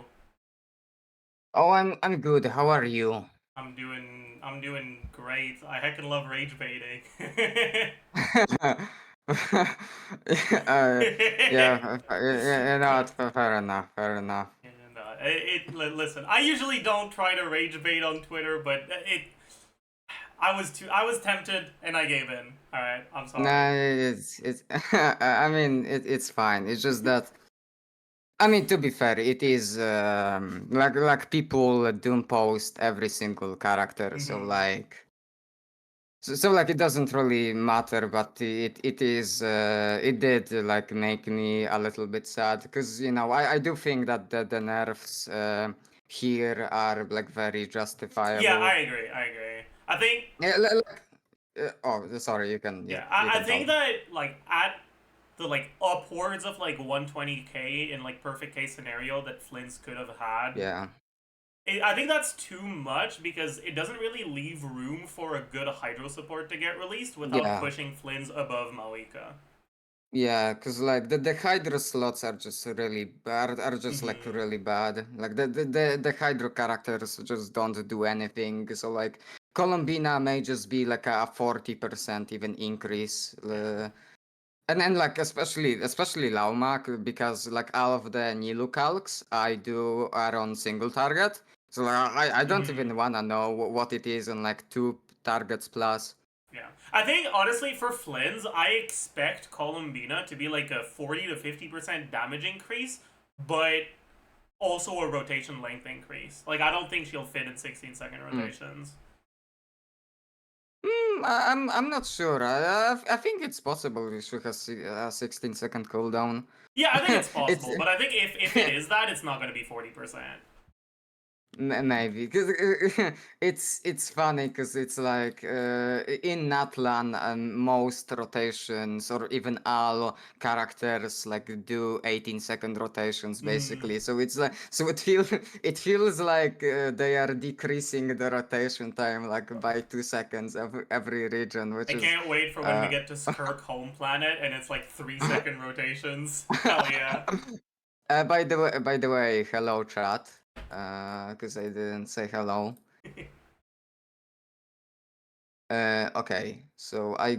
I'm good. How are you? I'm doing great. I heckin' love rage baiting. uh, yeah, fair enough, fair enough. And listen, I usually don't try to rage bait on Twitter, but I was tempted and I gave in. All right, I'm sorry. Nah, it's. I mean, it's fine. It's just that. I mean, to be fair, it is like people do post every single character, so Mhm. like. So like it doesn't really matter, but it is it did like make me a little bit sad because you know I do think that the nerfs here are like very Yeah, justifiable. I agree. I agree. I think Yeah, oh, sorry, yeah, you I can think talk. that like at the like upwards of like 120k in like perfect case scenario that Flynn's could have had. Yeah, I think that's too much because it doesn't really leave room for a good Hydro support to get released without yeah, pushing Flynn's above Malika. yeah, because like the Hydro slots are just really bad, are just like Mm-hmm. really bad. Like the Hydro characters just don't do anything. So like Columbina may just be like a 40% even increase. Yeah. And then like especially Laumak because like all of the Nilu calcs I do are on single target. So like, I don't Mm-hmm. even wanna know what it is on like 2 targets plus. Yeah. I think honestly for Flynn's, I expect Columbina to be like a 40 to 50% damage increase, but also a rotation length increase. Like I don't think she'll fit in 16-second Hmm. rotations. I'm not sure. I think it's possible we should have a 16-second cooldown. Yeah, I think it's It's possible, but I think if it is that, it's not going to be 40%. Maybe because it's funny because it's like in Natlan most rotations or even all characters like do 18-second rotations Mm. basically. So it's like it feels like they are decreasing the rotation time like by 2 seconds every region, which I is can't wait for when we uh get to Skirk home planet and it's like 3 second rotations. Hell yeah. by the way, hello chat. Because I didn't say hello. Okay, so I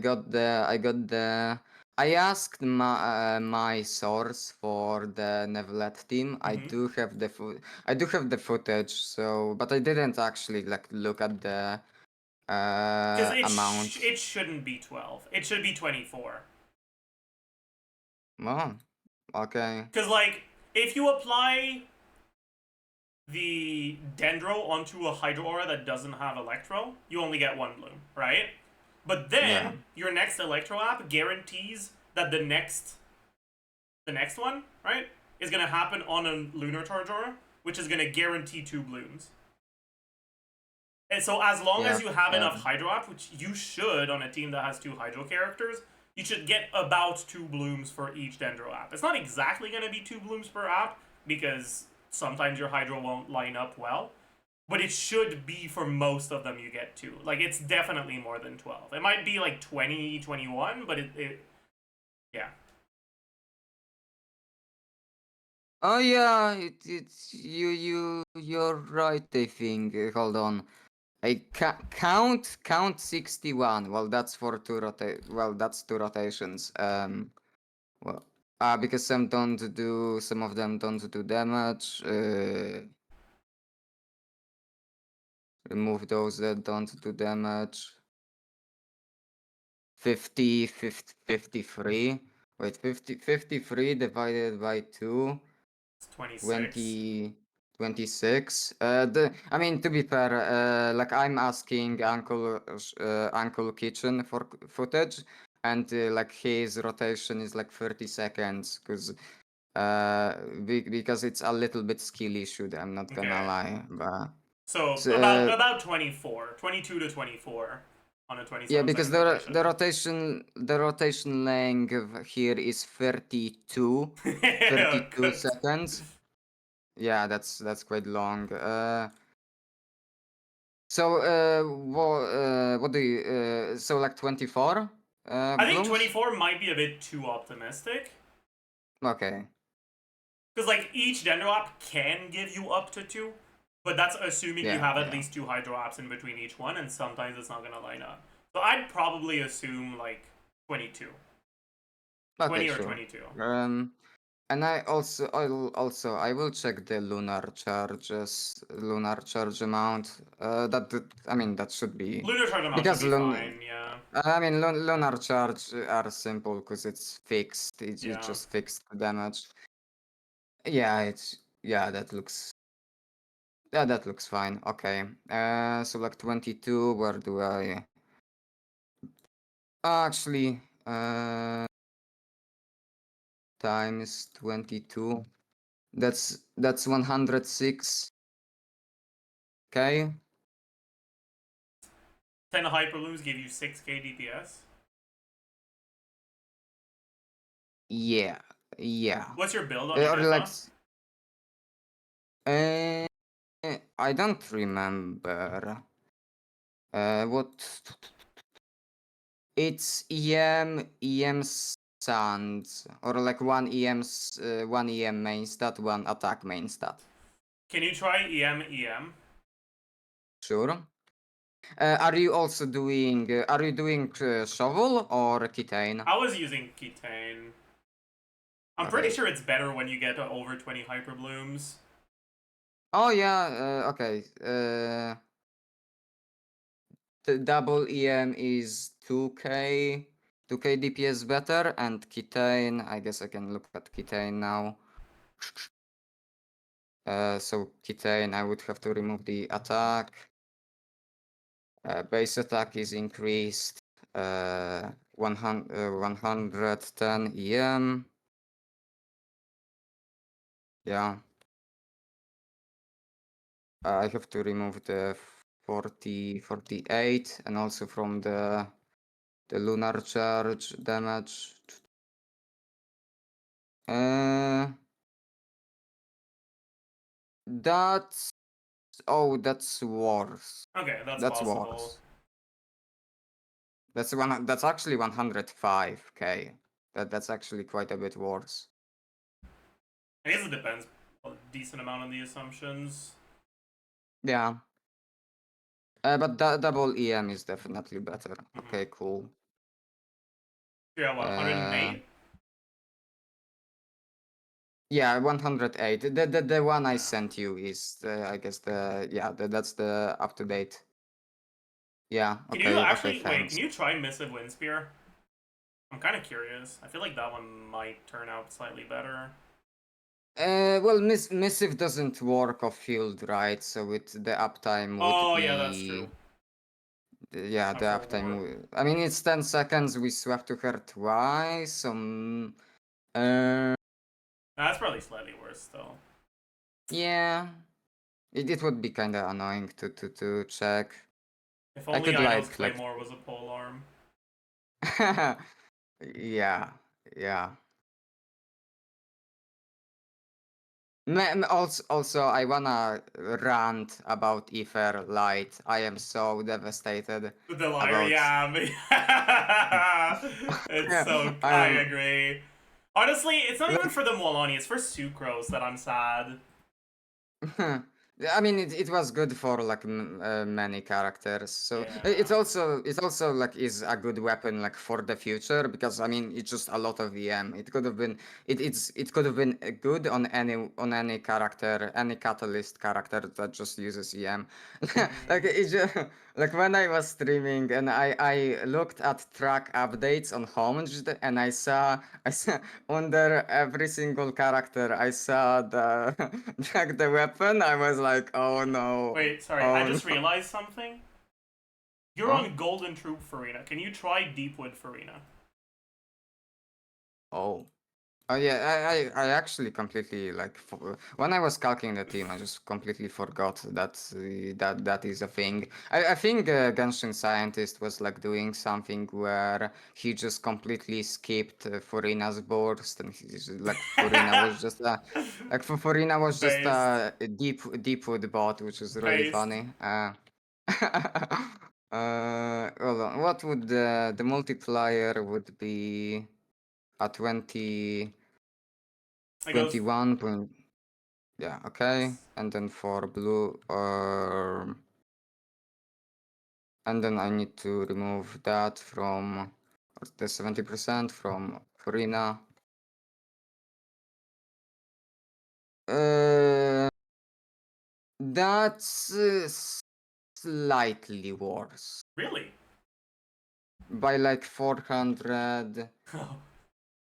asked my source for the Nevlet team. Mhm. I do have the footage, so but I didn't actually like look at the Because amount. it shouldn't be 12. It should be 24. Oh, okay. Because, like, if you apply the Dendro onto a Hydro Aura that doesn't have Electro, you only get one bloom, right? But Yeah. then your next Electro app guarantees that the next one, right, is gonna happen on a Lunar Charge Aura, which is gonna guarantee 2 blooms. And so as long Yeah. as you have Yeah. enough Hydro app, which you should on a team that has 2 Hydro characters, you should get about 2 blooms for each Dendro app. It's not exactly gonna be 2 blooms per app because sometimes your Hydro won't line up well, but it should be for most of them you get 2. Like it's definitely more than 12. It might be like 20, 21, but it yeah. Oh yeah, it's you're right, I think. Hold on. I count 61. Well, that's for that's 2 rotations. Well, because some of them don't do damage. Remove those that don't do damage. 53. Wait, 53 divided by 2. It's 26. 20, 26. I mean, to be fair, like I'm asking Uncle Kitchen for footage, and like his rotation is like 30 seconds, because it's a little bit skill issue. I'm not gonna Okay. lie, but So so, about 24, 22 to 24 on a yeah, 27 because second rotation. the rotation length here is 32 Oh, good. seconds. Yeah, that's quite long. So what do you so like 24 I think blooms? 24 might be a bit too optimistic. Okay. Because, like, each Dendro app can give you up to 2, but that's assuming you Yeah, have at yeah. least 2 Hydro apps in between each one, and sometimes it's not going to line up. So I'd probably assume, like, 22. Okay, 20 or sure. 22. And I will check the lunar charge amount. I mean that should be Lunar Charge amount should because be fine, yeah. I mean lunar charge are simple because it's fixed. It's Yeah. just fixed damage. Yeah, that looks fine. Okay. So like 22. Where do I? Actually, times 22. That's 106. Okay. 10 Hyperlooms give you 6k DPS. Yeah, yeah. What's your build on your Or like, Defa? uh, I don't remember. What? It's EM Sands, or like one EM main stat, one attack main stat. Can you try EM? Sure. Are you also doing? Are you doing shovel or Kitane? I was using Ketane. I'm pretty Okay. sure it's better when you get to over 20 Hyperblooms. Oh yeah. Okay. The double EM is 2k. 2k DPS better, and Kitane, I guess I can look at Kitane now. So Kitane, I would have to remove the attack. Base attack is increased. 110 EM. Yeah. I have to remove the 48, and also from the lunar charge damage. That's that's worse. Okay, that's That's possible. worse. That's actually 105k. That's actually quite a bit worse. I guess it depends a decent amount on the assumptions. Yeah. But double EM is definitely better. Okay, cool. Yeah, what, Uh 108? yeah, 108. The one I Yeah. sent you is I guess that's the up to date. Yeah, Can you okay, actually, wait, can thanks. you try Missive Windspear? I'm kind of curious. I feel like that one might turn out slightly better. Well, missive doesn't work off field, right? So the uptime would Oh, yeah, that's true. be yeah, A the full uptime. war. I mean, it's 10 seconds. We swap to her twice. Uh, That's probably slightly worse, though. yeah, it would be kind of annoying to check. If I only could Ino's like Claymore was a pole arm. yeah, yeah. Also, I wanna rant about Ether Light. I am so devastated The liar, about. yeah. It's so. I I'm. agree. Honestly, it's not even for the Molani, it's for Sucrose that I'm sad. I mean, it was good for like many characters. So Yeah. it's also like is a good weapon like for the future, because I mean it's just a lot of EM. It could have been it could have been good on any character, any catalyst character that just uses EM. Like it just, like when I was streaming and I looked at track updates on Homaged, and I saw under every single character I saw the like the weapon. I was like, oh no, Wait, sorry, I oh just no. realized something. You're Huh? on Golden Troop Farina. Can you try Deepwood Farina? Oh. Oh yeah, I actually completely like when I was calculating the team, I just completely forgot that that is a thing. I think Genshin Scientist was like doing something where he just completely skipped Furina's burst, and like Furina was just like Furina was just Based. a deep wood bot, which is really Based. funny. Hold on. What would the multiplier would be at 20? It goes 21 point. Yeah, okay. And then for blue, and then I need to remove that from the 70% from Farina. Uh, that's slightly worse really. by like 400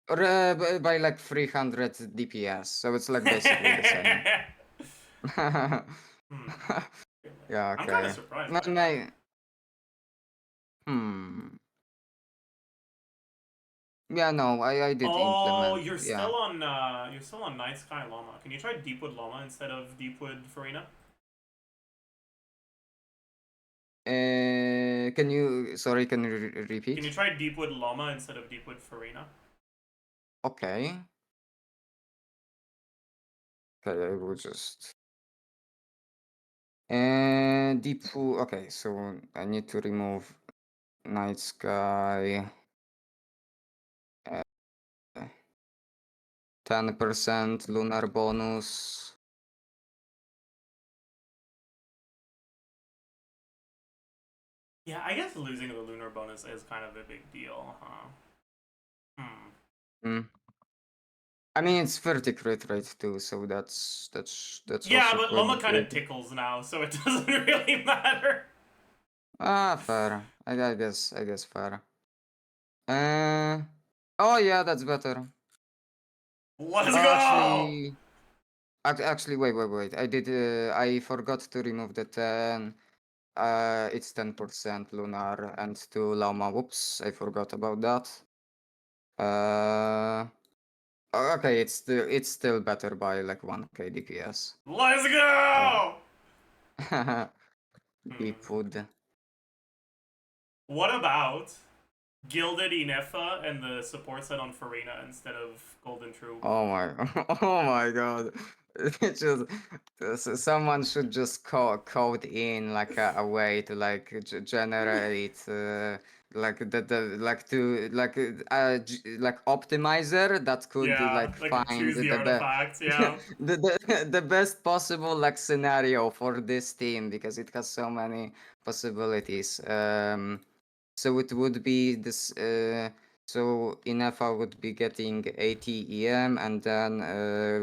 or by like 300 DPS. So it's like basically the same. Hmm. Yeah, I'm kind of okay. surprised My, by that. my, hmm. Yeah, no, I did Oh, implement. Yeah. you're still on Night Sky Llama. Can you try Deepwood Llama instead of Deepwood Farina? Can you, sorry, can you Can you repeat? try Deepwood Llama instead of Deepwood Farina? Okay. Okay, I will just. And deep pool. Okay, so I need to remove night sky. 10% lunar bonus. Yeah, I guess losing the lunar bonus is kind of a big deal, huh? Hmm. Hmm. I mean, it's 30 crit rate too, so that's Yeah, also but quite Llama kind of good. tickles now, so it doesn't really matter. Ah, fair. I guess fair. Uh, oh yeah, that's better. Let's Oh, go! actually, wait. I forgot to remove the 10. It's 10% lunar and 2 llama. Whoops, I forgot about that. Okay, it's still better by like 1k DPS. Let's So go! deep Hmm. wood. What about Gilded Inefa and the support set on Farina instead of Golden Troop? Oh my, oh my god. It just someone should just code in like a way to like generate like the like to like optimizer that could Yeah, like like find choose the artifacts, yeah. the best possible like scenario for this team because it has so many possibilities. So it would be this. So Inefa would be getting 80 EM and then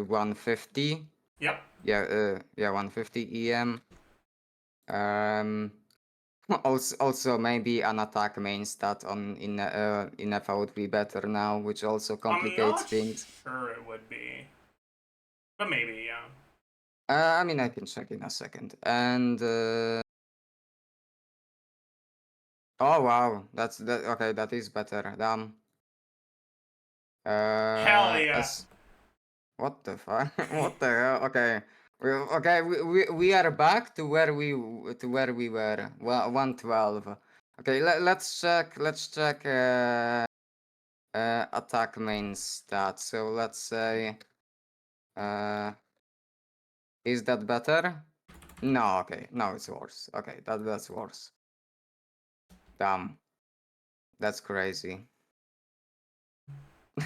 150. Yep. Yeah, 150 EM. Um, also maybe an attack main stat on Inefa would be better now, which also I'm complicates not things. sure it would be. But maybe, yeah. I mean, I can check in a second. And oh wow, that's that. Okay, that is better. Damn. Hell yeah. As What the fuck? What the hell? Okay. We are back to where we were. Well, 112. Okay, let's check attack main stats. So let's say uh is that better? No, okay. No, it's worse. Okay, that's worse. Damn. That's crazy.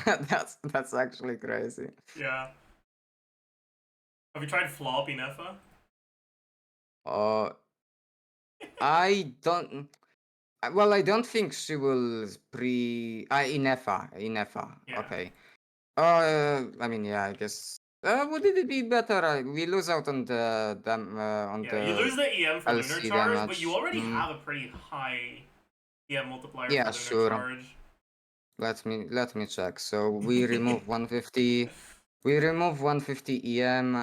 That's actually crazy. Yeah. Have you tried Flop Inefa? Uh I don't Well, I don't think she will Inefa. Yeah. Okay. I mean, yeah, I guess. Would it be better? We lose out on on Yeah, you the lose the EM for Lunar LC Charge, but you damage. already have a pretty high EM multiplier for Yeah, Lunar sure. Charge. Let me check. So we remove 150. We remove 150 EM.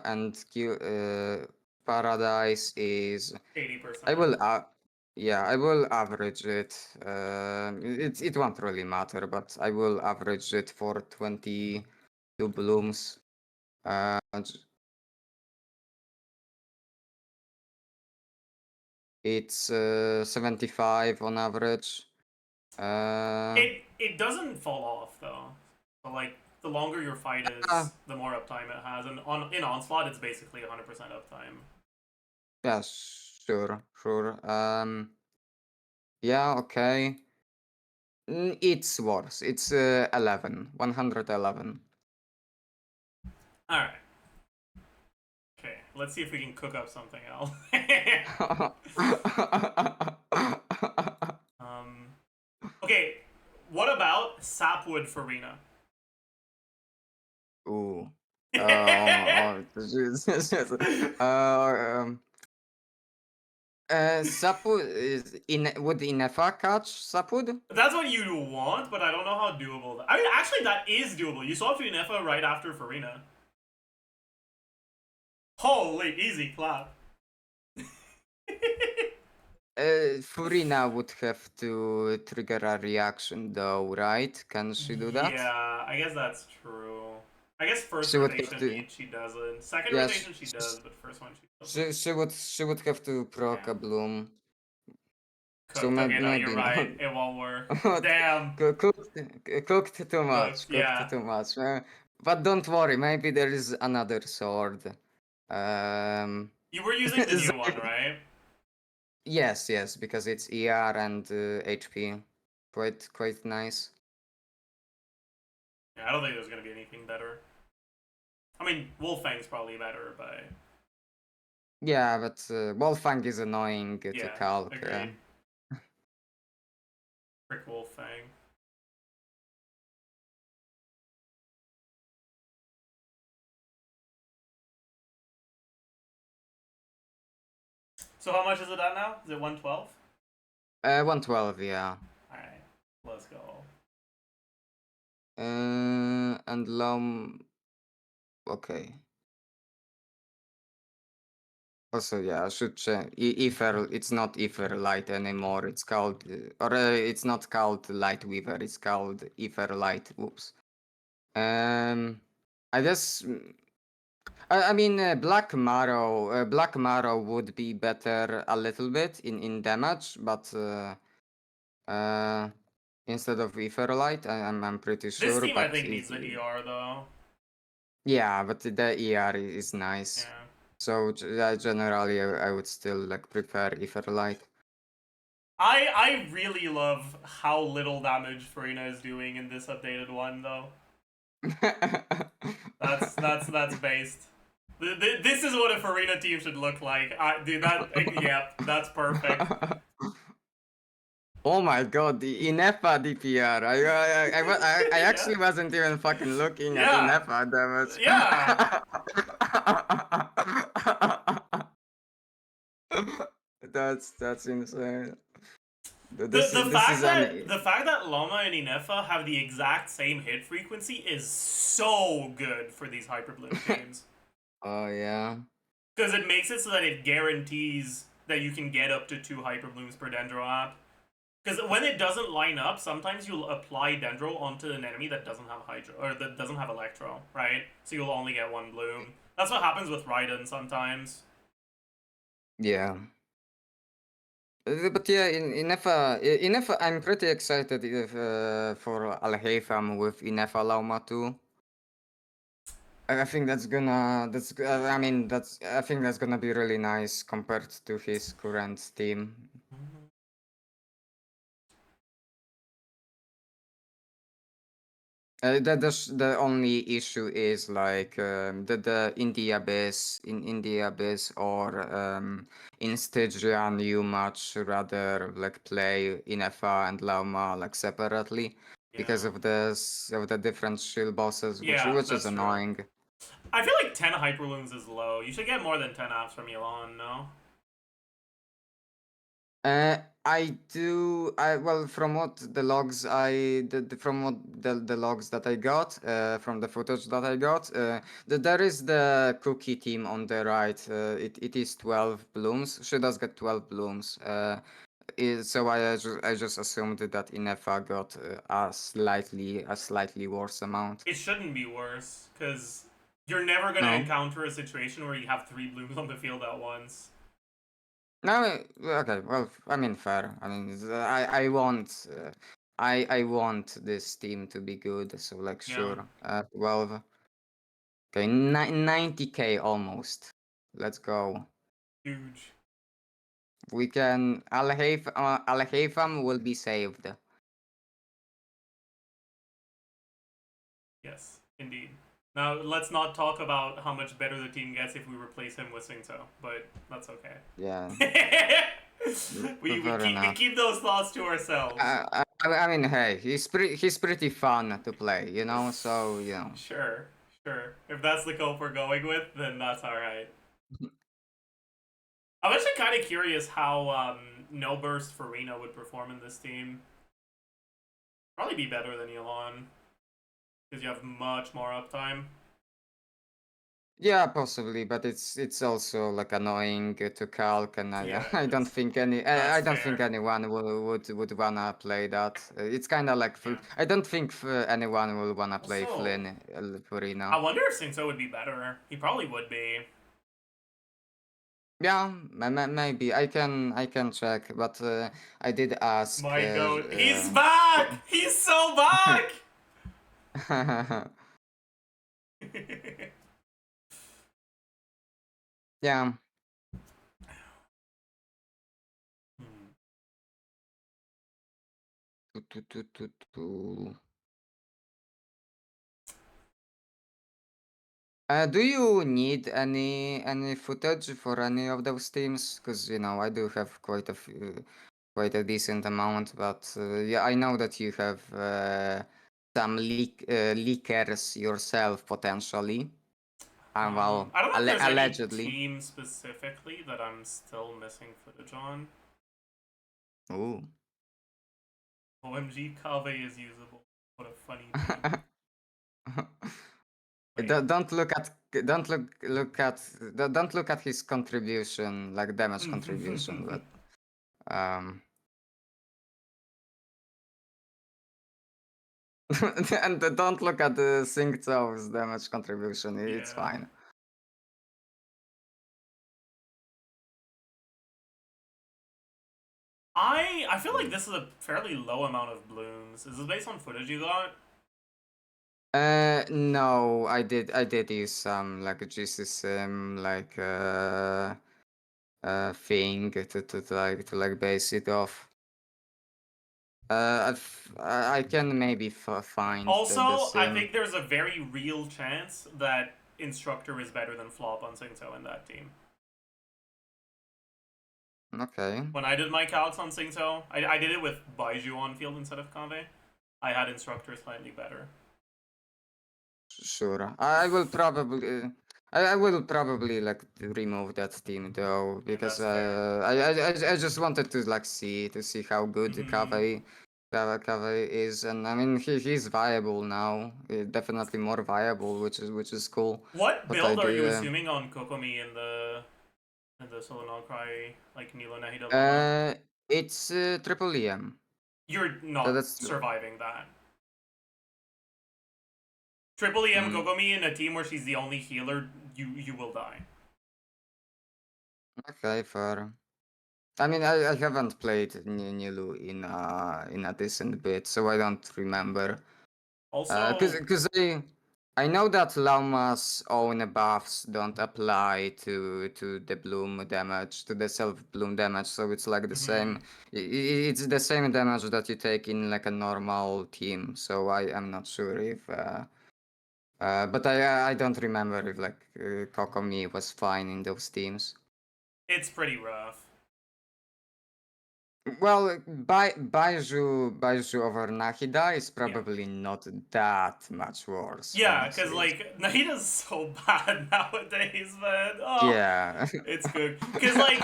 And Paradise is. I 80%. will. Yeah, I will average it. It won't really matter, but I will average it for 22 blooms. J- it's 75 on average. It doesn't fall off though. So like the longer your fight Ah, is, the more uptime it has, and in onslaught it's basically 100% uptime. yeah, sure, sure. Yeah, okay. It's worse. It's 11, 111. All right. Okay, let's see if we can cook up something else. um, okay, what about sapwood farina? Ooh. Jesus. Um, Sapud is would Inefa catch Sapud? That's what you want, but I don't know how doable. I mean, actually, that is doable. You saw Finefa right after Farina. Holy, easy clap. Furina would have to trigger a reaction though, right? Can she do that? Yeah, I guess that's true. I guess first She would have rotation to. she doesn't. Second Yeah, rotation she does, but first one she doesn't. she would have to proc a Damn. bloom. So Cooked. Okay, no, you're maybe not. right. It won't work. Damn. Cooked too much. Cooked. Cooked Yeah. too much. But don't worry, maybe there is another sword. Um, You were using the new one, right? yes, because it's ER and HP. Quite nice. Yeah, I don't think there's gonna be anything better. I mean, Wolfang's probably better, but Yeah, but Wolfang is annoying to yeah, calc. agreed. Frick Wolfang. So how much is it at now? Is it 112? 112, yeah. Alright, let's go. And Lom. Okay. Also, yeah, I should change. Ether, it's not Ether Light anymore. It's called, it's not called Light Weaver. It's called Ether Light. Whoops. I guess. I mean, Black Marrow would be better a little bit in damage, but uh, instead of Ether Light, I'm pretty This sure. team I But think needs the ER though. yeah, but the ER is nice. Yeah. So generally, I would still like prefer Ether Light. I really love how little damage Farina is doing in this updated one though. That's based. This is what a Farina team should look like. Dude, yeah, that's perfect. Oh my god, the Inefa DPR. I Yeah. actually wasn't even fucking looking at Yeah. Inefa damage. Yeah. That's insane. The the This fact is that an the fact that Lama and Inefa have the exact same hit frequency is so good for these Hyperbloom teams. oh yeah. Because it makes it so that it guarantees that you can get up to 2 Hyperblooms per Dendro app. Because when it doesn't line up, sometimes you'll apply Dendro onto an enemy that doesn't have Hydro, or that doesn't have Electro, right? So you'll only get 1 Bloom. That's what happens with Raiden sometimes. Yeah. But yeah, in Inefa, I'm pretty excited for Al-Haytham with Inefa Lauma too. I think I think that's gonna be really nice compared to his current team. The only issue is like the in the abyss or in Stygian you much rather like play Inefa and Lauma like separately because Yeah. of the different shield bosses, Yeah, which is that's true. annoying. I feel like 10 Hyperlooms is low. You should get more than 10 apps from Elon, no? I do. Well, from what the logs from what the logs that I got, from the footage that I got, there is the cookie team on the right. It is 12 blooms. She does get 12 blooms. so I just assumed that Inefa got a slightly worse amount. It shouldn't be worse, because you're never going to No. encounter a situation where you have 3 blooms on the field at once. No, okay. Well, I mean, fair. I mean, I want, I want this team to be good. So like, Yeah. sure. 12. Okay, 90k almost. Let's go. Huge. We can. Al-Haytham will be saved. Yes, indeed. Now, let's not talk about how much better the team gets if we replace him with Singto, but that's okay. Yeah. we Fair keep enough. those thoughts to ourselves. I mean, hey, he's pretty fun to play, you know. So you know. Sure, sure. If that's the cope we're going with, then that's alright. I'm actually kind of curious how No Burst Farina would perform in this team. Probably be better than Elon, because you have much more uptime. Yeah, possibly, but it's also like annoying to calc, and Yeah, I don't think that's I don't think fair. anyone would wanna play that. It's kind of like Yeah. I don't think anyone will wanna play Also, Flynn for I now. wonder if Singto would be better. He probably would be. Yeah, maybe I can check, but I did ask. My goat. He's back! He's so back! Yeah. Tu. Do you need any footage for any of those teams? Because you know I do have quite a decent amount, but yeah, I know that you have some leakers yourself potentially. Well, I don't know if there's any allegedly. team specifically that I'm still missing footage on. Ooh. OMG, Kave is usable. What a funny team. Wait. Don't look at don't look at his contribution, like damage contribution, but um. And don't look at the Singto's damage contribution. It's Yeah. fine. I feel like this is a fairly low amount of blooms. Is this based on footage you got? No, I did use some like a GCSM thing to base it off. I can maybe find the Also, I sim. think there's a very real chance that Instructor is better than Flop on Singto in that team. Okay. When I did my calcs on Singto, I did it with Baiju on field instead of Kave. I had Instructor slightly better. Sure. I will probably like remove that team though because that's fair. I just wanted to like see how good Kaveh is, and I mean he's viable now. Definitely more viable, which is cool. What But I build are you do. assuming on Kokomi in the solo Nod Krai like Nilo Nahida Luma? It's triple EM. You're not That's surviving that. Triple EM mm, Kokomi in a team where she's the only healer, you will die. okay, fair. I mean, I haven't played Nilu in a decent bit, so I don't remember. Also, Because I know that Lauma's own buffs don't apply to the bloom damage, to the self bloom damage, so it's like the same. It's the same damage that you take in like a normal team. So I am not sure if. But I don't remember if like Kokomi was fine in those teams. it's pretty rough. Well, Baiju over Nahida is probably not that much worse, Yeah, because, honestly. like, Nahida's so bad nowadays, man. Oh, Yeah. it's good. Because, like,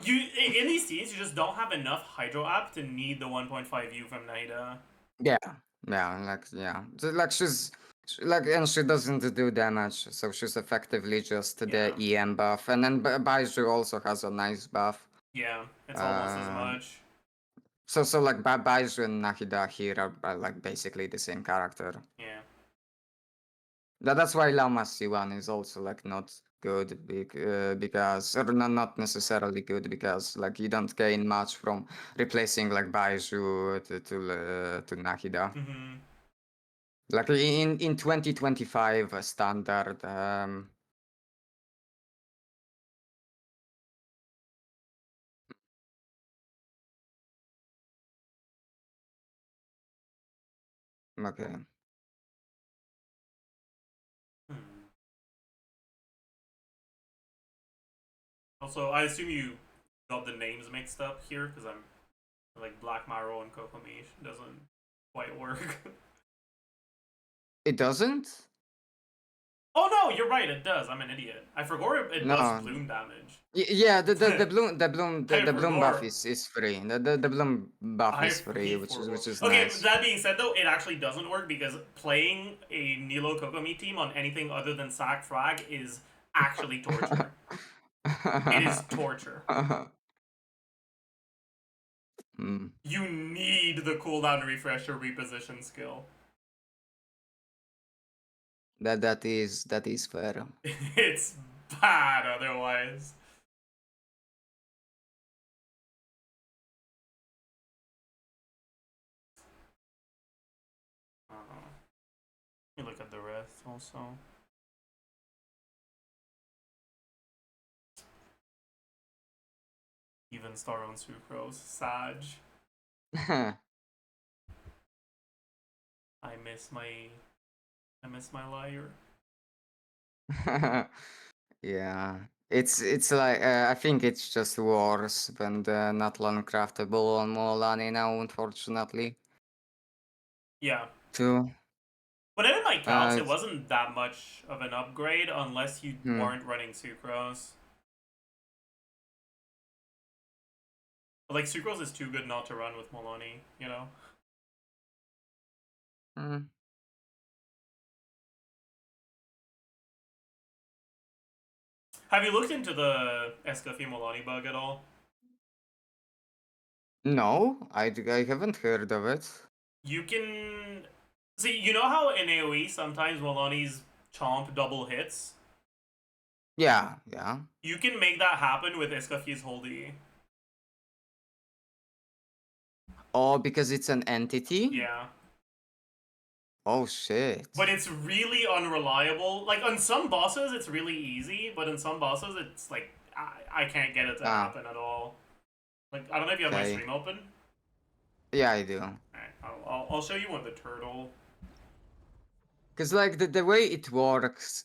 in these teams, you just don't have enough Hydro App to need the 1.5 U from Nahida. Yeah, like and she doesn't do damage, so she's effectively just the EM buff, and then Baiju also has a nice buff. Yeah, it's almost as Uh, much. So like Baiju and Nahida here are like basically the same character. Yeah. That's why Lama C1 is also like not good because or not necessarily good because like you don't gain much from replacing like Baiju to Nahida. Mm-hmm. Like in 2025 standard okay. Hmm. Also, I assume you got the names mixed up here because I'm like Black Marrow and Kokomi doesn't quite work. It doesn't? Oh no, you're right. It does. I'm an idiot. I forgot it does No. bloom damage. Yeah, the bloom buff forgot. is free. The bloom buff I is free, really which forgot. is Okay, nice. that being said, though, it actually doesn't work because playing a Nilo Kokomi team on anything other than Sac Frag is actually torture. It is torture. Hmm. You need the cooldown refresher reposition skill. That is fair. It's bad otherwise. Let me look at the rest also. Even Star on Sucrose. Sag. I miss my lyre. Yeah. It's like I think it's just worse than the not long craftable on Molani now, unfortunately. Yeah. Too. But in my calcs, it It's, wasn't that much of an upgrade unless you hmm. weren't running Sucrose. But, like, Sucrose is too good not to run with Molani, you know? Hmm. Have you looked into the Escafie Molani bug at all? No, I haven't heard of it. You can... See, you know how in AoE sometimes Molani's chomp double hits? Yeah, yeah. You can make that happen with Escafie's hold E. Oh, because it's an entity? Yeah. Oh shit. But it's really unreliable. Like, on some bosses, it's really easy, but in some bosses, it's like, I can't get it to Ah, happen at all. Like, I don't know if you have my okay. stream open. Yeah, I do. Alright, I'll show you one, the turtle. Cause like the way it works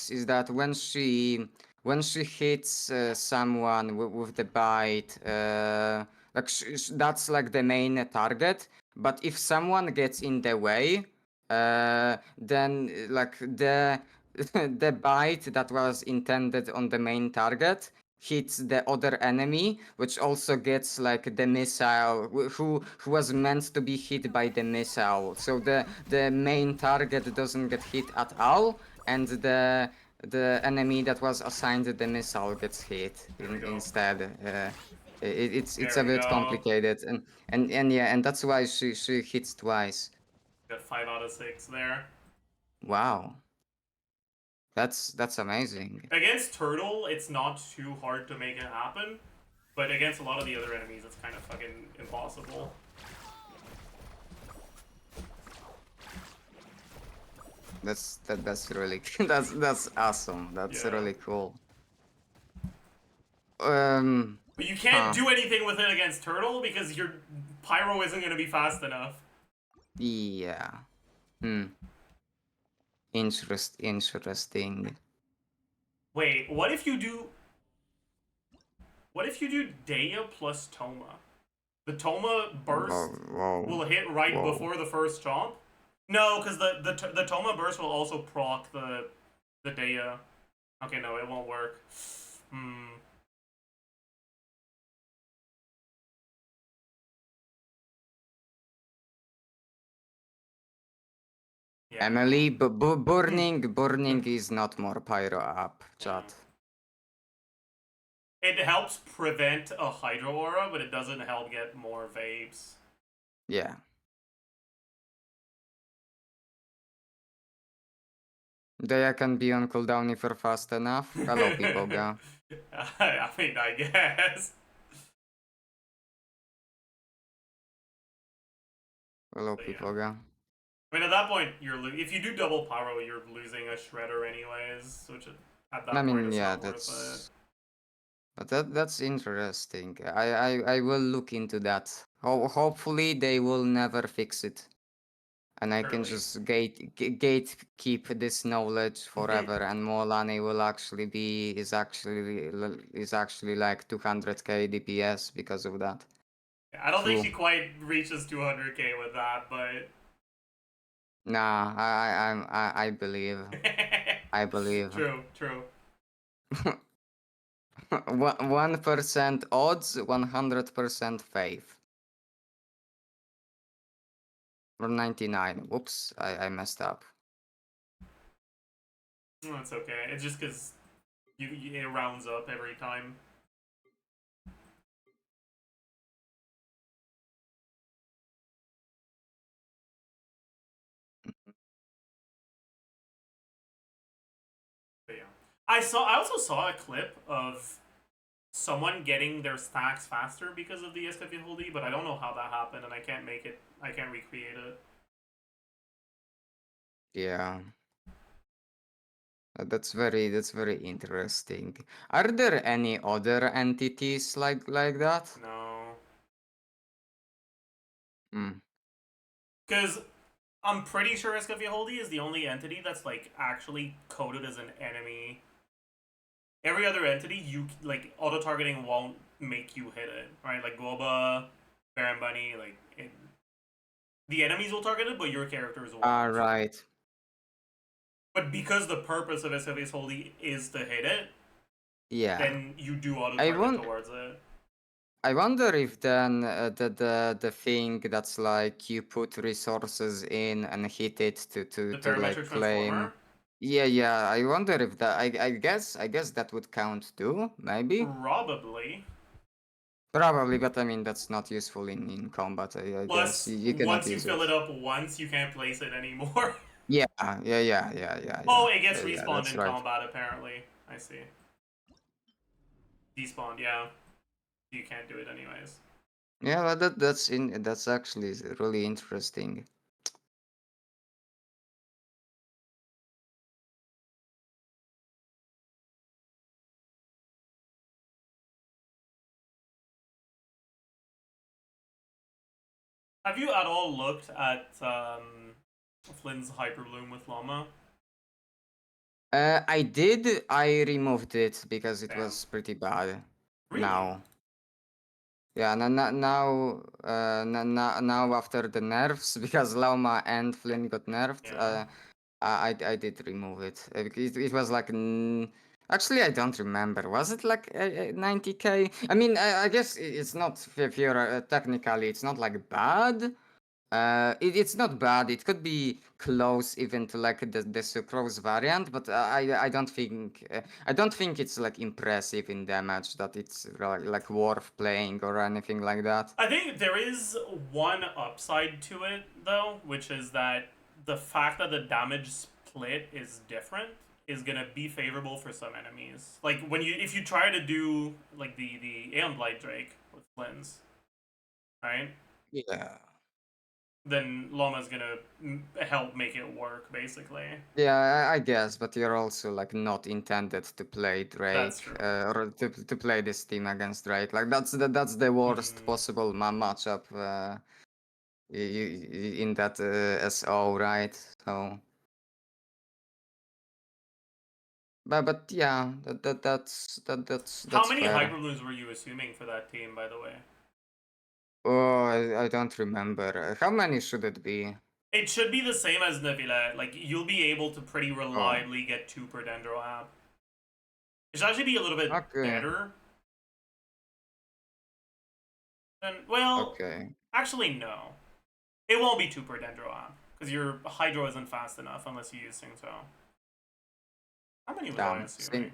is that when she hits someone with the bite, that's like the main target. But if someone gets in the way, then like the bite that was intended on the main target hits the other enemy, which also gets like the missile who was meant to be hit by the missile. So the main target doesn't get hit at all, and the enemy that was assigned the missile gets hit There we go. instead. It's There a we bit go. complicated, and yeah, and that's why she hits twice. Got 5 out of 6 there. Wow, that's amazing. Against Turtle, it's not too hard to make it happen. But against a lot of the other enemies, it's kind of fucking impossible. That's really that's awesome. That's Yeah. really cool. But you can't do anything with it against Turtle because your Pyro isn't going to be fast enough. Yeah. Interesting. Wait, what if you do... What if you do Dea plus Toma? The Toma burst will Whoa. hit right Whoa. before the first chomp? No, because the Toma burst will also proc the Dea. Okay, no, it won't work. Yeah, Emily, no. burning is not more pyro up, chat. It helps prevent a Hydro Aura, but it doesn't help get more vapes. Yeah. They can be on cooldown if you're fast enough. Hello, people, go. I mean, I guess. Hello, But people, yeah. go. I mean, at that point, if you do double pyro, you're losing a shredder anyways, which at I that point mean, is yeah, not worth it. but that's interesting. I will look into that. Hopefully they will never fix it, and I can Surely. just gate keep this knowledge forever, and Molani will actually is actually like 200k DPS because of that. I don't think True. she quite reaches 200k with that, but Nah, I believe. I believe. true, true. 1% odds, 100% faith. Or 99. Whoops, I messed up. No, it's okay. It's just because it rounds up every time. But yeah, I also saw a clip of someone getting their stacks faster because of the SKP but I don't know how that happened, and I can't make it. I can't recreate it. Yeah. That's very interesting. Are there any other entities like that? No, Hmm. because I'm pretty sure SKP is the only entity that's like actually coded as an enemy. Every other entity, you like auto targeting won't make you hit it, right? Like Goba, Baron Bunny, the enemies will target it, but your characters won't. Ah, right. But because the purpose of SFA's Holy is to hit it, Yeah. then you do auto I target want towards it. I wonder if then the thing that's like you put resources in and hit it The to like parametric claim. transformer, Yeah. I wonder if that I guess that would count too, maybe. probably. Probably, but I mean that's not useful in combat. I guess Plus, you cannot once you use fill it. it up once, you can't place it anymore. Yeah. Oh, it gets Yeah, respawned that's in right. combat, apparently. I see. Despawned, yeah. You can't do it anyways. Yeah, but that's actually really interesting. Have you at all looked at Flynn's Hyperbloom with Llama? I did. I removed it because it Damn. was pretty bad. Really? Now, yeah, now after the nerfs, because Lauma and Flynn got nerfed, Yeah. I did remove it. It was like actually I don't remember. Was it like 90k? I mean, I guess it's not if you're technically it's not like bad. It's not bad. It could be close even to like the sucrose variant, but I don't think it's like impressive in damage that it's like worth playing or anything like that. I think there is one upside to it, though, which is that the fact that the damage split is different is gonna be favorable for some enemies. Like if you try to do like the Aeon Blight Drake with Flynn's, right? Yeah. Then Loma's gonna help make it work, basically. Yeah, I guess, but you're also like not intended to play That's Drake, true. or to play this team against Drake. Like that's the worst possible matchup in that SO, right? So, but yeah, How that's many fair. Hyperblooms were you assuming for that team, by the way? Oh, I don't remember. How many should it be? It should be the same as Navila. Like, you'll be able to pretty Oh, reliably get 2 per Dendro app. It should actually be a little bit okay, better than. Well, okay, actually, no. It won't be 2 per Dendro app. Because your Hydro isn't fast enough unless you use Singto. How many was I damn. assuming?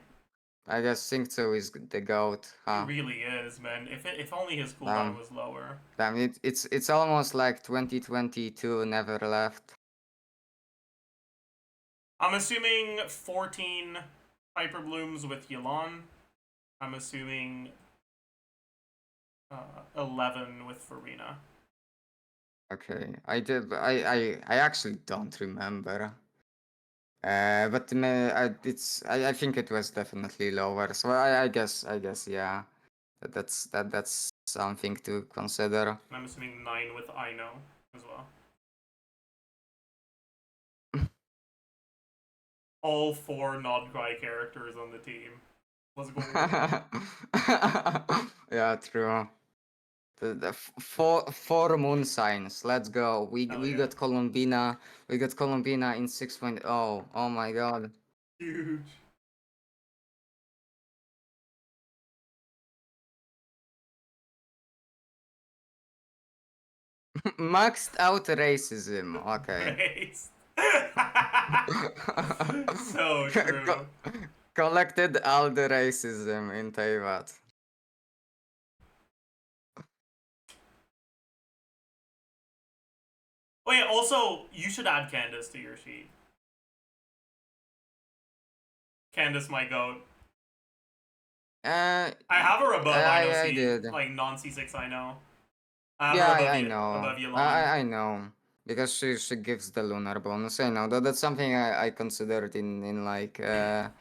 I guess Xingqiu is the goat, He huh? really is, man. If only his cooldown Um, was lower. Damn, it's almost like 2022 never left. I'm assuming 14 Hyper Blooms with Yelan. I'm assuming 11 with Farina. Okay, I actually don't remember. But I think it was definitely lower. So I guess yeah, that's something to consider. And I'm assuming 9 with I know as well. All 4 Nod Krai characters on the team. Let's go. Yeah, true. Four moon signs. Let's go. Hell We yeah. got Columbina. We got Columbina in 6.0. Oh my god. Huge. Maxed out racism. Okay. Praise. So true. Collected all the racism in Teyvat. Oh yeah, also, you should add Candace to your sheet. Candace, my goat. Uh, I have her above I know I C, did. like non-C6 I know. I have Yeah, her above, I know. above Yelan. I know. Because she gives the lunar bonus. I know. That's something I considered in like a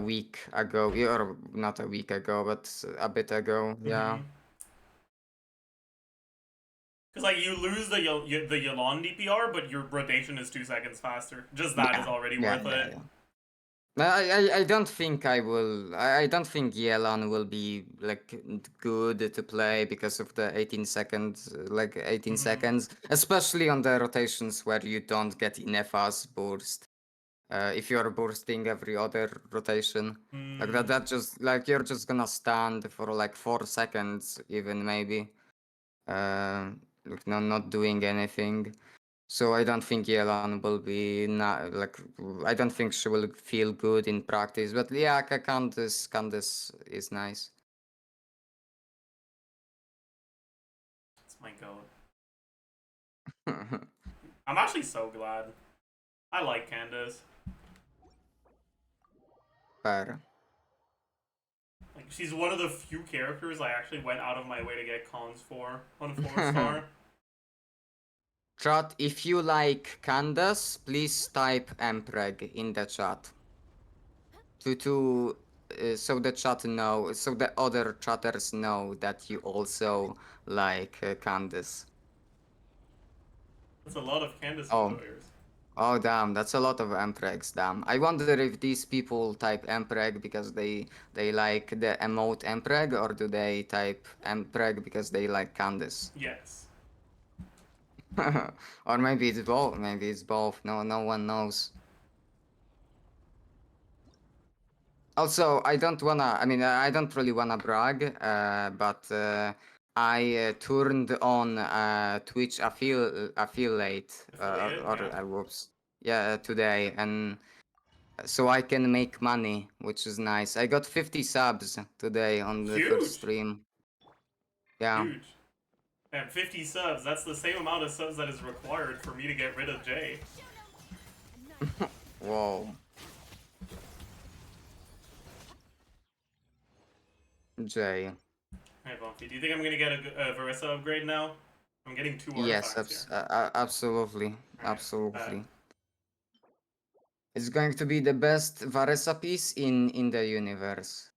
week ago. Or not a week ago, but a bit ago. Yeah. Because like you lose the Yelan DPR, but your rotation is 2 seconds faster. Just that is already worth it. Yeah. No, I don't think I will. I don't think Yelan will be like good to play because of the 18 seconds, like 18 seconds, especially on the rotations where you don't get enough as burst. If you're bursting every other rotation, like that just like you're just gonna stand for like 4 seconds, even maybe, like not doing anything. So I don't think Yelan will be not like I don't think she will feel good in practice. But yeah, Candice is nice. It's my goat. I'm actually so glad. I like Candace. Fair. Like she's one of the few characters I actually went out of my way to get cons for on 4-star. Chat, if you like Candace, please type Mpreg in the chat. So the chat know, so the other chatters know that you also like Candace. That's a lot of Candace Oh. enjoyers. Oh damn, that's a lot of Mpregs, damn. I wonder if these people type Mpreg because they like the emote Mpreg, or do they type Mpreg because they like Candice? Yes. Or maybe it's both, maybe it's both. No one knows. Also, I don't really wanna brag, but I turned on Twitch affiliate, Affiliate, yeah. whoops, yeah, today, and so I can make money, which is nice. I got 50 subs today on the first Huge. stream. Yeah. Huge. And 50 subs, that's the same amount of subs that is required for me to get rid of Jay. Whoa. Jay. Hey Bumpy, do you think I'm gonna get a Verissa upgrade now? I'm getting 2 Yes, artifacts here. absolutely. Alright, Absolutely. It's going to be the best Varesa piece in the universe.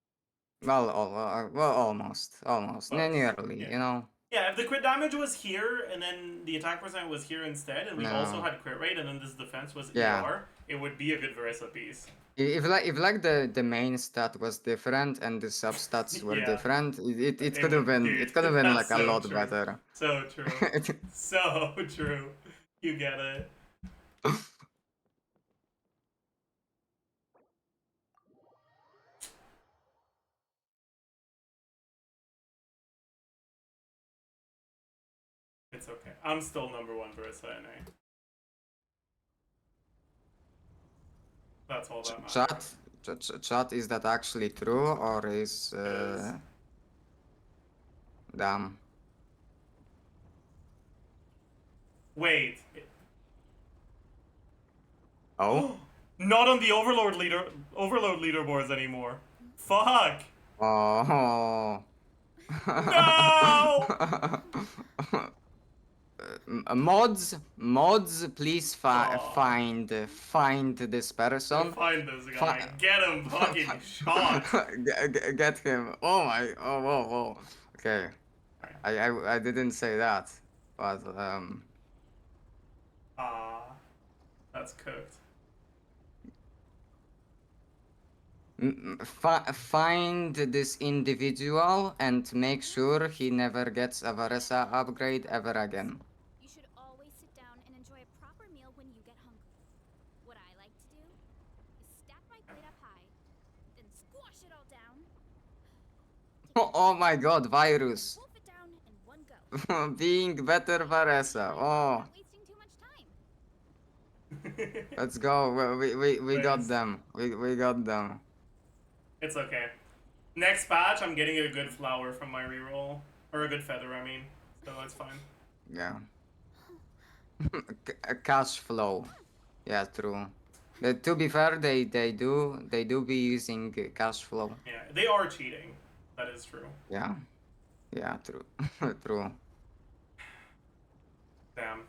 Well, almost. Close. Nearly, Yeah. you know. Yeah, if the crit damage was here, and then the attack percent was here instead, and we also No. had crit rate, and then this defense was Yeah. ER, it would be a good Verissa piece. If the main stat was different and the substats were Yeah. different, it could would- have been dude, it could have been that's like a so lot true. better. So true. So true. You get it. It's okay. I'm still number 1 Verissa NA. That's all that matters. Chat, is that actually true or is is. damn? Wait. Oh. Not on the overload leaderboards anymore. Fuck. Oh. No. Mods, please Oh, find this person. find this Fi- guy. Get him fucking shot. get him. Oh my. Oh whoa whoa. Okay. I didn't say that, but Ah, that's cooked. find this individual and make sure he never gets a Varesa upgrade ever again. You should always sit down and enjoy a proper meal when you get hungry. What I like to do is stack my plate up high, then squash it all down. Oh my god, virus. Wolf it down in one go. Being better Varesa. Oh, Without wasting too much time. let's go. We got Nice. them. We got them. It's okay. Next batch, I'm getting a good flower from my reroll. Or a good feather, I mean. So that's fine. Yeah. Cash flow. Yeah, true. To be fair, they do be using cash flow. Yeah, they are cheating. That is true. Yeah. Yeah, true. True. Damn.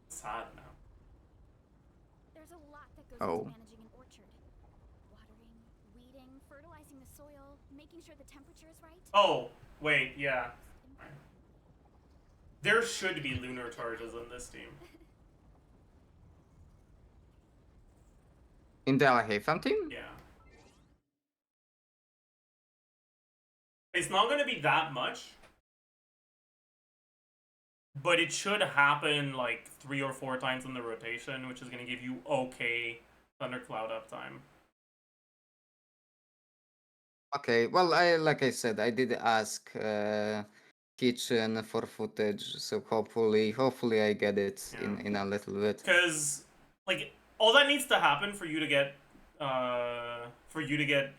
Sad now. There's a lot that goes Oh. into managing an orchard. Watering, weeding, fertilizing the soil, making sure the temperature is right. Oh, wait, yeah. There should be lunar charges in this team. In the Al-Haytham team? Yeah. It's not going to be that much. But it should happen like 3 or 4 times in the rotation, which is going to give you okay thundercloud uptime. Okay, well, like I said, I did ask Kitchen for footage, so hopefully I get it Yeah. in a little bit. Because like all that needs to happen for you to get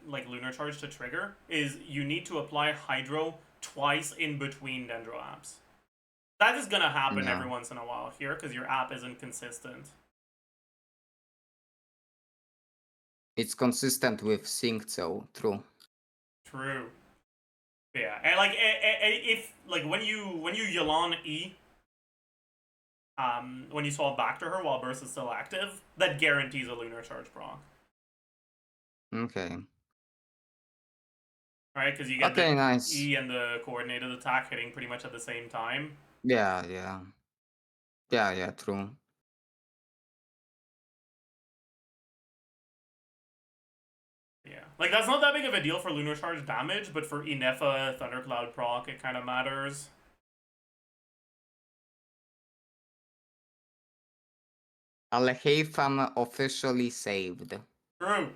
like lunar charge to trigger is you need to apply hydro twice in between dendro apps. That is gonna happen Yeah. every once in a while here because your app isn't consistent. It's consistent with sync, so true. True. Yeah, and like if like when you Yelan E, when you swap back to her while burst is still active, that guarantees a lunar charge proc. Okay. Right, because you get Okay, the nice. E and the coordinated attack hitting pretty much at the same time. Yeah, yeah. Yeah, true. Yeah, like that's not that big of a deal for lunar charge damage, but for Inefa Thundercloud proc, it kind of matters. Al-Haytham officially saved. True.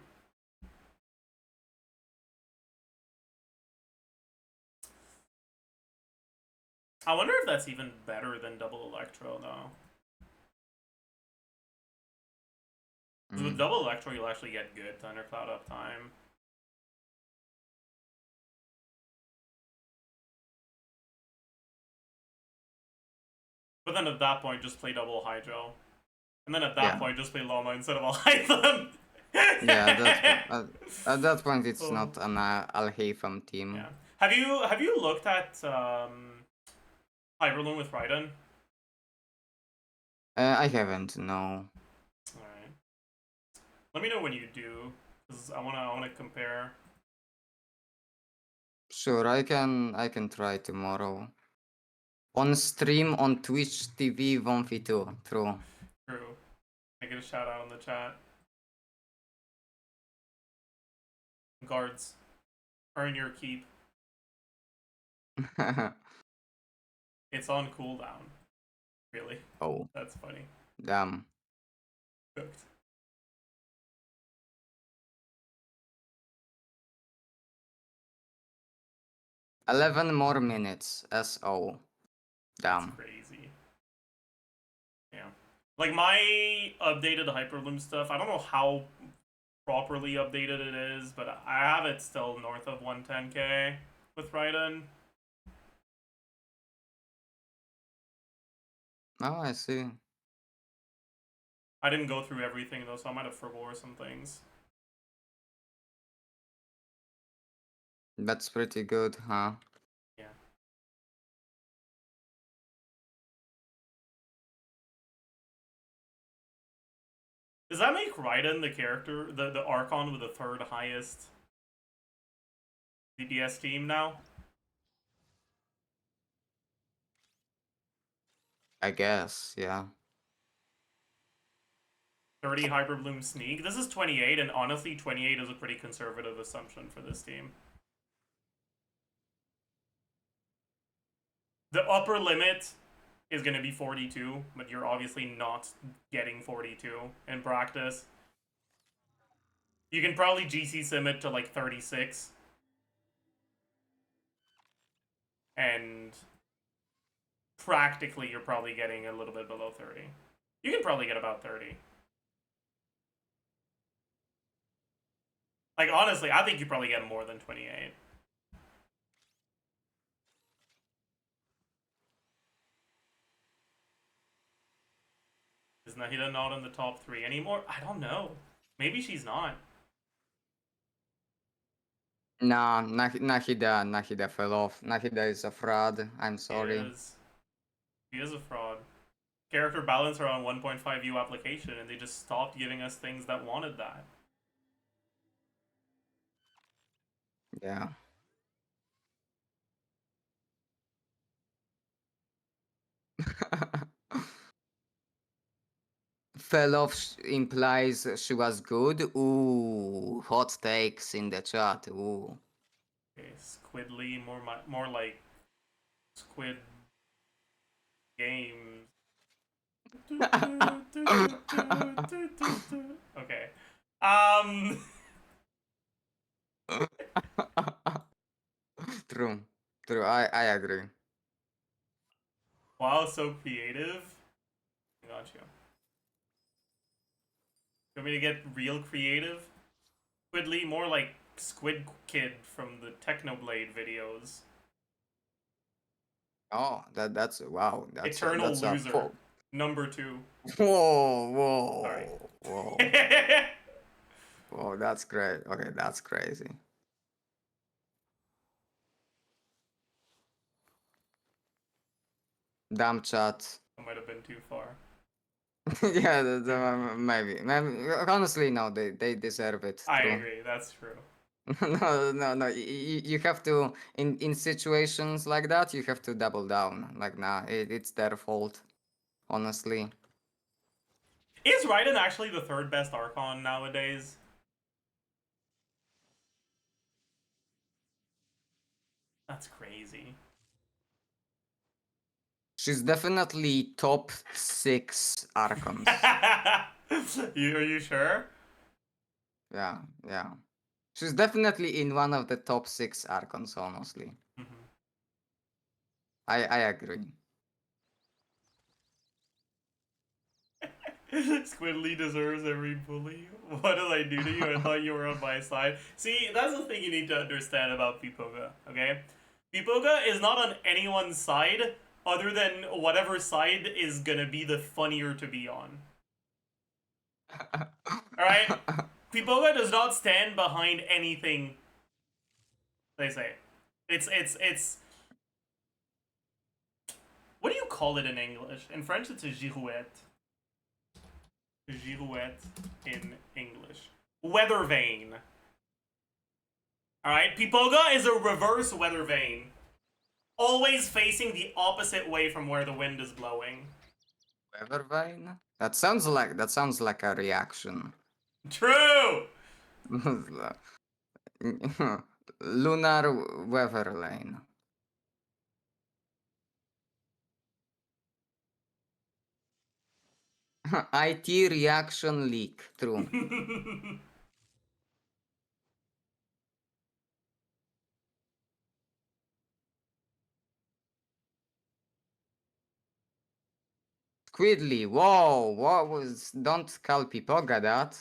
I wonder if that's even better than double electro though. 'Cause with double electro, you'll actually get good thundercloud uptime. But then at that point, just play double hydro. And then at that Yeah. point, just play Llama instead of Alhaitham. Yeah, at that point, it's Oh. not an Al-Haytham team. Yeah. Have you looked at Hyperloom with Raiden? I haven't, no. Alright. Let me know when you do, because I wanna compare. Sure, I can try tomorrow. On stream on Twitch TV 1v2, true. True. I get a shout out in the chat. Guards. Earn your keep. It's on cooldown. Really? Oh, That's funny. damn. Cooked. $11 more minutes. SO. That's Damn. crazy. Yeah. Like my updated Hyperloom stuff, I don't know how properly updated it is, but I have it still north of 110k with Raiden. Oh, I see. I didn't go through everything though, so I might have forgot some things. That's pretty good, huh? Yeah. Does that make Raiden the character, the Archon with the third highest DPS team now? I guess, yeah. 30 Hyperbloom Sneak. This is 28, and honestly, 28 is a pretty conservative assumption for this team. The upper limit is going to be 42, but you're obviously not getting 42 in practice. You can probably GC sim it to like 36. And practically you're probably getting a little bit below 30. You can probably get about 30. Like, honestly, I think you probably get more than 28. Is Nahida not in the top 3 anymore? I don't know. Maybe she's not. Nah, Nahida fell off. Nahida is a fraud. I'm sorry. She is a fraud. Character balance are on 1.5 U application, and they just stopped giving us things that wanted that. Yeah. Fell off implies she was good. Ooh, hot takes in the chat. Ooh. Okay, Squidly, more like Squid Games. Okay. True. True. I agree. Wow, so creative. I got you. You want me to get real creative? Squidly, more like Squid Kid from the Technoblade videos. Oh, that's wow. Eternal That's a Loser. Number 2. Sorry. Whoa. Whoa, that's great. Okay, that's crazy. Damn chat. That might have been too far. Yeah, maybe. Honestly, no, they deserve it. I True. agree, that's true. No. You have to in situations like that. You have to double down. Like, nah, it's their fault. Honestly, Is Raiden actually the third best Archon nowadays? That's crazy. she's definitely top 6 archons. Are you sure? Yeah. She's definitely in one of the top 6 archons. Honestly, Mm-hmm. I agree. Squidly deserves every bully. What did I do to you? I thought you were on my side. See, that's the thing you need to understand about Pipoga, okay? Pipoga is not on anyone's side other than whatever side is gonna be the funnier to be on. Alright? Pipoga does not stand behind anything they say. It's what do you call it in English? In French it's a girouette. Girouette in English. Weather vane. Alright, Pipoga is a reverse weather vane. Always facing the opposite way from where the wind is blowing. Weathervane? That sounds like a reaction. True! Lunar weather lane. IT reaction leak. True. Squidly, whoa, what was? Don't call Pipoga that.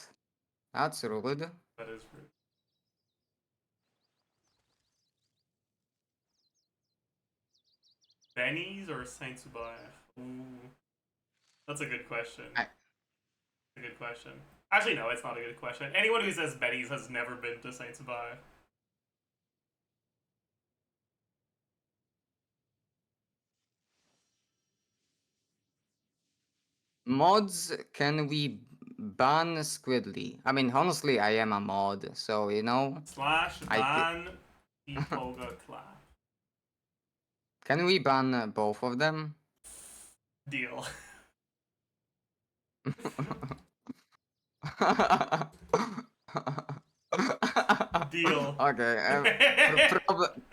That's rude. That is rude. Benny's or Saint Subai? Ooh, that's a good question. I- A good question. Actually, no, it's not a good question. Anyone who says Benny's has never been to Saint Subai. Mods, can we ban Squidly? I mean, honestly, I am a mod, so you know, Slash I ban Ipoga clap. can we ban both of them? Deal. Deal. Okay,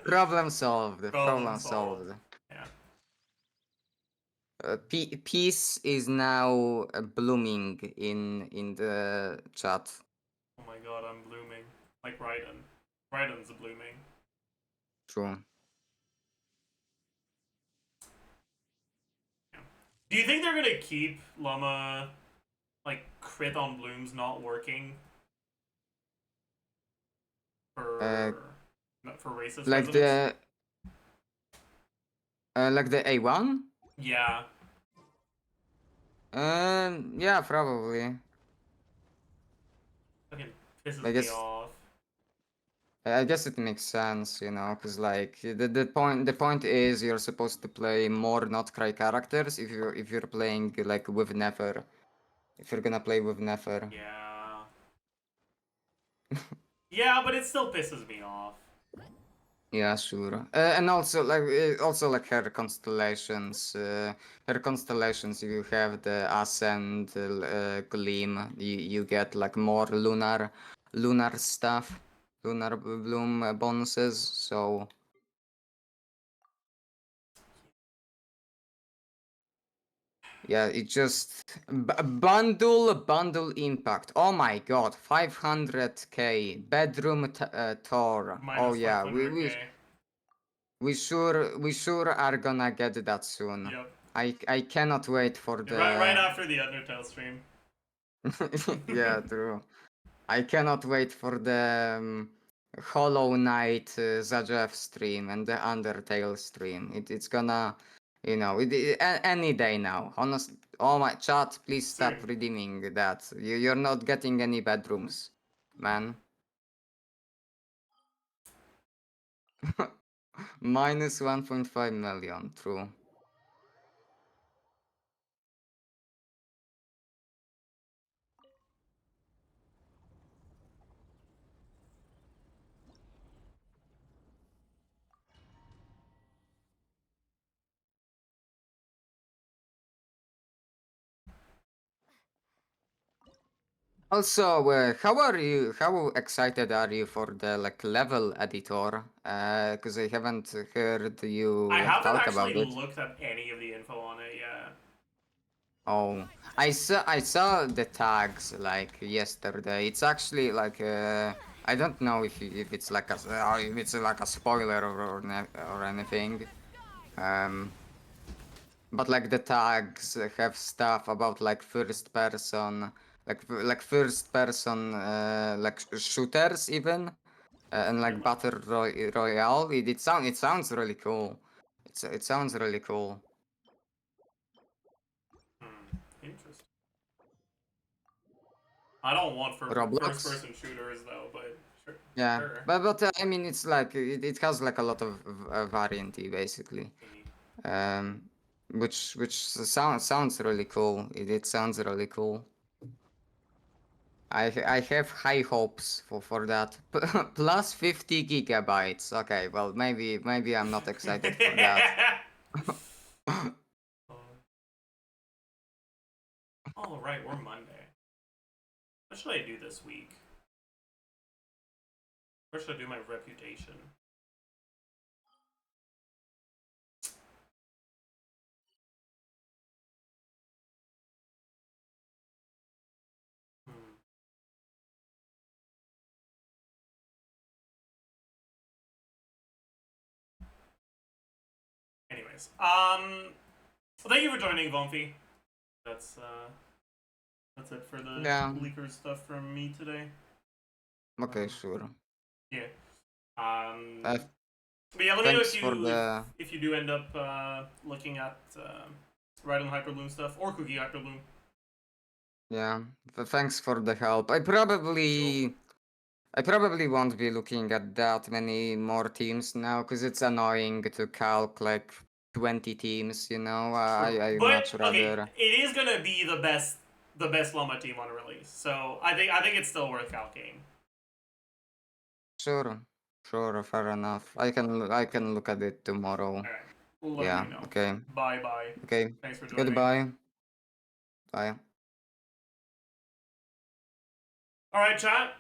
problem solved. Problem solved. Solved. Yeah. Peace is now blooming in the chat. Oh my god, I'm blooming. Like Raiden. Raiden's blooming. True. Yeah. Do you think they're gonna keep Llama, like, crit on blooms not working? For for racist Like residents? the A1? Yeah. Yeah, probably. Fucking pisses I me guess off. I guess it makes sense, you know, because like the point is you're supposed to play more Nod Krai characters if you're playing like with Nefer. If you're gonna play with Nefer. Yeah. Yeah, but it still pisses me off. Yeah, sure. And also like her constellations. You have the Ascend, Gleam. You get like more lunar stuff, lunar bloom bonuses. So yeah, it just bundle impact. Oh my god, 500k bedroom tour. Oh Minus yeah, we 500k. we we sure are gonna get that soon. Yep. I cannot wait for Right the after the Undertale stream. yeah, true. I cannot wait for the Hollow Knight Zajef stream and the Undertale stream. It's gonna, any day now. Honest, oh my chat, please stop Soon. redeeming that. You're not getting any bedrooms, man. Minus 1.5 million, true. Also, how are you? How excited are you for the like level editor? Because I haven't heard you I like haven't talk actually about it. looked at any of the info on it yet. Oh, I saw the tags like yesterday. It's actually like I don't know if it's like if it's like a spoiler or anything. Um, but like the tags have stuff about like first person, like first person like shooters even, and like battle royale. It sounds really cool. It sounds really cool. Interesting. I don't want for first Roblox. person shooters though, but sure. Yeah, Sure. but I mean, it's like it has like a lot of variety basically, um, which sounds really cool. It sounds really cool. I have high hopes for that. Plus 50 gigabytes. Okay, well maybe I'm not excited for that. All right, we're Monday. What should I do this week? Where should I do my reputation? Hmm. Anyways, thank you for joining, Vomfy. That's it for the Yeah. leaker stuff from me today. Okay, sure. Yeah. Uh, But yeah, let me know thanks for the. if you do end up looking at Rhydon Hyperbloom stuff or Cookie Hyperbloom. Yeah, thanks for the help. Sure. I probably won't be looking at that many more teams now because it's annoying to calc like 20 teams. You know, True. I But much okay, rather. it is gonna be the best Llama team on release. So I think it's still worth calculating. Sure, sure, fair enough. I can look at it tomorrow. Alright. Let me Yeah. know. Okay. Bye bye. Okay. Thanks for joining. Goodbye. Bye. Alright, chat.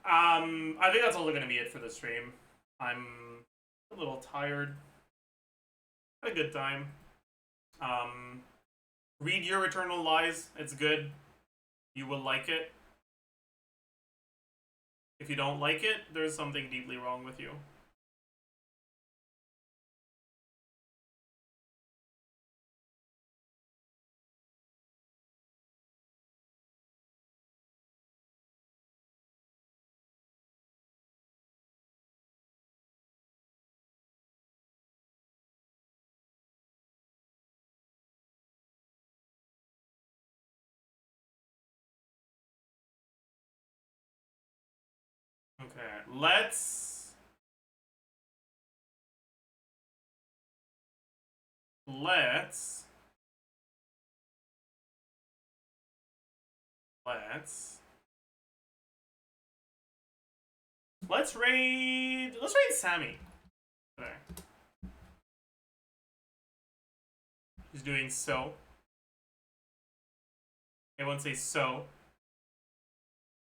I think that's also gonna be it for the stream. I'm a little tired. Had a good time. Read Your Eternal Lies. It's good. You will like it. If you don't like it, there's something deeply wrong with you. Okay, let's let's raid Sammy. Okay. He's doing so. Everyone say so.